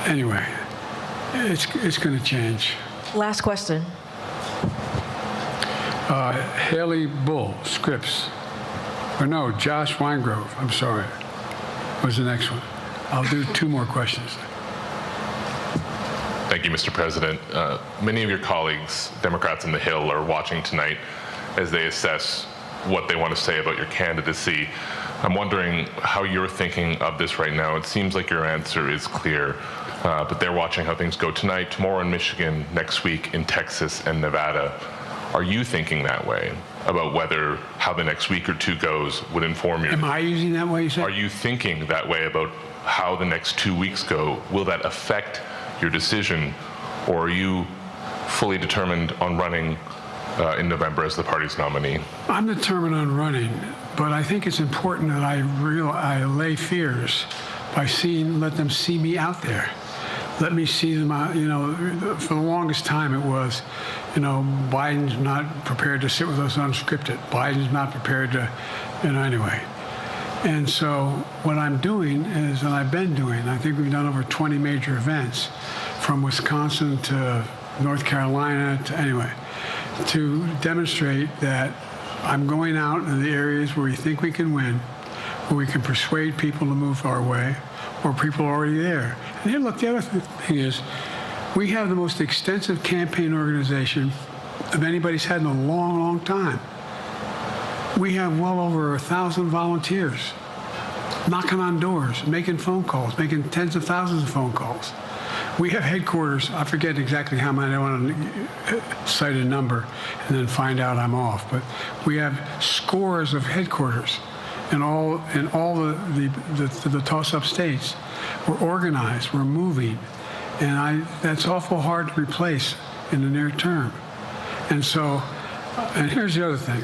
anyway, it's going to change. Last question. Haley Bull, Scripps. Or no, Josh Weingrove, I'm sorry, was the next one. I'll do two more questions. Thank you, Mr. President. Many of your colleagues, Democrats on the Hill, are watching tonight as they assess what they want to say about your candidacy. I'm wondering how you're thinking of this right now. It seems like your answer is clear, but they're watching how things go tonight, tomorrow in Michigan, next week in Texas and Nevada. Are you thinking that way about how the next week or two goes would inform you? Am I using that way, you said? Are you thinking that way about how the next 2 weeks go? Will that affect your decision, or are you fully determined on running in November as the party's nominee? I'm determined on running, but I think it's important that I allay fears by let them see me out there. Let me see them out. For the longest time it was, Biden's not prepared to sit with us unscripted. Biden's not prepared to, anyway. And so what I'm doing is, and I've been doing, I think we've done over 20 major events from Wisconsin to North Carolina to demonstrate that I'm going out in the areas where we think we can win, where we can persuade people to move our way, or people are already there. And here, look, the other thing is, we have the most extensive campaign organization of anybody's had in a long, long time. We have well over 1,000 volunteers knocking on doors, making phone calls, making tens of thousands of phone calls. We have headquarters, I forget exactly how many, I don't want to cite a number and then find out I'm off, but we have scores of headquarters in all the toss-up states. We're organized, we're moving, and that's awful hard to replace in the near term. And so, and here's the other thing.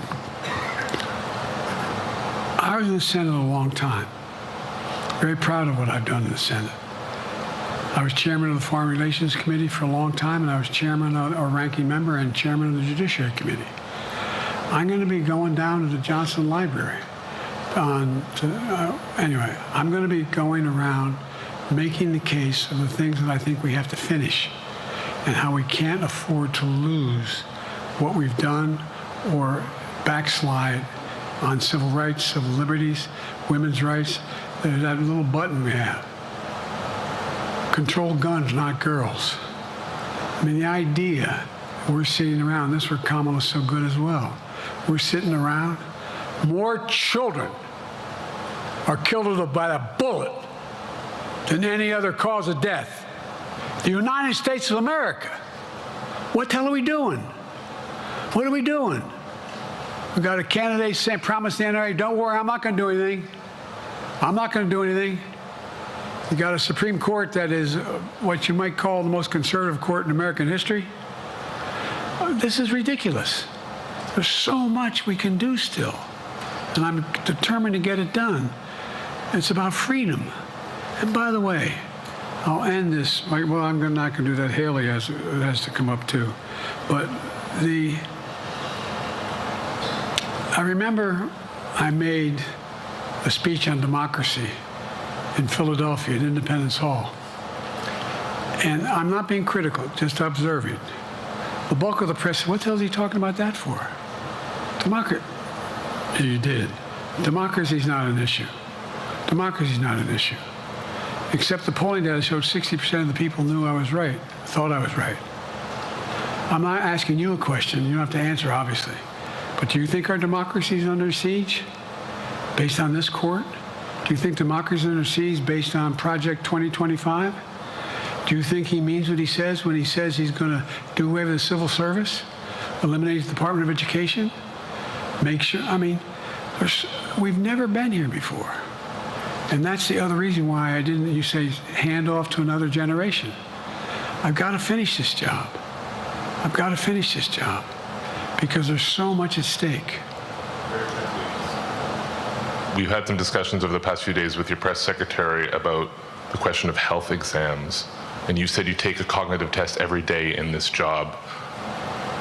I was in the Senate a long time. Very proud of what I've done in the Senate. I was chairman of the Foreign Relations Committee for a long time, and I was chairman or ranking member and chairman of the Judiciary Committee. I'm going to be going down to the Johnson Library. Anyway, I'm going to be going around making the case of the things that I think we have to finish and how we can't afford to lose what we've done or backslide on civil rights, civil liberties, women's rights. There's that little button we have. Control guns, not girls. I mean, the idea we're sitting around, this is where Kamala's so good as well. We're sitting around, more children are killed by a bullet than any other cause of death. The United States of America. What the hell are we doing? What are we doing? We got a candidate saying, promise the NRA, don't worry, I'm not going to do anything. I'm not going to do anything. You got a Supreme Court that is what you might call the most conservative court in American history. This is ridiculous. There's so much we can do still, and I'm determined to get it done. It's about freedom. And by the way, I'll end this. Well, I'm not going to do that. Haley has to come up too. But I remember I made a speech on democracy in Philadelphia at Independence Hall. And I'm not being critical, just observing. The bulk of the press said, what the hell is he talking about that for? Democracy. You did. Democracy's not an issue. Democracy's not an issue. Except the polling data showed 60% of the people knew I was right, thought I was right. I'm not asking you a question. You don't have to answer, obviously. But do you think our democracy is under siege based on this court? Do you think democracy is under siege based on Project 2025? Do you think he means what he says when he says he's going to do away with the civil service, eliminate the Department of Education, make sure, I mean, we've never been here before. And that's the other reason why you say, hand off to another generation. I've got to finish this job. I've got to finish this job because there's so much at stake. We've had some discussions over the past few days with your press secretary about the question of health exams. And you said you take a cognitive test every day in this job.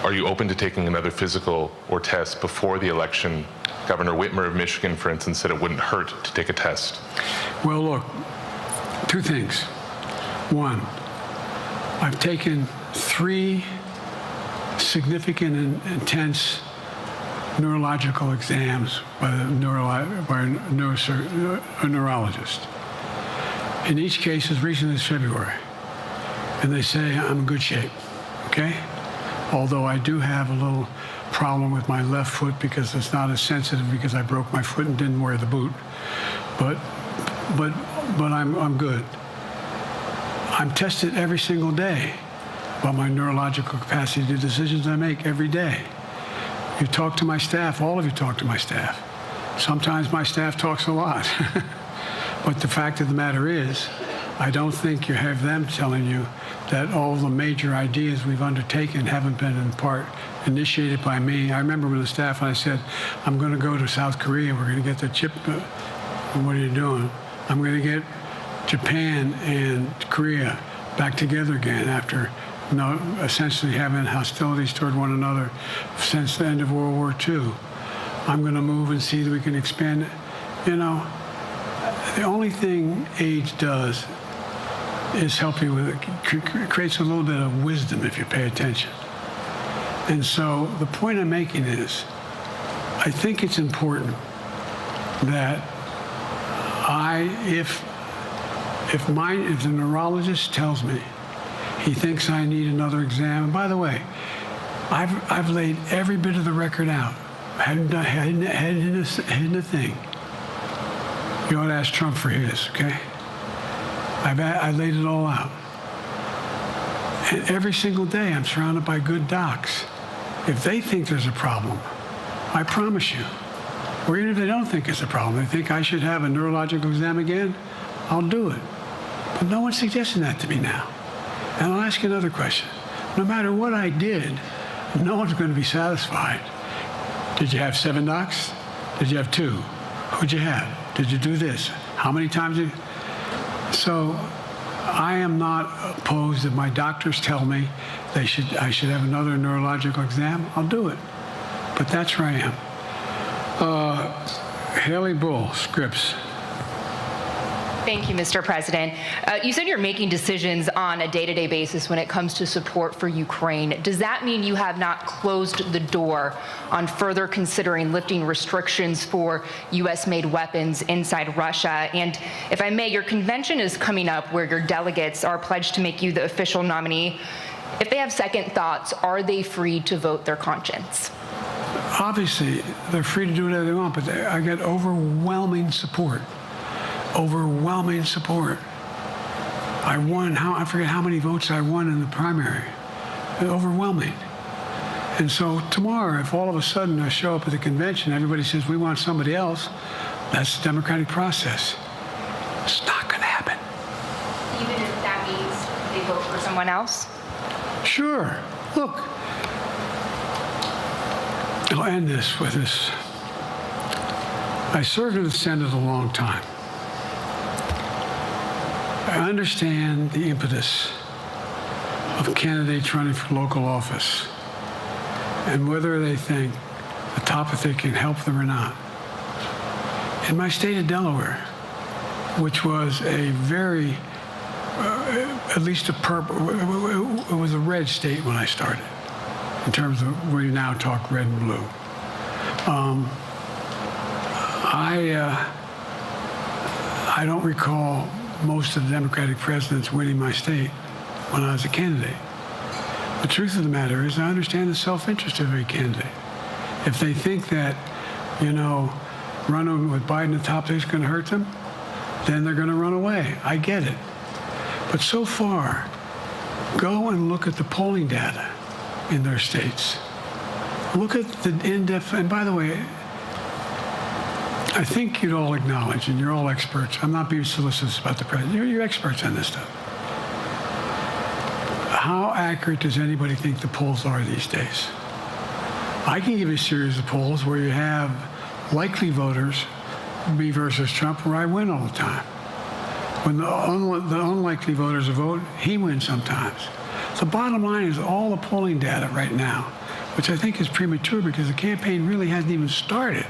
Are you open to taking another physical or test before the election? Governor Whitmer of Michigan, for instance, said it wouldn't hurt to take a test. Well, look, two things. One, I've taken 3 significant and intense neurological exams by a neurologist. In each case, as recently as February. And they say I'm in good shape, okay? Although I do have a little problem with my left foot because it's not as sensitive because I broke my foot and didn't wear the boot. But I'm good. I'm tested every single day about my neurological capacity to do decisions I make every day. You talk to my staff, all of you talk to my staff. Sometimes my staff talks a lot. But the fact of the matter is, I don't think you have them telling you that all the major ideas we've undertaken haven't been in part initiated by me. I remember with the staff, I said, I'm going to go to South Korea. We're going to get the chip. What are you doing? I'm going to get Japan and Korea back together again after essentially having hostilities toward one another since the end of World War II. I'm going to move and see that we can expand it. You know, the only thing age does is helping with it, creates a little bit of wisdom if you pay attention. And so the point I'm making is, I think it's important that if the neurologist tells me he thinks I need another exam, and by the way, I've laid every bit of the record out. Hadn't hidden a thing. You ought to ask Trump for his, okay? I laid it all out. And every single day I'm surrounded by good docs. If they think there's a problem, I promise you, or even if they don't think it's a problem, they think I should have a neurological exam again, I'll do it. But no one's suggesting that to me now. And I'll ask you another question. No matter what I did, no one's going to be satisfied. Did you have 7 docs? Did you have 2? Who'd you have? Did you do this? How many times did you? So I am not opposed if my doctors tell me I should have another neurological exam, I'll do it. But that's where I am. Haley Bull, Scripps. Thank you, Mr. President. You said you're making decisions on a day-to-day basis when it comes to support for Ukraine. Does that mean you have not closed the door on further considering lifting restrictions for U.S.-made weapons inside Russia? And if I may, your convention is coming up where your delegates are pledged to make you the official nominee. If they have second thoughts, are they free to vote their conscience? Obviously, they're free to do whatever they want, but I get overwhelming support. Overwhelming support. I won, I forget how many votes I won in the primary. Overwhelming. And so tomorrow, if all of a sudden I show up at the convention, everybody says, we want somebody else, that's the democratic process. It's not going to happen. Even if that means they vote for someone else? Sure. Look, I'll end this with this. I served in the Senate a long time. I understand the impetus of candidates running for local office and whether they think the top if they can help them or not. In my state of Delaware, which was a very, at least it was a red state when I started, in terms of where you now talk red and blue. I don't recall most of the Democratic presidents winning my state when I was a candidate. The truth of the matter is I understand the self-interest of every candidate. If they think that, running with Biden at the top is going to hurt them, then they're going to run away. I get it. But so far, go and look at the polling data in their states. Look at the in-depth, and by the way, I think you'd all acknowledge, and you're all experts, I'm not being solicitous about the president, you're experts on this stuff. How accurate does anybody think the polls are these days? I can give you a series of polls where you have likely voters, me versus Trump, where I win all the time. When the unlikely voters vote, he wins sometimes. The bottom line is all the polling data right now, which I think is premature because the campaign really hasn't even started.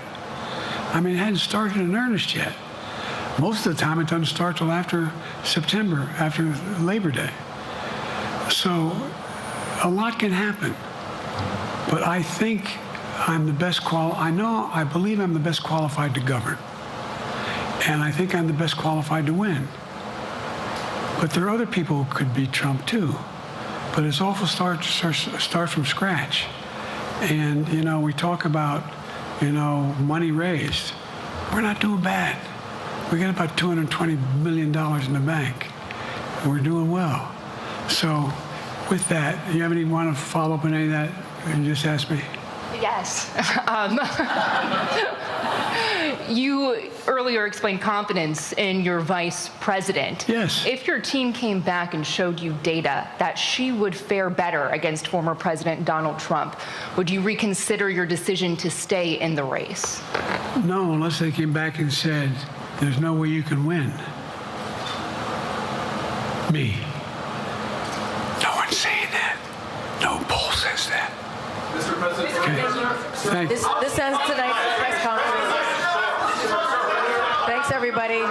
I mean, it hadn't started in earnest yet. Most of the time, it doesn't start till after September, after Labor Day. So a lot can happen. But I think I'm the best I believe I'm the best qualified to govern. And I think I'm the best qualified to win. But there are other people who could beat Trump too. But it's awful start from scratch. And, we talk about, money raised. We're not doing bad. We got about $220 million in the bank. We're doing well. So with that, you have want to follow up on any of that you just asked me? Yes. You earlier explained confidence in your vice president. Yes. If your team came back and showed you data that she would fare better against former President Donald Trump, would you reconsider your decision to stay in the race? No, unless they came back and said, there's no way you can win. Me. No one's saying that. No poll says that. Mr. President, okay. This ends tonight's press conference. Thanks, everybody.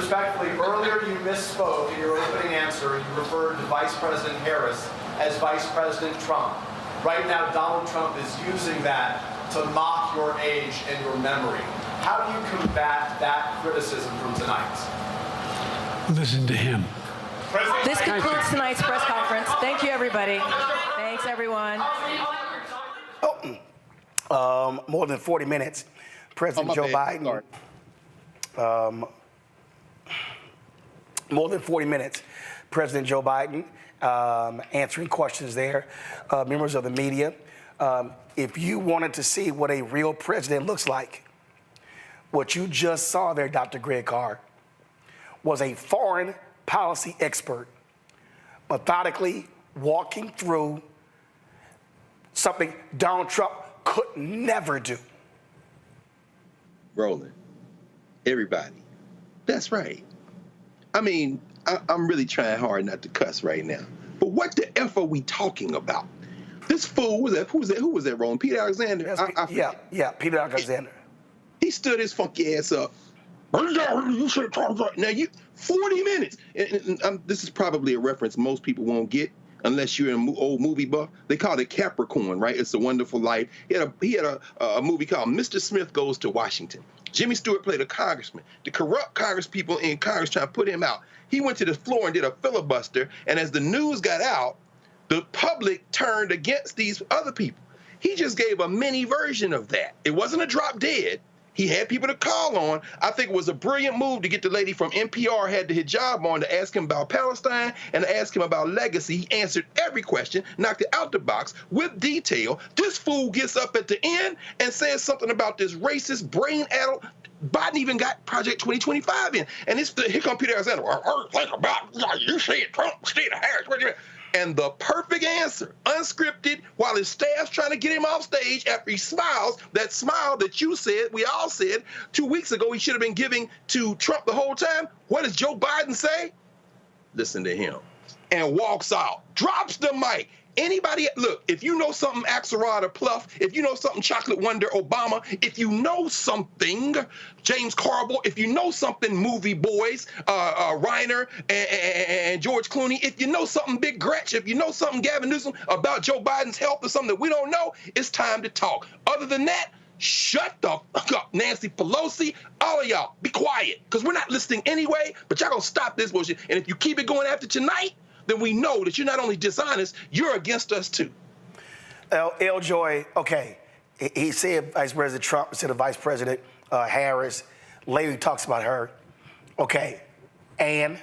respectfully, earlier you misspoke in your opening answer. You referred to Vice President Harris as Vice President Trump. Right now, Donald Trump is using that to mock your age and your memory. How do you combat that criticism from tonight? Listen to him. This concludes tonight's press conference. Thank you, everybody. Thanks, everyone. More than 40 minutes. President Joe Biden. More than 40 minutes. President Joe Biden answering questions there. Members of the media, if you wanted to see what a real president looks like, what you just saw there, Dr. Greg Carr, was a foreign policy expert methodically walking through something Donald Trump could never do. Rolling. Everybody. That's right. I mean, I'm really trying hard not to cuss right now. But what the F are we talking about? This fool, who was that, Rolling? Peter Alexander? Yeah, Peter Alexander. He stood his funky ass up. Now, 40 minutes. And this is probably a reference most people won't get unless you're an old movie buff. They call it Capricorn, right? It's a Wonderful Life. He had a movie called Mr. Smith Goes to Washington. Jimmy Stewart played a congressman. The corrupt Congress people in Congress trying to put him out. He went to the floor and did a filibuster, and as the news got out, the public turned against these other people. He just gave a mini version of that. It wasn't a drop dead. He had people to call on. I think it was a brilliant move to get the lady from NPR had the hijab on to ask him about Palestine and to ask him about legacy. He answered every question, knocked it out the box with detail. This fool gets up at the end and says something about this racist brain-addled. Biden even got Project 2025 in. And here come Peter Alexander. Think about, you said Trump, Steve Harris. What do you mean? And the perfect answer, unscripted, while his staff's trying to get him off stage after he smiles, that smile that you said, we all said 2 weeks ago he should have been giving to Trump the whole time. What does Joe Biden say? Listen to him. And walks out, drops the mic. Anybody, look, if you know something Axelrod or Pluff, if you know something Chocolate Wonder Obama, if you know something James Carville, if you know something Movie Boys, Reiner and George Clooney, if you know something Big Gretch, if you know something Gavin Newsom about Joe Biden's health or something that we don't know, it's time to talk. Other than that, shut the fuck up, Nancy Pelosi, all of y'all, be quiet, because we're not listening anyway, but y'all gonna stop this bullshit. And if you keep it going after tonight, then we know that you're not only dishonest, you're against us too. L. Joy, okay, he said Vice President Trump instead of Vice President Harris. Later he talks about her. Okay, and.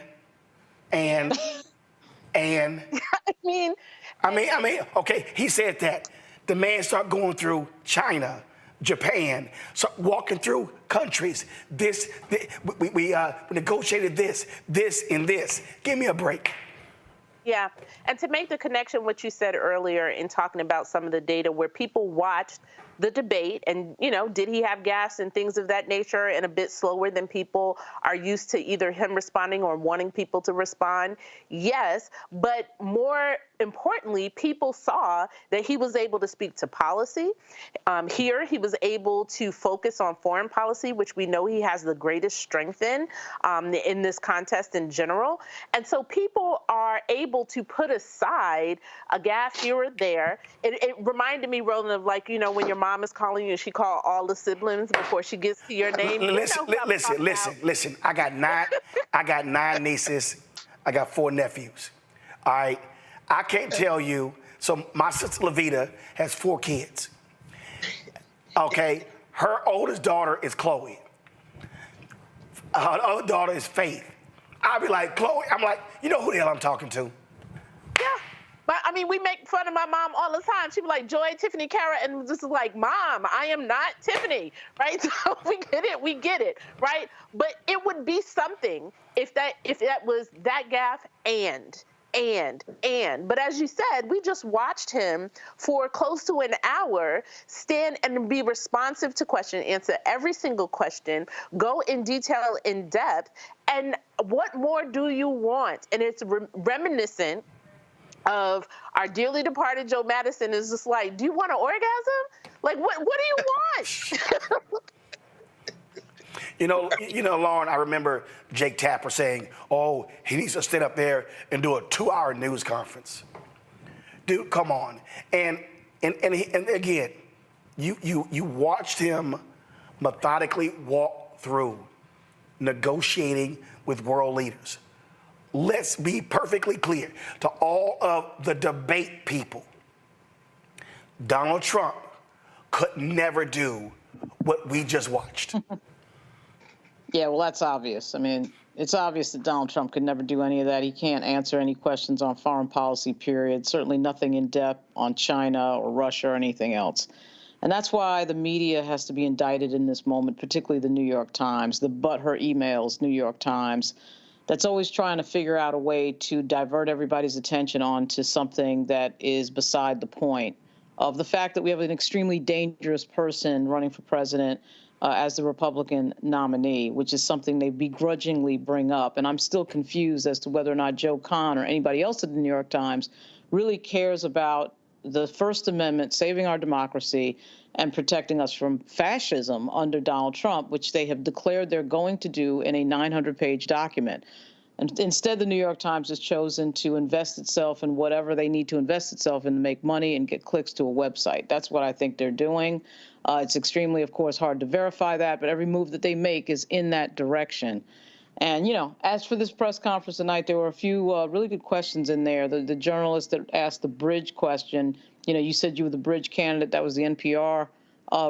I mean, okay, he said that. The man started going through China, Japan, start walking through countries. We negotiated this, and this. Give me a break. Yeah, and to make the connection, what you said earlier in talking about some of the data where people watched the debate and, did he have gas and things of that nature and a bit slower than people are used to either him responding or wanting people to respond? Yes, but more importantly, people saw that he was able to speak to policy. Here, he was able to focus on foreign policy, which we know he has the greatest strength in this contest in general. And so people are able to put aside a gaffe here or there. It reminded me, Roland, of when your mom is calling you and she called all the siblings before she gets to your name. Listen. I got 9 nieces. I got 4 nephews. All right. I can't tell you. So my sister Levita has 4 kids. Okay. Her oldest daughter is Chloe. Her other daughter is Faith. I'll be like, Chloe, I'm like, you know who the hell I'm talking to? Yeah. But we make fun of my mom all the time. She'd be like, Joy, Tiffany, Kara, and this is like, Mom, I am not Tiffany, right? So we get it, right? But it would be something if that was that gaffe and. But as you said, we just watched him for close to an hour stand and be responsive to questions, answer every single question, go in detail, in depth. And what more do you want? And it's reminiscent of our dearly departed Joe Madison. Is just like, do you want an orgasm? Like, what do you want? Lauren, I remember Jake Tapper saying, "Oh, he needs to stand up there and do a 2-hour news conference." Dude, come on. And again, you watched him methodically walk through negotiating with world leaders. Let's be perfectly clear to all of the debate people. Donald Trump could never do what we just watched. Yeah, well, that's obvious. I mean, it's obvious that Donald Trump could never do any of that. He can't answer any questions on foreign policy, period. Certainly nothing in depth on China or Russia or anything else. And that's why the media has to be indicted in this moment, particularly the New York Times, the butthurt emails, New York Times, that's always trying to figure out a way to divert everybody's attention onto something that is beside the point of the fact that we have an extremely dangerous person running for president as the Republican nominee, which is something they begrudgingly bring up. And I'm still confused as to whether or not Joe Kahn or anybody else at the New York Times really cares about the First Amendment, saving our democracy, and protecting us from fascism under Donald Trump, which they have declared they're going to do in a 900-page document. And instead, the New York Times has chosen to invest itself in whatever they need to invest itself in to make money and get clicks to a website. That's what I think they're doing. It's extremely, of course, hard to verify that, but every move that they make is in that direction. And, as for this press conference tonight, there were a few really good questions in there. The journalist that asked the bridge question, you said you were the bridge candidate. That was the NPR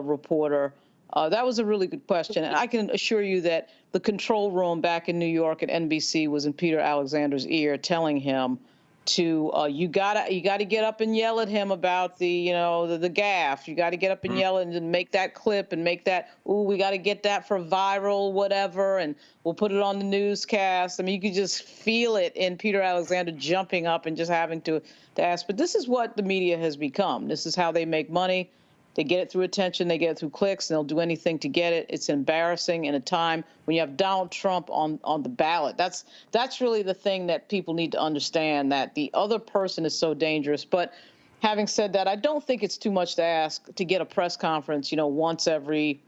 reporter. That was a really good question. And I can assure you that the control room back in New York at NBC was in Peter Alexander's ear telling him to, you gotta get up and yell at him about the gaffe. You got to get up and yell and make that clip and make that, we got to get that for viral, whatever, and we'll put it on the newscast. I mean, you could just feel it in Peter Alexander jumping up and just having to ask. But this is what the media has become. This is how they make money. They get it through attention, they get it through clicks, and they'll do anything to get it. It's embarrassing in a time when you have Donald Trump on the ballot. That's really the thing that people need to understand, that the other person is so dangerous. But having said that, I don't think it's too much to ask to get a press conference, once every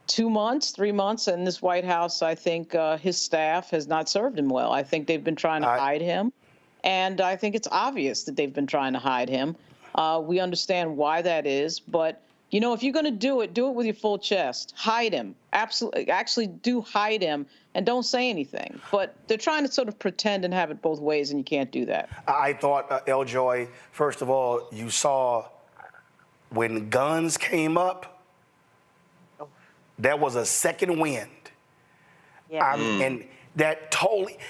2 months, 3 months. And this White House, I think his staff has not served him well. I think they've been trying to hide him. And I think it's obvious that they've been trying to hide him. We understand why that is, but if you're going to do it with your full chest. Hide him. Absolutely, actually do hide him, and don't say anything. But they're trying to sort of pretend and have it both ways, and you can't do that. I thought, L-Joy, first of all, you saw when guns came up, there was a second wind. Yeah. And that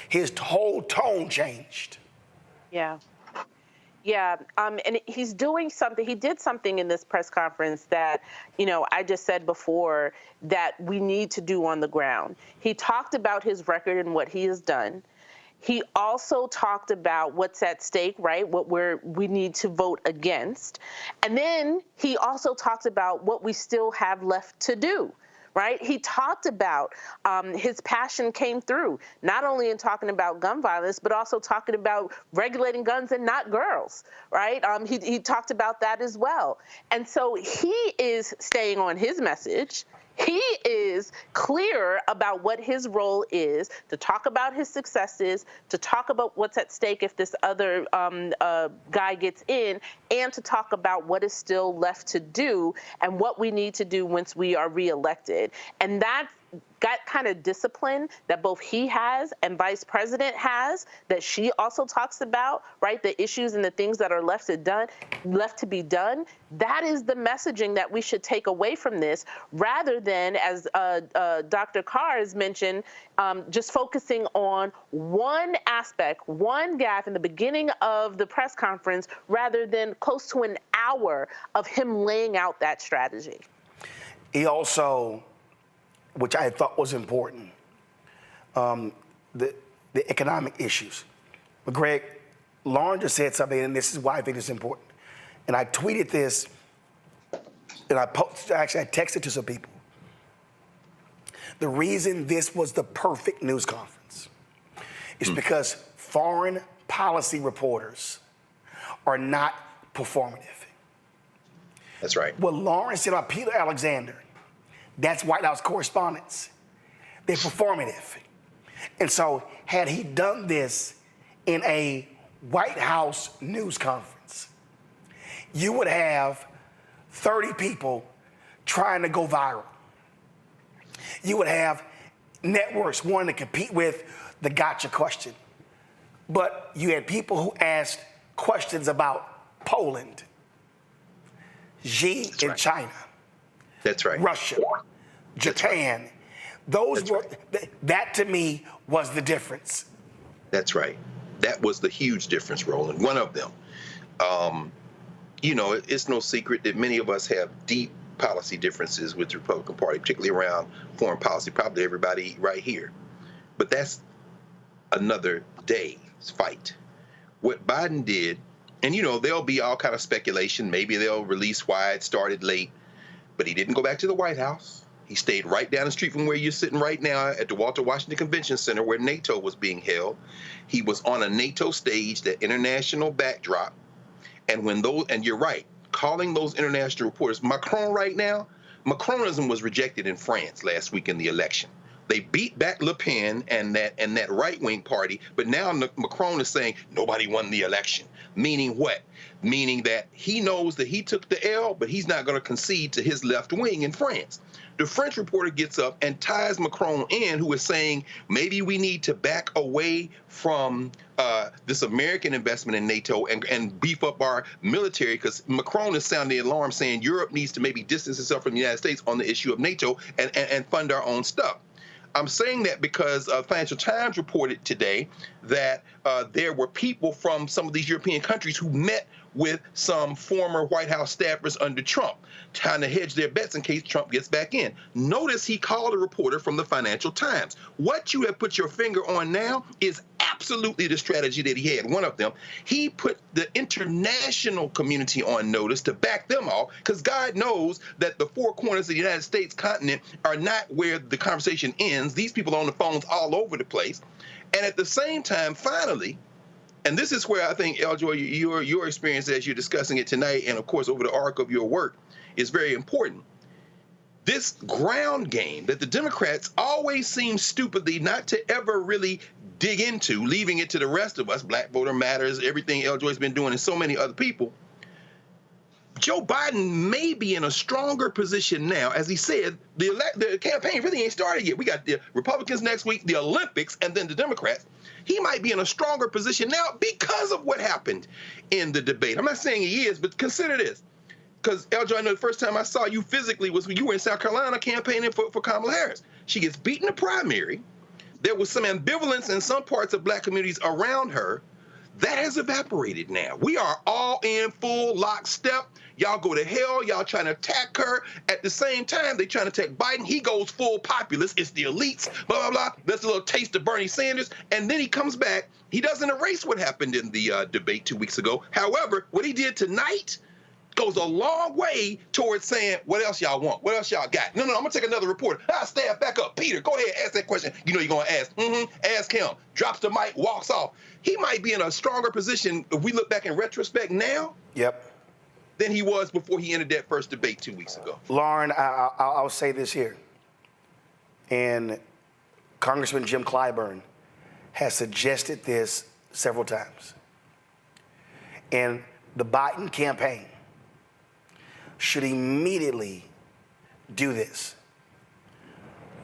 his whole tone changed. Yeah. Yeah, and he's doing something. He did something in this press conference that, I just said before that we need to do on the ground. He talked about his record and what he has done. He also talked about what's at stake, right? What we need to vote against. And then he also talked about what we still have left to do. Right? He talked about his passion came through, not only in talking about gun violence, but also talking about regulating guns and not girls, right? He talked about that as well. And so he is staying on his message. He is clear about what his role is, to talk about his successes, to talk about what's at stake if this other guy gets in, and to talk about what is still left to do and what we need to do once we are reelected. And that kind of discipline that both he has and Vice President has, that she also talks about, right? The issues and the things that are left to be done. That is the messaging that we should take away from this, rather than, as Dr. Carr has mentioned, just focusing on one aspect, one gaffe in the beginning of the press conference, rather than close to an hour of him laying out that strategy. He also, which I thought was important, the economic issues. But Greg, Lauren just said something, and this is why I think it's important. And I tweeted this, and I texted to some people. The reason this was the perfect news conference is because foreign policy reporters are not performative. That's right. What Lauren said about Peter Alexander, that's White House correspondents. They're performative. And so had he done this in a White House news conference, you would have 30 people trying to go viral. You would have networks wanting to compete with the gotcha question. But you had people who asked questions about Poland, Xi in China. That's right. Russia, Japan. Those were, that to me was the difference. That's right. That was the huge difference, Roland. One of them. You know, it's no secret that many of us have deep policy differences with the Republican Party, particularly around foreign policy, probably everybody right here. But that's another day's fight. What Biden did, and you know, there'll be all kind of speculation. Maybe they'll release why it started late, but he didn't go back to the White House. He stayed right down the street from where you're sitting right now at the Walter Washington Convention Center where NATO was being held. He was on a NATO stage, that international backdrop. And when those, and you're right, calling those international reporters, Macron right now, Macronism was rejected in France last week in the election. They beat back Le Pen and that right-wing party, but now Macron is saying nobody won the election. Meaning what? Meaning that he knows that he took the L, but he's not going to concede to his left wing in France. The French reporter gets up and ties Macron in, who is saying maybe we need to back away from this American investment in NATO and beef up our military, because Macron is sounding the alarm saying Europe needs to maybe distance itself from the United States on the issue of NATO and fund our own stuff. I'm saying that because Financial Times reported today that there were people from some of these European countries who met with some former White House staffers under Trump, trying to hedge their bets in case Trump gets back in. Notice he called a reporter from the Financial Times. What you have put your finger on now is absolutely the strategy that he had. One of them, he put the international community on notice to back them off, because God knows that the four corners of the United States continent are not where the conversation ends. These people are on the phones all over the place. And at the same time, finally, and this is where I think, Eljoy, your experience as you're discussing it tonight, and of course over the arc of your work, is very important. This ground game that the Democrats always seem stupidly not to ever really dig into, leaving it to the rest of us, Black Voter Matters, everything Eljoy's been doing, and so many other people. Joe Biden may be in a stronger position now. As he said, the campaign really ain't started yet. We got the Republicans next week, the Olympics, and then the Democrats. He might be in a stronger position now because of what happened in the debate. I'm not saying he is, but consider this. Because, Eljo, I know the first time I saw you physically was when you were in South Carolina campaigning for Kamala Harris. She gets beaten in the primary. There was some ambivalence in some parts of Black communities around her. That has evaporated now. We are all in full lockstep. Y'all go to hell. Y'all trying to attack her. At the same time, they trying to attack Biden. He goes full populist. It's the elites, blah, blah, blah. That's a little taste of Bernie Sanders. And then he comes back. He doesn't erase what happened in the debate 2 weeks ago. However, what he did tonight goes a long way towards saying, what else y'all want? What else y'all got? No, I'm going to take another reporter. Stand back up. Peter, go ahead, ask that question. You know you're going to ask. Ask him. Drops the mic, walks off. He might be in a stronger position if we look back in retrospect now. Yep. Than he was before he entered that first debate 2 weeks ago. Lauren, I'll say this here. And Congressman Jim Clyburn has suggested this several times. And the Biden campaign should immediately do this.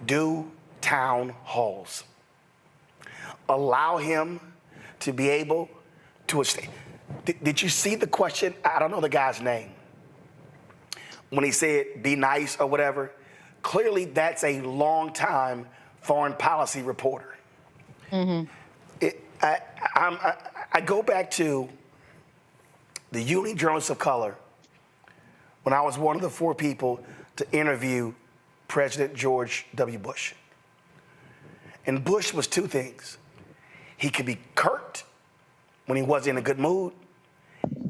Do town halls. Allow him to be able to stay. Did you see the question? I don't know the guy's name. When he said, be nice or whatever, clearly that's a long-time foreign policy reporter. I go back to the Uni Journalists of Color when I was one of the 4 people to interview President George W. Bush. And Bush was 2 things. He could be curt when he wasn't in a good mood.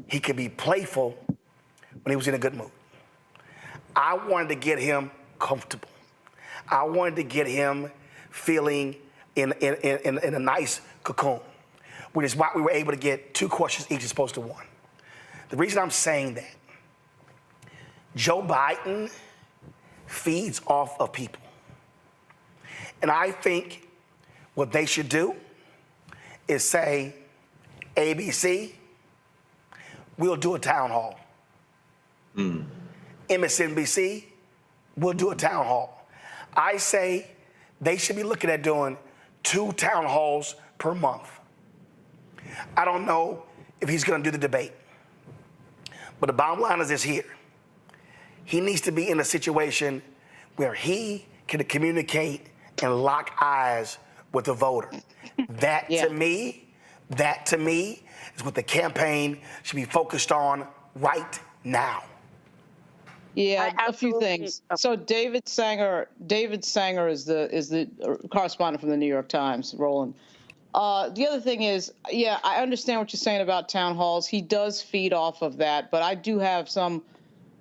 He could be playful when he was in a good mood. I wanted to get him comfortable. I wanted to get him feeling in a nice cocoon, which is why we were able to get 2 questions each as opposed to 1. The reason I'm saying that, Joe Biden feeds off of people. And I think what they should do is say, ABC, we'll do a town hall. MSNBC, we'll do a town hall. I say they should be looking at doing 2 town halls per month. I don't know if he's going to do the debate, but the bottom line is this here. He needs to be in a situation where he can communicate and lock eyes with the voter. That to me is what the campaign should be focused on right now. Yeah, a few things. So David Sanger is the correspondent from the New York Times, Roland. The other thing is, yeah, I understand what you're saying about town halls. He does feed off of that, but I do have some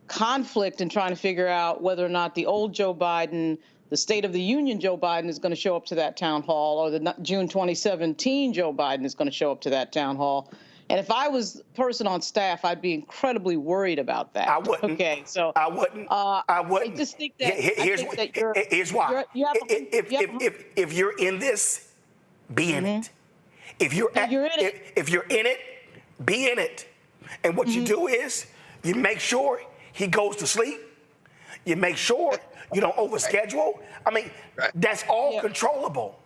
conflict in trying to figure out whether or not the old Joe Biden, the State of the Union Joe Biden, is going to show up to that town hall, or the June 2017 Joe Biden is going to show up to that town hall. And if I was the person on staff, I'd be incredibly worried about that. I wouldn't. Okay, so I wouldn't. I just think that. Here's why. If you're in this, be in it. If you're in it, be in it. And what you do is you make sure he goes to sleep. You make sure you don't overschedule. I mean, that's all controllable.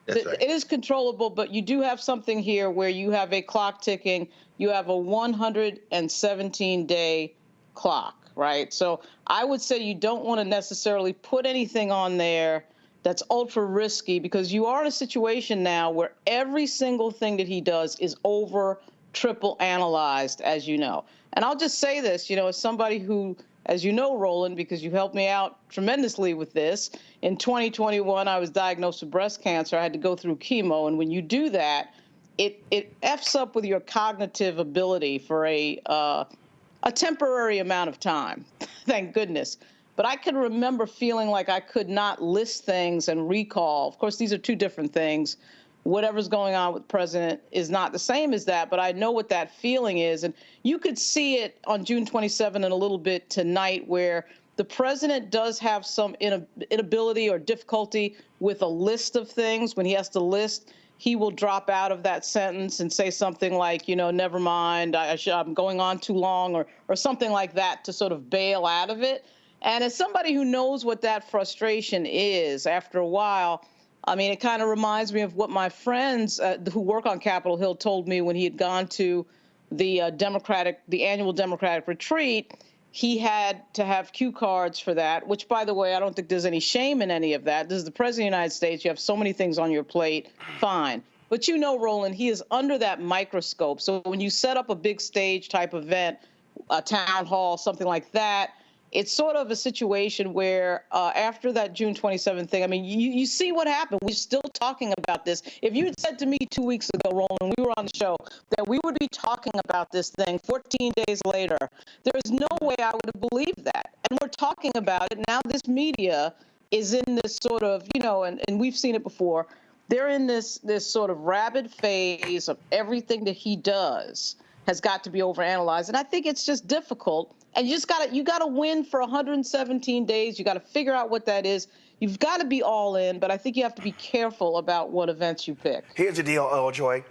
It is controllable, but you do have something here where you have a clock ticking. You have a 117-day clock, right? So I would say you don't want to necessarily put anything on there that's ultra risky, because you are in a situation now where every single thing that he does is triple analyzed, as you know. And I'll just say this, as somebody who, as you know, Roland, because you helped me out tremendously with this, in 2021, I was diagnosed with breast cancer. I had to go through chemo. And when you do that, it F's up with your cognitive ability for a temporary amount of time, thank goodness. But I can remember feeling like I could not list things and recall. Of course, these are two different things. Whatever's going on with the president is not the same as that, but I know what that feeling is. And you could see it on June 27 and a little bit tonight, where the president does have some inability or difficulty with a list of things. When he has to list, he will drop out of that sentence and say something like, never mind, I'm going on too long, or something like that to sort of bail out of it. And as somebody who knows what that frustration is, after a while, I mean, it kind of reminds me of what my friends who work on Capitol Hill told me when he had gone to the annual Democratic retreat. He had to have cue cards for that, which, by the way, I don't think there's any shame in any of that. This is the President of the United States. You have so many things on your plate. Fine. But Roland, he is under that microscope. So when you set up a big stage type event, a town hall, something like that, it's sort of a situation where after that June 27th thing, I mean, you see what happened. We're still talking about this. If you had said to me 2 weeks ago, Roland, we were on the show, that we would be talking about this thing 14 days later, there is no way I would have believed that. And we're talking about it. Now this media is in this sort of, and we've seen it before, they're in this sort of rabid phase of everything that he does has got to be overanalyzed. And I think it's just difficult. And you got to win for 117 days. You got to figure out what that is. You've got to be all in, but I think you have to be careful about what events you pick. Here's the deal, Joy.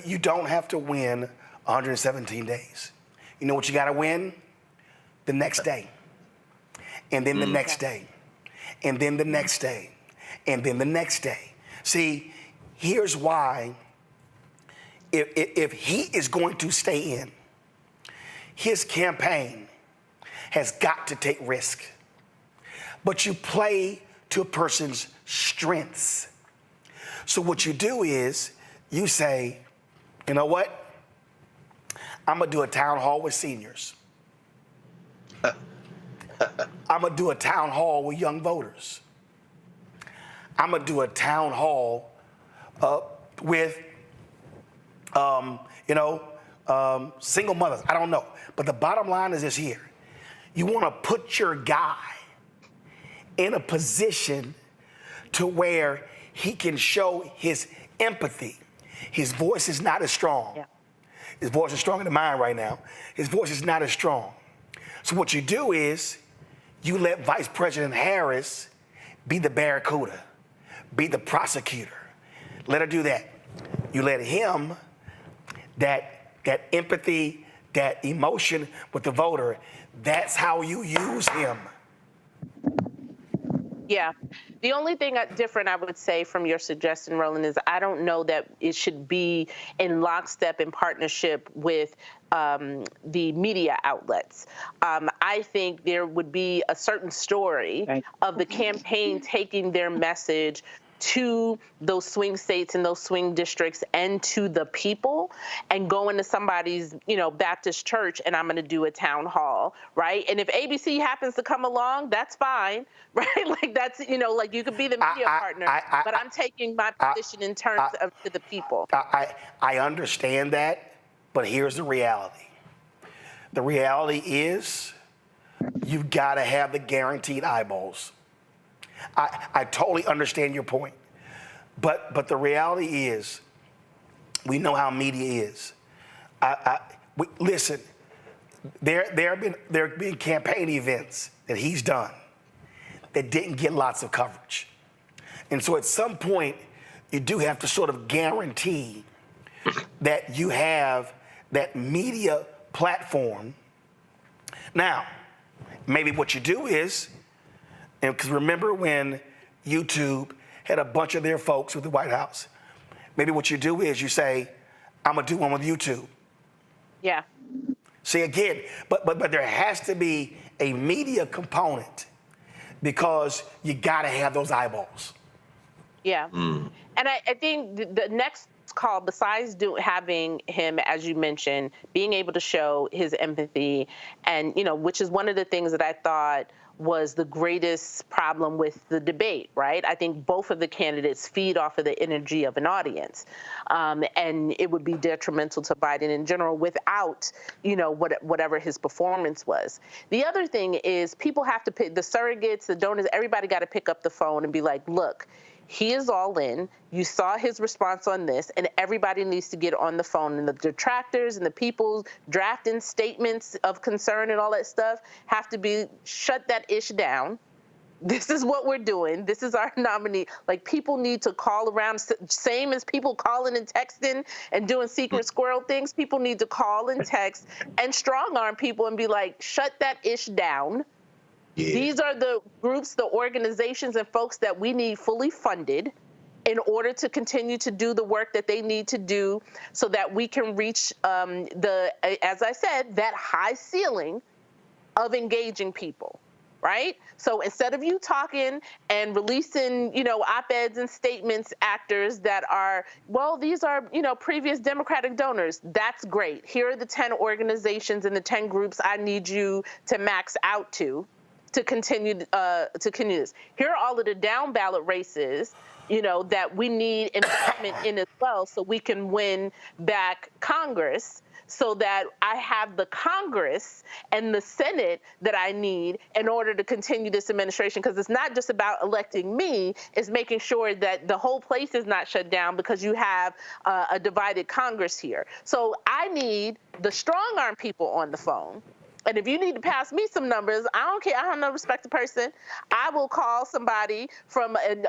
You don't have to win 117 days. You know what you got to win? The next day. And then the next day. And then the next day. And then the next day. See, here's why. If he is going to stay in, his campaign has got to take risk. But you play to a person's strengths. So what you do is you say, you know what? I'm going to do a town hall with seniors. I'm going to do a town hall with young voters. I'm going to do a town hall with, single mothers. I don't know. But the bottom line is this here. You want to put your guy in a position to where he can show his empathy. His voice is not as strong. Yeah. His voice is stronger than mine right now. His voice is not as strong. So what you do is you let Vice President Harris be the barracuda, be the prosecutor. Let her do that. You let him, that empathy, that emotion with the voter, that's how you use him. Yeah. The only thing different I would say from your suggestion, Roland, is I don't know that it should be in lockstep in partnership with the media outlets. I think there would be a certain story of the campaign taking their message to those swing states and those swing districts and to the people, and going to somebody's, Baptist church, and I'm going to do a town hall, right? And if ABC happens to come along, that's fine, right? Like that's, like you could be the media partner, but I'm taking my position in terms of to the people. I understand that, but here's the reality. The reality is you've got to have the guaranteed eyeballs. I totally understand your point, but the reality is, we know how media is. Listen, there have been campaign events that he's done that didn't get lots of coverage, and so at some point you do have to sort of guarantee that you have that media platform. Now, maybe what you do is, and because remember when YouTube had a bunch of their folks with the White House, maybe what you do is you say, I'm gonna do one with YouTube. Yeah. See, again, but there has to be a media component because you gotta have those eyeballs. Yeah. And I think the next call, besides having him, as you mentioned, being able to show his empathy, and, which is one of the things that I thought was the greatest problem with the debate, right? I think both of the candidates feed off of the energy of an audience. And it would be detrimental to Biden in general without, whatever his performance was. The other thing is people have to pick, the surrogates, the donors, everybody got to pick up the phone and be like, look, he is all in. You saw his response on this, and everybody needs to get on the phone. And the detractors and the people drafting statements of concern and all that stuff have to be, shut that ish down. This is what we're doing. This is our nominee. Like, people need to call around, same as people calling and texting and doing secret squirrel things. People need to call and text and strong arm people and be like, shut that ish down. Yeah. These are the groups, the organizations and folks that we need fully funded in order to continue to do the work that they need to do so that we can reach as I said, that high ceiling of engaging people, right? So instead of you talking and releasing, op-eds and statements, actors that are, well, these are, previous Democratic donors, that's great. Here are the 10 organizations and the 10 groups I need you to max out to continue this. Here are all of the down ballot races, that we an investment in as well, so we can win back Congress, so that I have the Congress and the Senate that I need in order to continue this administration. Because it's not just about electing me, it's making sure that the whole place is not shut down because you have a divided Congress here. So I need the strong arm people on the phone. And if you need to pass me some numbers, I don't care. I don't know, respect the person. I will call somebody from an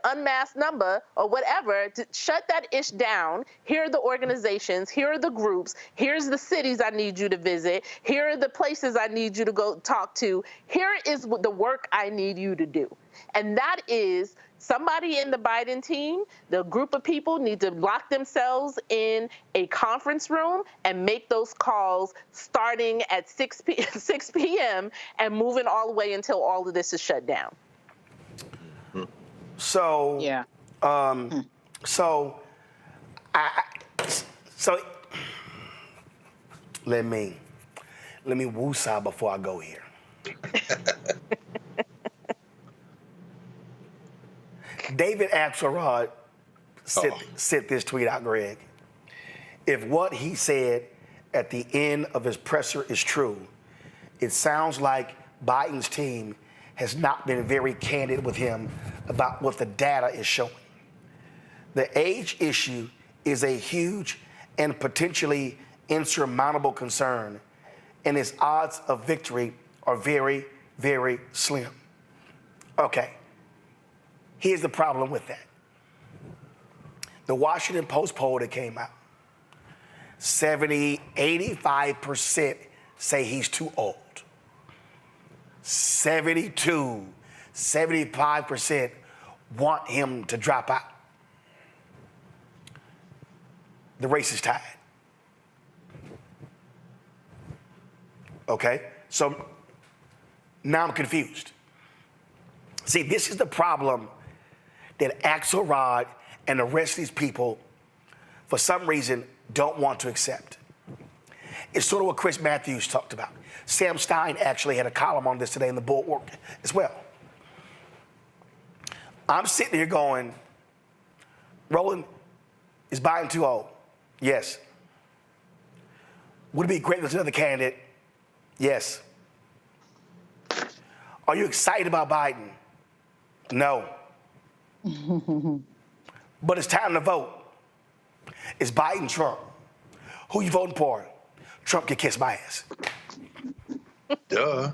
unmasked number or whatever to shut that ish down. Here are the organizations. Here are the groups. Here's the cities I need you to visit. Here are the places I need you to go talk to. Here is the work I need you to do. And that is somebody in the Biden team, the group of people need to lock themselves in a conference room and make those calls starting at 6 p.m. and moving all the way until all of this is shut down. So, yeah. So let me woosah before I go here. David Axelrod sent this tweet out, Greg. If what he said at the end of his presser is true, it sounds like Biden's team has not been very candid with him about what the data is showing. The age issue is a huge and potentially insurmountable concern, and his odds of victory are very, very slim. Okay. Here's the problem with that. The Washington Post poll that came out, 85% say he's too old. 75% want him to drop out. The race is tied. Okay? So now I'm confused. See, this is the problem that Axelrod and the rest of these people, for some reason, don't want to accept. It's sort of what Chris Matthews talked about. Sam Stein actually had a column on this today in the Bulwark as well. I'm sitting here going, Roland, is Biden too old? Yes. Would it be great if there's another candidate? Yes. Are you excited about Biden? No. But it's time to vote. It's Biden, Trump. Who you voting for? Trump can kiss my ass. Duh.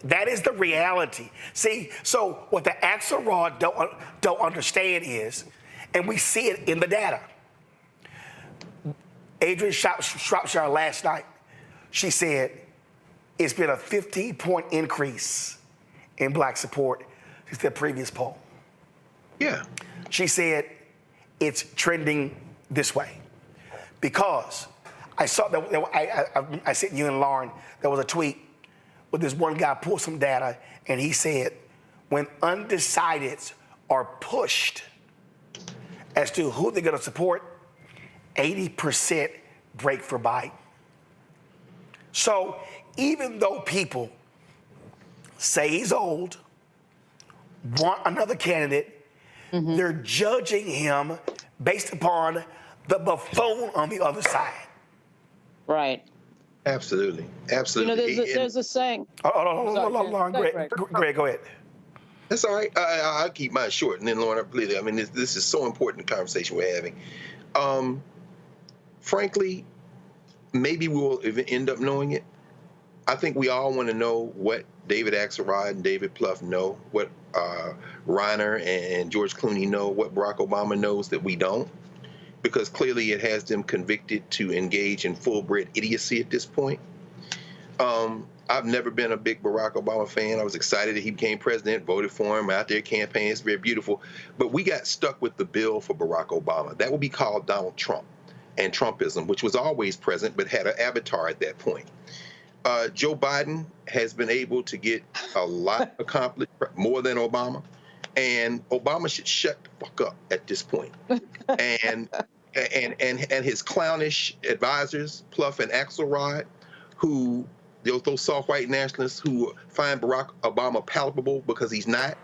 That is the reality. See, so what the Axelrod don't understand is, and we see it in the data. Adrian Shropshire last night, she said it's been a 15-point increase in black support since the previous poll. Yeah. She said it's trending this way because I saw that I sent you and Lauren, there was a tweet where this one guy pulled some data and he said when undecideds are pushed as to who they're going to support, 80% break for Biden. So even though people say he's old, want another candidate, they're judging him based upon the buffoon on the other side. Right. Absolutely. Absolutely. You know, there's a saying. Lauren, Greg, go ahead. That's all right. I'll keep mine short, and then Lauren, please. I mean, this is so important, the conversation we're having. Frankly, maybe we'll end up knowing it. I think we all want to know what David Axelrod and David Plouffe know, what Reiner and George Clooney know, what Barack Obama knows that we don't, because clearly it has them convicted to engage in full-bred idiocy at this point. I've never been a big Barack Obama fan. I was excited that he became president, voted for him, out there campaigning. It's very beautiful. But we got stuck with the bill for Barack Obama. That would be called Donald Trump and Trumpism, which was always present but had an avatar at that point. Joe Biden has been able to get a lot accomplished, more than Obama, and Obama should shut the fuck up at this point. And his clownish advisors, Plouffe and Axelrod, who those soft white nationalists who find Barack Obama palpable because he's not.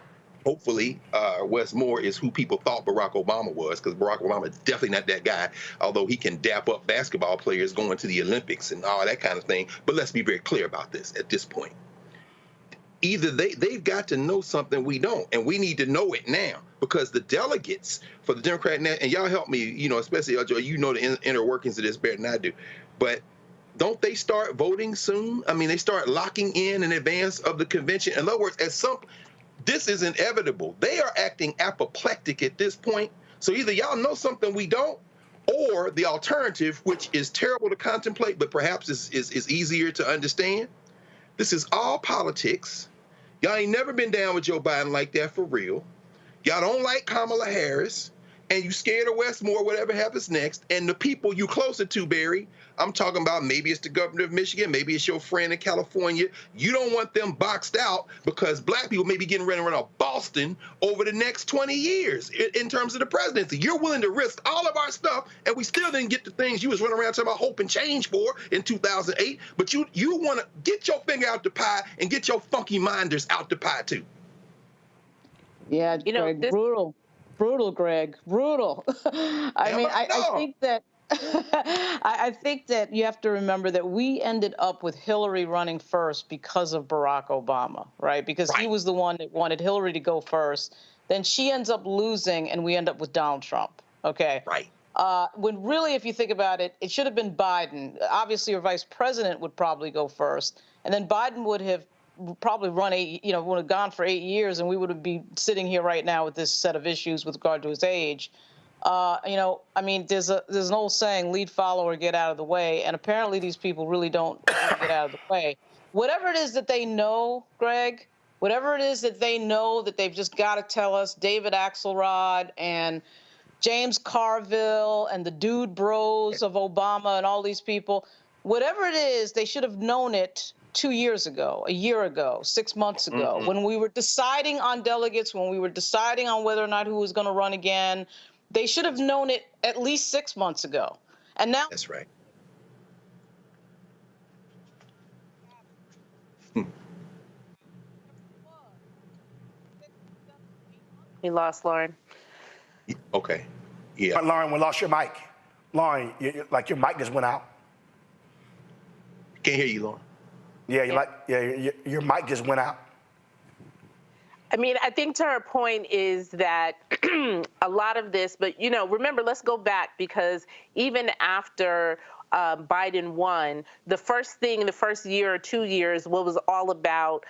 Hopefully, Wes Moore is who people thought Barack Obama was, because Barack Obama is definitely not that guy, although he can dap up basketball players going to the Olympics and all that kind of thing. But let's be very clear about this at this point. Either they've got to know something we don't, and we need to know it now, because the delegates for the Democrat, and y'all help me, you know, especially Joe, you know the inner workings of this better than I do, but don't they start voting soon? I mean, they start locking in advance of the convention. In other words, this is inevitable. They are acting apoplectic at this point. So either y'all know something we don't, or the alternative, which is terrible to contemplate, but perhaps is easier to understand. This is all politics. Y'all ain't never been down with Joe Biden like that for real. Y'all don't like Kamala Harris, and you scared of Wes Moore, whatever happens next. And the people you closer to, Barry, I'm talking about maybe it's the governor of Michigan, maybe it's your friend in California. You don't want them boxed out because black people may be getting ready to run out of Boston over the next 20 years in terms of the presidency. You're willing to risk all of our stuff, and we still didn't get the things you was running around talking about hope and change for in 2008. But you want to get your finger out the pie and get your funky minders out the pie too. Yeah, you know, Greg, brutal, Greg, brutal. I think that I think that you have to remember that we ended up with Hillary running first because of Barack Obama, right? Because he was the one that wanted Hillary to go first. Then she ends up losing, and we end up with Donald Trump. Okay. Right. When really, if you think about it, it should have been Biden. Obviously, your vice president would probably go first, and then Biden would have probably run would have gone for 8 years, and we would be sitting here right now with this set of issues with regard to his age. I mean, there's an old saying, lead follower, get out of the way. And apparently these people really don't want to get out of the way. Whatever it is that they know, Greg, whatever it is that they know that they've just got to tell us, David Axelrod and James Carville and the dude bros of Obama and all these people, whatever it is, they should have known it 2 years ago, a year ago, 6 months ago, when we were deciding on delegates, when we were deciding on whether or not who was going to run again. They should have known it at least 6 months ago. And now. That's right. We lost Lauren. Okay. Yeah. Lauren, we lost your mic. Lauren, your mic just went out. Can't hear you, Lauren. Yeah, your mic just went out. I mean, I think to her point is that a lot of this, but, remember, let's go back, because even after Biden won, the first thing in the first year or 2 years was all about,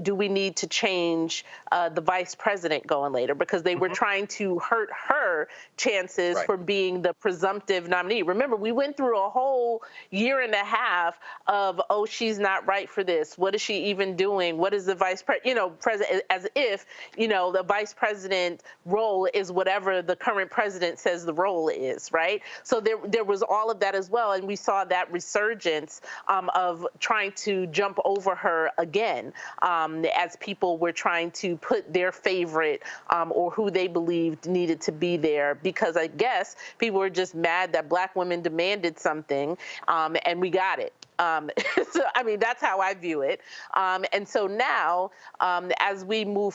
do we need to change the vice president going later? Because they were trying to hurt her chances for being the presumptive nominee. Remember, we went through a whole year and a half of, oh, she's not right for this. What is she even doing? What is the vice president, as if, the vice president role is whatever the current president says the role is, right? So there was all of that as well, and we saw that resurgence of trying to jump over her again, as people were trying to put their favorite or who they believed needed to be there, because I guess people were just mad that Black women demanded something, and we got it. So, I mean, that's how I view it. And so now, as we move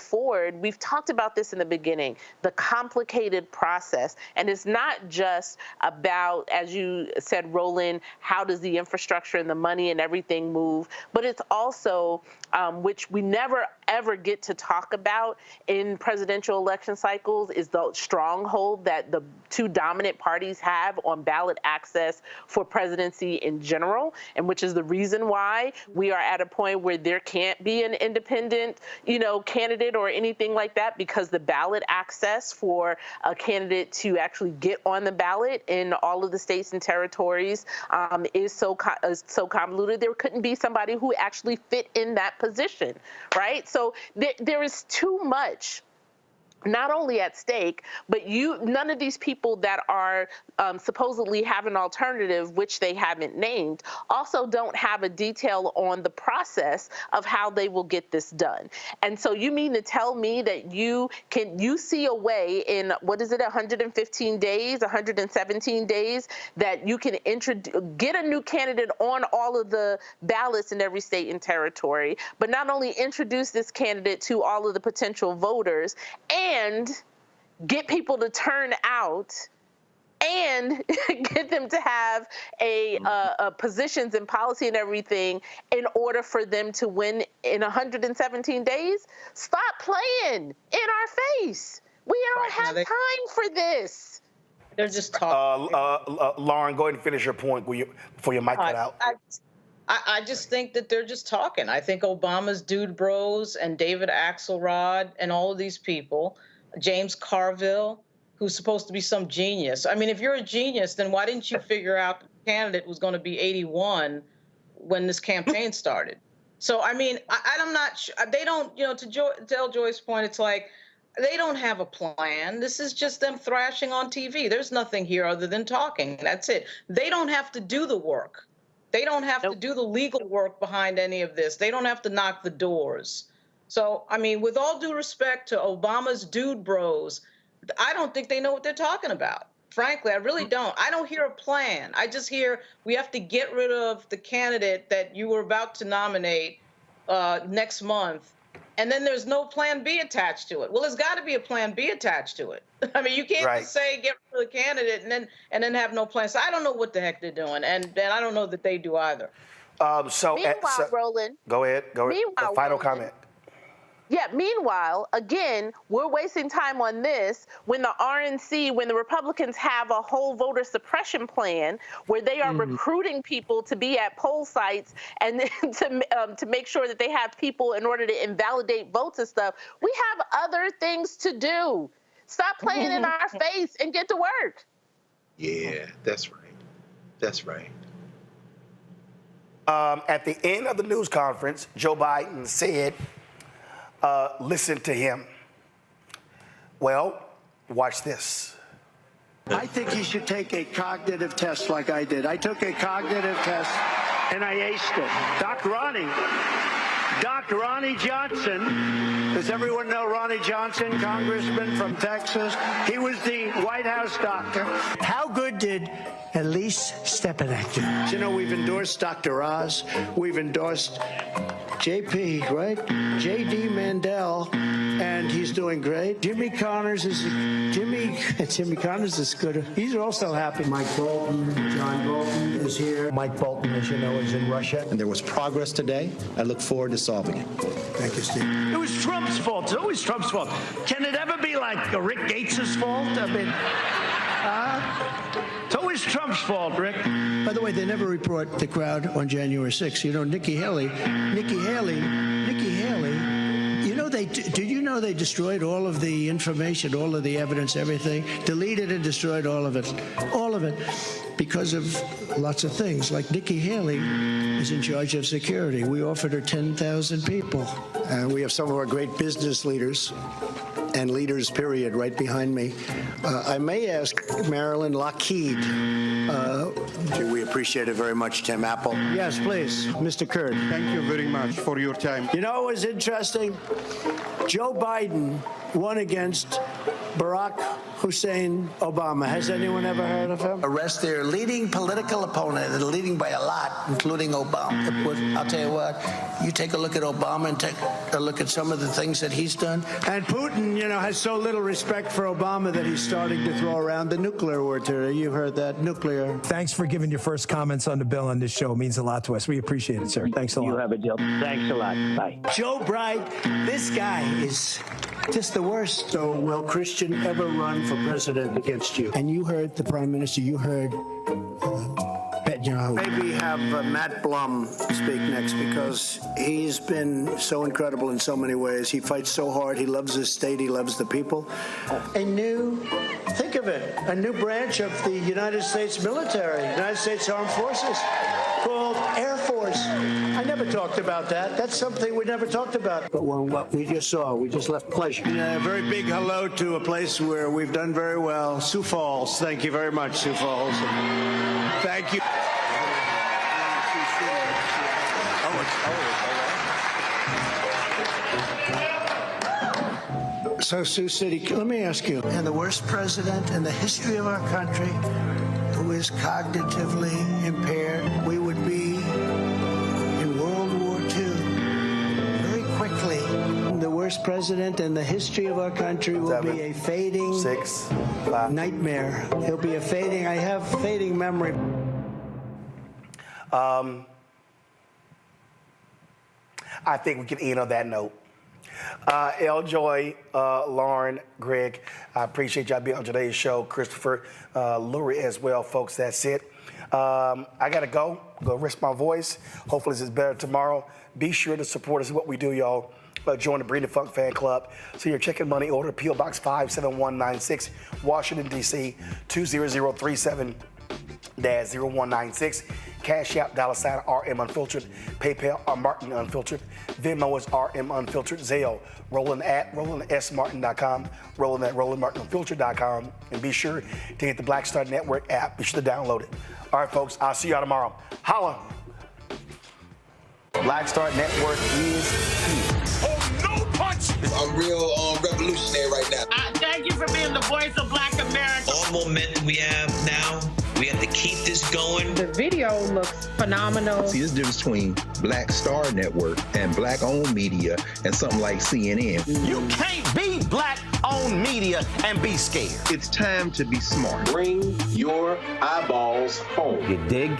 forward, we've talked about this in the beginning, the complicated process. And it's not just about, as you said, Roland, how does the infrastructure and the money and everything move, but it's also, which we never ever get to talk about in presidential election cycles, is the stronghold that the two dominant parties have on ballot access for presidency in general, and which is the reason why we are at a point where there can't be an independent, candidate or anything like that, because the ballot access for a candidate to actually get on the ballot in all of the states and territories is so convoluted. There couldn't be somebody who actually fit in that position, right? So there is too much, not only at stake, but none of these people that are supposedly have an alternative, which they haven't named, also don't have a detail on the process of how they will get this done. And so you mean to tell me that you see a way in, 115 days, 117 days, that you can get a new candidate on all of the ballots in every state and territory, but not only introduce this candidate to all of the potential voters and get people to turn out and get them to have positions and policy and everything in order for them to win in 117 days? Stop playing in our face. We don't have time for this. They're just talking. Lauren, go ahead and finish your point before your mic cut out. I just think that they're just talking. I think Obama's dude bros and David Axelrod and all of these people, James Carville, who's supposed to be some genius. I mean, if you're a genius, then why didn't you figure out the candidate was going to be 81 when this campaign started? So, I mean, I'm not sure. They don't, to tell Joyce's point, it's like they don't have a plan. This is just them thrashing on TV. There's nothing here other than talking. That's it. They don't have to do the work. They don't have to do the legal work behind any of this. They don't have to knock the doors. So, I mean, with all due respect to Obama's dude bros, I don't think they know what they're talking about. Frankly, I really don't. I don't hear a plan. I just hear we have to get rid of the candidate that you were about to nominate next month. And then there's no plan B attached to it. Well, there's got to be a plan B attached to it. I mean, you can't just say get rid of the candidate and then have no plan. So I don't know what the heck they're doing, and I don't know that they do either. Meanwhile, Roland. Go ahead. Meanwhile, final Roland, comment. Yeah, meanwhile, again, we're wasting time on this when the RNC, when the Republicans have a whole voter suppression plan where they are recruiting people to be at poll sites and to make sure that they have people in order to invalidate votes and stuff. We have other things to do. Stop playing in our face and get to work. Yeah, that's right. That's right. At the end of the news conference, Joe Biden said, listen to him. Well, watch this. I think you should take a cognitive test like I did. I took a cognitive test and I aced it. Doc Ronnie Johnson. Does everyone know Ronnie Johnson, congressman from Texas? He was the White House doctor. How good did Elise Stepanek do? You know, we've endorsed Dr. Oz. We've endorsed JP, right? JD Mandel, and he's doing great. Jimmy Connors is good. He's also happy. Mike Bolton, John Bolton is here. Mike Bolton, as you know, is in Russia. And there was progress today. I look forward to solving it. Thank you, Steve. It was Trump's fault. It's always Trump's fault. Can it ever be like Rick Gates's fault? I mean, it's always Trump's fault, Rick. By the way, they never report the crowd on January 6th. You know, Nikki Haley, you know, did you know they destroyed all of the information, all of the evidence, everything? Deleted and destroyed all of it. All of it. Because of lots of things. Like Nikki Haley is in charge of security. We offered her 10,000 people. We have some of our great business leaders and leaders, period, right behind me. I may ask Marilyn Lockheed. We appreciate it very much, Tim Apple. Yes, please, Mr. Kurd. Thank you very much for your time. You know what was interesting? Joe Biden won against Barack Hussein Obama. Has anyone ever heard of him? Arrest their leading political opponent, and leading by a lot, including Obama. I'll tell you what, you take a look at Obama and take a look at some of the things that he's done. And Putin, you know, has so little respect for Obama that he's starting to throw around the nuclear word today. You heard that, nuclear. Thanks for giving your first comments on the bill on this show. It means a lot to us. We appreciate it, sir. Thanks a lot. You have a deal. Thanks a lot. Bye. Joe Bright, this guy is just the worst. So will Christian ever run for president against you? And you heard the prime minister, you heard Maybe have Matt Blum speak next, because he's been so incredible in so many ways. He fights so hard. He loves his state. He loves the people. Think of it, a new branch of the United States military, United States Armed Forces, called Air Force. I never talked about that. That's something we never talked about. But what we just saw, we just left pleasure. Yeah, a very big hello to a place where we've done very well, Sioux Falls. Thank you very much, Sioux Falls. Thank you. So, Sioux City, let me ask you, and the worst president in the history of our country who is cognitively impaired, we would be in World War II very quickly. The worst president in the history of our country will be a fading nightmare. He'll be a fading, I have fading memory. I think we can end on that note. Joy, Lauren, Greg, I appreciate y'all being on today's show. Christopher, Lurie as well, folks. That's it. I got to go rest my voice. Hopefully this is better tomorrow. Be sure to support us in what we do, y'all. Join the Breeden Funk Fan Club. So you're checking money order, P.O. Box 57196, Washington, D.C., 20037-0196. Cash App, $RM Unfiltered. PayPal, R Martin Unfiltered. Venmo is RM Unfiltered. Zelle, Roland at RolandSMartin.com. Roland at RolandMartinUnfiltered.com. And be sure to get the Black Star Network app. Be sure to download it. All right, folks, I'll see y'all tomorrow. Holla. Black Star Network is here. Oh, no punch! I'm real revolutionary right now. Thank you for being the voice of Black America. All momentum we have now, we have to keep this going. The video looks phenomenal. See, this difference between Black Star Network and black-owned media and something like CNN. You can't be black-owned media and be scared. It's time to be smart. Bring your eyeballs home. You dig?